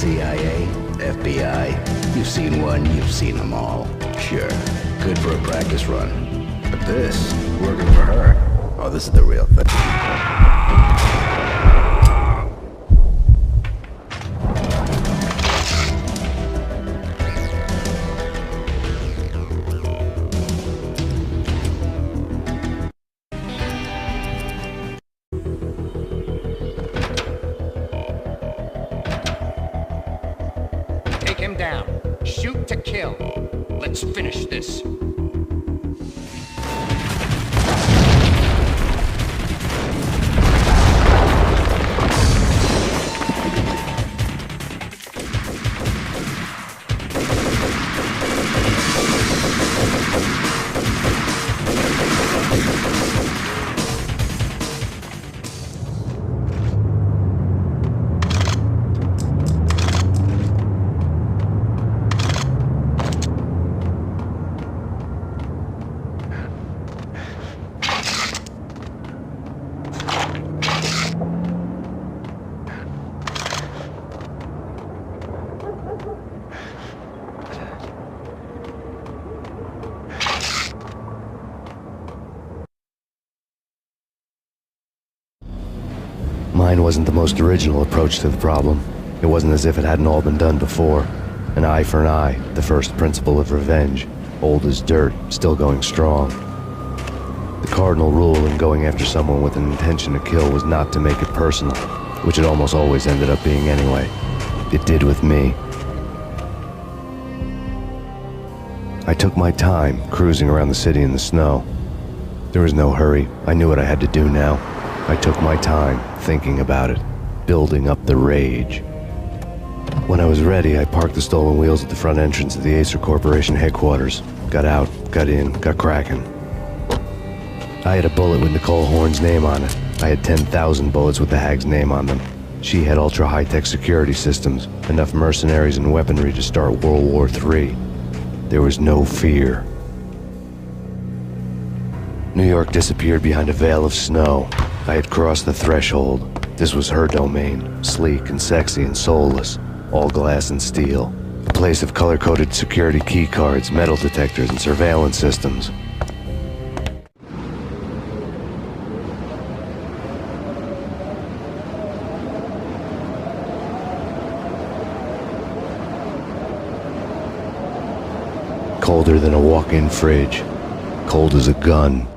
CIA, FBI. You've seen one, you've seen them all. Sure, good for a practice run. But this, working for her, oh, this is the real thing. Take him down. Shoot to kill. Let's finish this. Mine wasn't the most original approach to the problem. It wasn't as if it hadn't all been done before. An eye for an eye, the first principle of revenge. Old as dirt, still going strong. The cardinal rule in going after someone with an intention to kill was not to make it personal, which it almost always ended up being anyway. It did with me. I took my time, cruising around the city in the snow. There was no hurry. I knew what I had to do now. I took my time, thinking about it, building up the rage. When I was ready, I parked the stolen wheels at the front entrance of the Acer Corporation headquarters. Got out, got in, got cracking. I had a bullet with Nicole Horn's name on it. I had 10,000 bullets with the Hag's name on them. She had ultra-high-tech security systems, enough mercenaries and weaponry to start World War III. There was no fear. New York disappeared behind a veil of snow. I had crossed the threshold. This was her domain, sleek and sexy and soulless, all glass and steel. A place of color-coded security keycards, metal detectors, and surveillance systems. Colder than a walk-in fridge. Cold as a gun.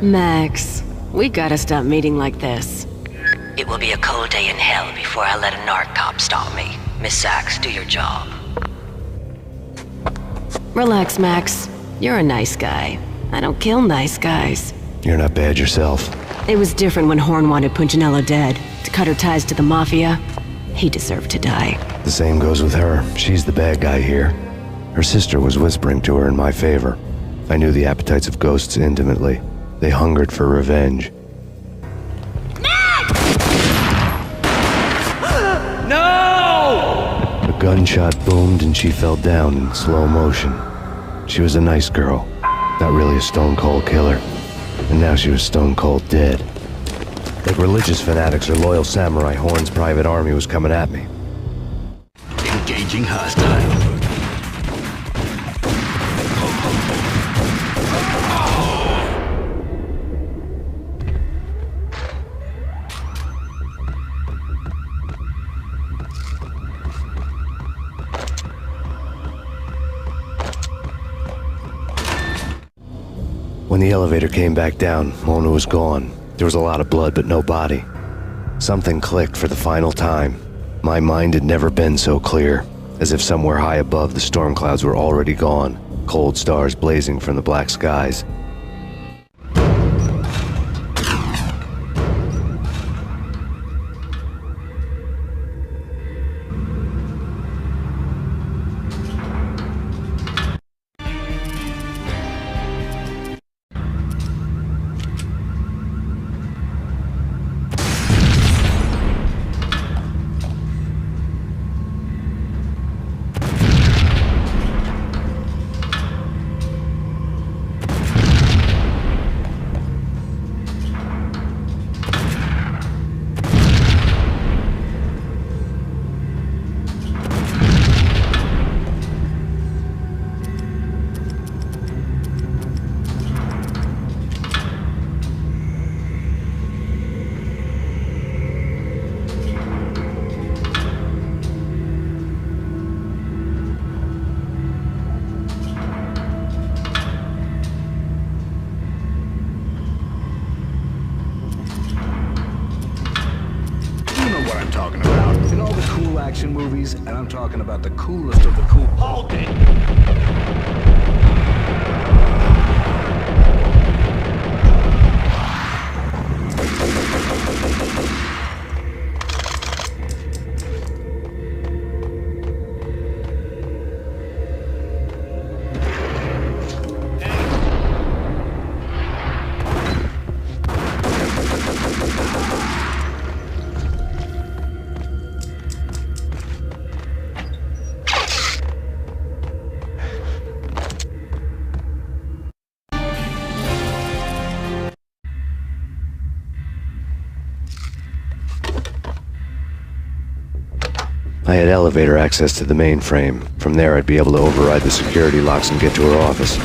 Max, we gotta stop meeting like this. It will be a cold day in hell before I let a narc cop stop me. Miss Sachs, do your job. Relax, Max. You're a nice guy. I don't kill nice guys. You're not bad yourself. It was different when Horn wanted Punchinello dead. To cut her ties to the Mafia. He deserved to die. The same goes with her. She's the bad guy here. Her sister was whispering to her in my favor. I knew the appetites of ghosts intimately. They hungered for revenge. No! A gunshot boomed and she fell down in slow motion. She was a nice girl, not really a stone-cold killer. And now she was stone-cold dead. Like religious fanatics or loyal samurai, Horn's private army was coming at me. Engaging hostile. When the elevator came back down, Mona was gone. There was a lot of blood, but no body. Something clicked for the final time. My mind had never been so clear, as if somewhere high above the storm clouds were already gone, cold stars blazing from the black skies. Movies, and I'm talking about the coolest of the cool. Hold it! I had elevator access to the mainframe. From there, I'd be able to override the security locks and get to her office.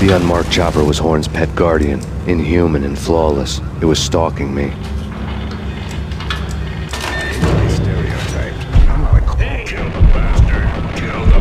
The unmarked chopper was Horn's pet guardian, inhuman and flawless. It was stalking me. Stereotyped. I'm not a hey. Kill the bastard. Kill the...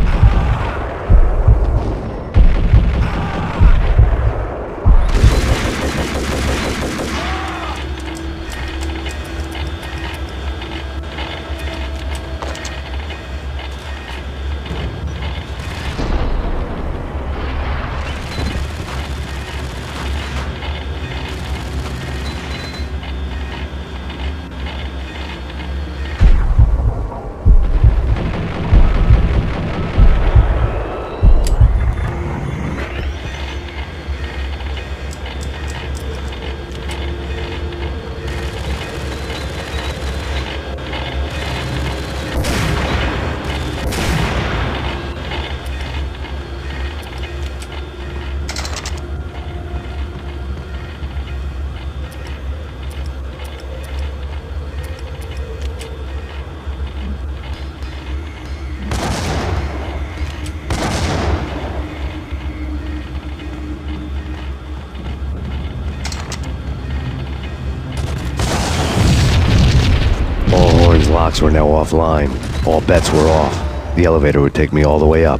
locks were now offline. All bets were off. The elevator would take me all the way up.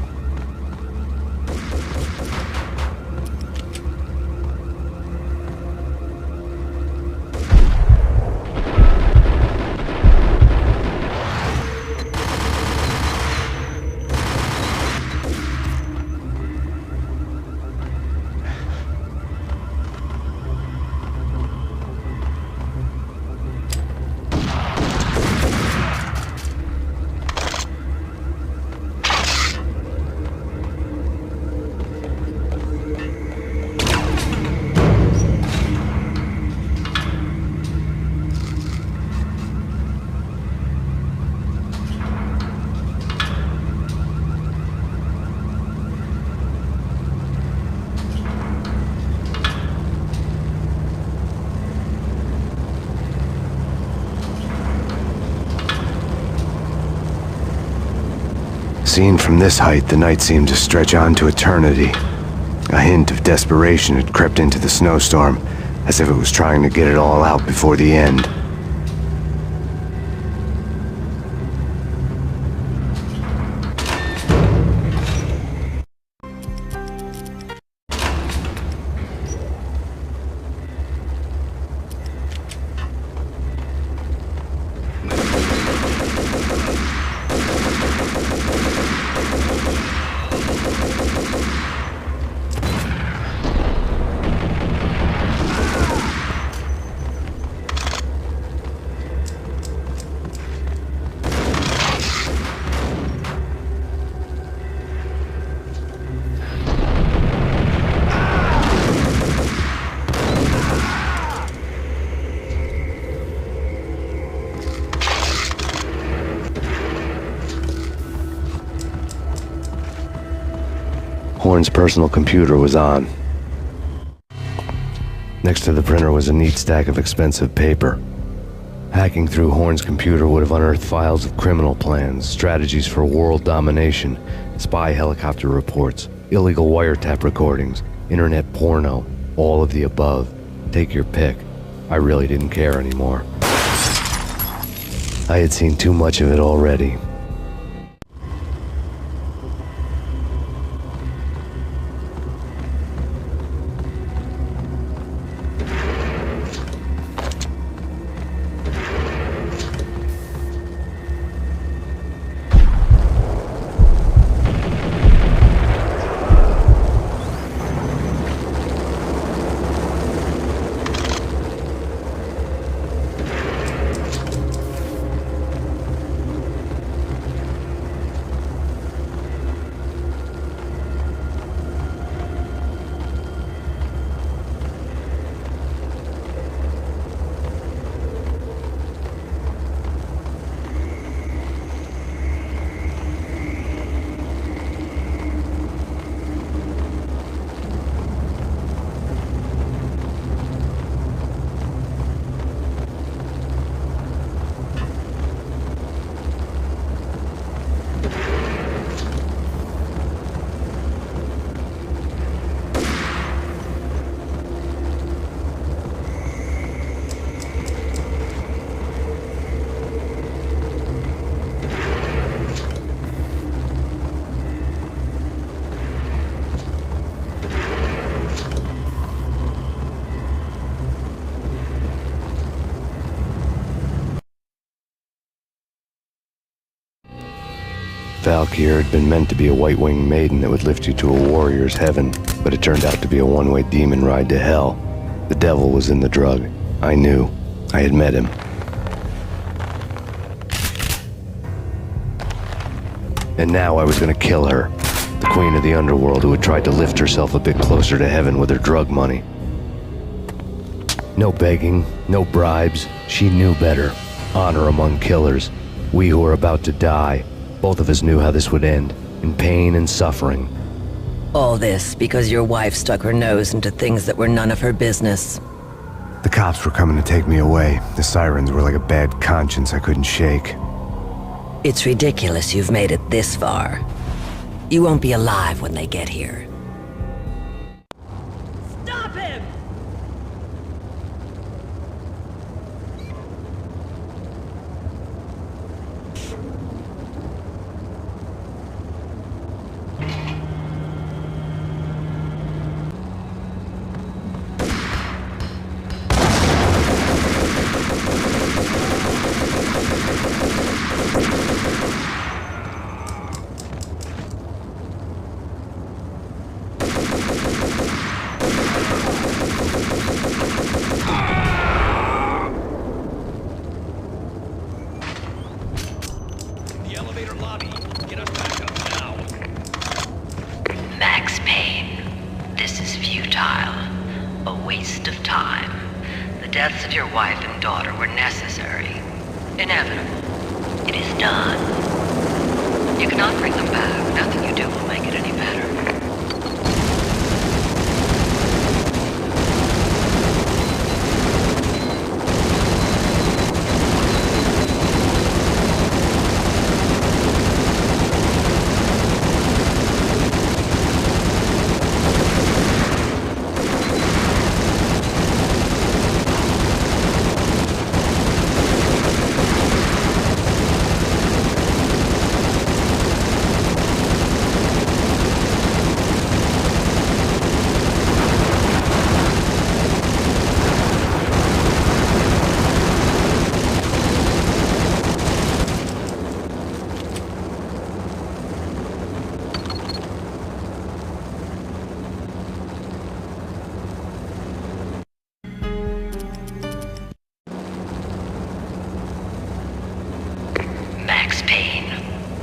Seen from this height, the night seemed to stretch on to eternity. A hint of desperation had crept into the snowstorm, as if it was trying to get it all out before the end. Horn's personal computer was on. Next to the printer was a neat stack of expensive paper. Hacking through Horn's computer would have unearthed files of criminal plans, strategies for world domination, spy helicopter reports, illegal wiretap recordings, internet porno, all of the above. Take your pick. I really didn't care anymore. I had seen too much of it already. Valkyr had been meant to be a white-winged maiden that would lift you to a warrior's heaven, but it turned out to be a one-way demon ride to hell. The devil was in the drug. I knew. I had met him. And now I was gonna kill her. The queen of the underworld who had tried to lift herself a bit closer to heaven with her drug money. No begging, no bribes. She knew better. Honor among killers. We who were about to die. Both of us knew how this would end, in pain and suffering. All this because your wife stuck her nose into things that were none of her business. The cops were coming to take me away. The sirens were like a bad conscience I couldn't shake. It's ridiculous you've made it this far. You won't be alive when they get here. Stop him! deaths of your wife and daughter were necessary, inevitable. It is done. You cannot bring them back. Nothing you do will make it any better. Max Payne,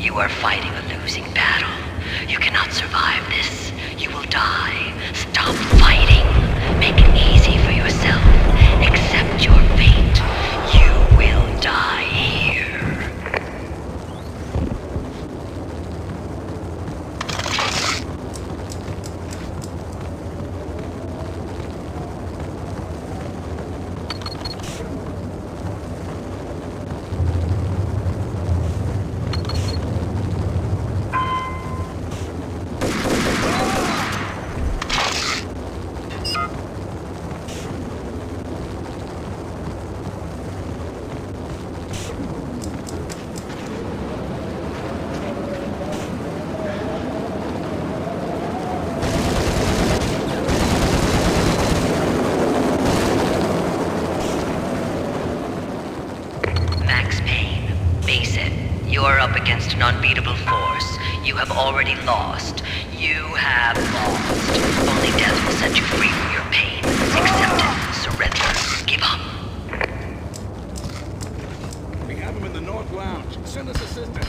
you are fighting a losing battle. You cannot survive this. You will die. Stop fighting. Make it easy for yourself. Accept your fate. You will die here. You're up against an unbeatable force. You have already lost. You have lost. Only death will set you free from your pain. Accept it. Surrender. Give up. We have him in the North Lounge. Send us assistance.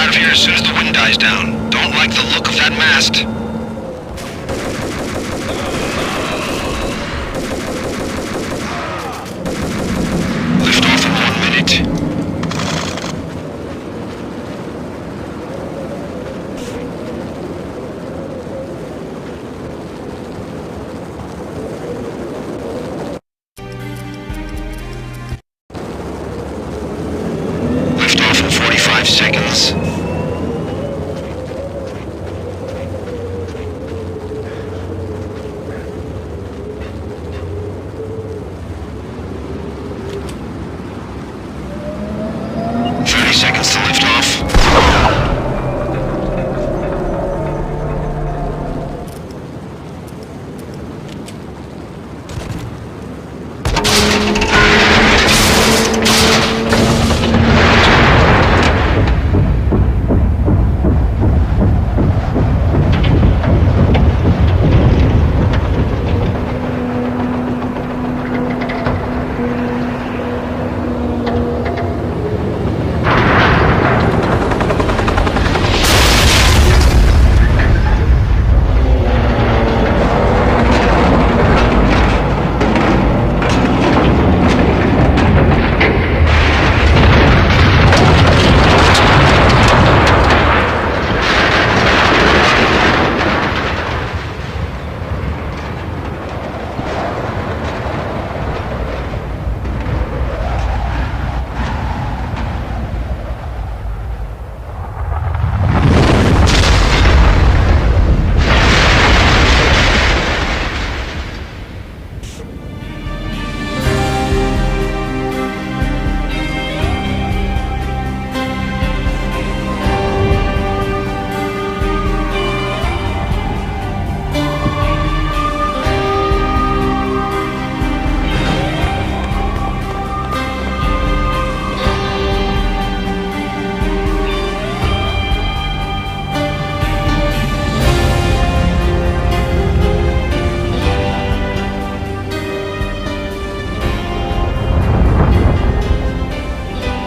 out of here as soon as the wind dies down. Don't like the look of that mast. Lift off in 1 minute. Lift off in 45 seconds. Seconds to lift off.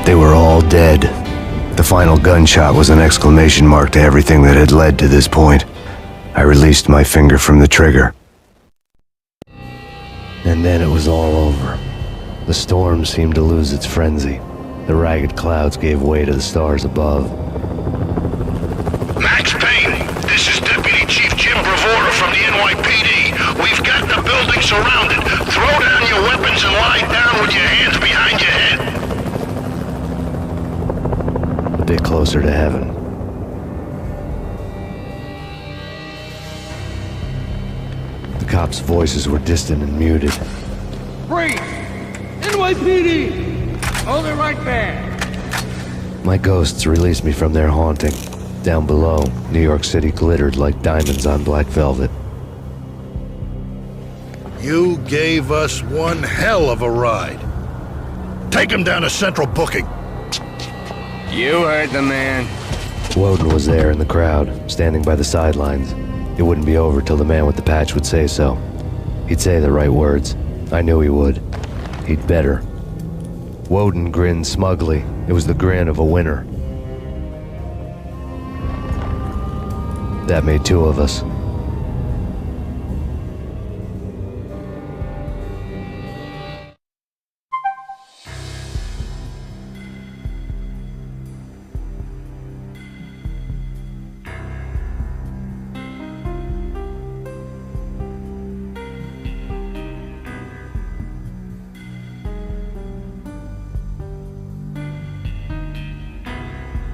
They were all dead. The final gunshot was an exclamation mark to everything that had led to this point. I released my finger from the trigger. And then it was all over. The storm seemed to lose its frenzy. The ragged clouds gave way to the stars above. Max Payne, this is Deputy Chief Jim Bravura from the NYPD. We've got the building surrounded. Throw down your weapons and lie down with your hands behind your head. A bit closer to heaven. The cops' voices were distant and muted. Freeze! NYPD! Hold it right there! My ghosts released me from their haunting. Down below, New York City glittered like diamonds on black velvet. You gave us one hell of a ride. Take him down to Central Booking. You heard the man. Woden was there in the crowd, standing by the sidelines. It wouldn't be over till the man with the patch would say so. He'd say the right words. I knew he would. He'd better. Woden grinned smugly. It was the grin of a winner. That made two of us.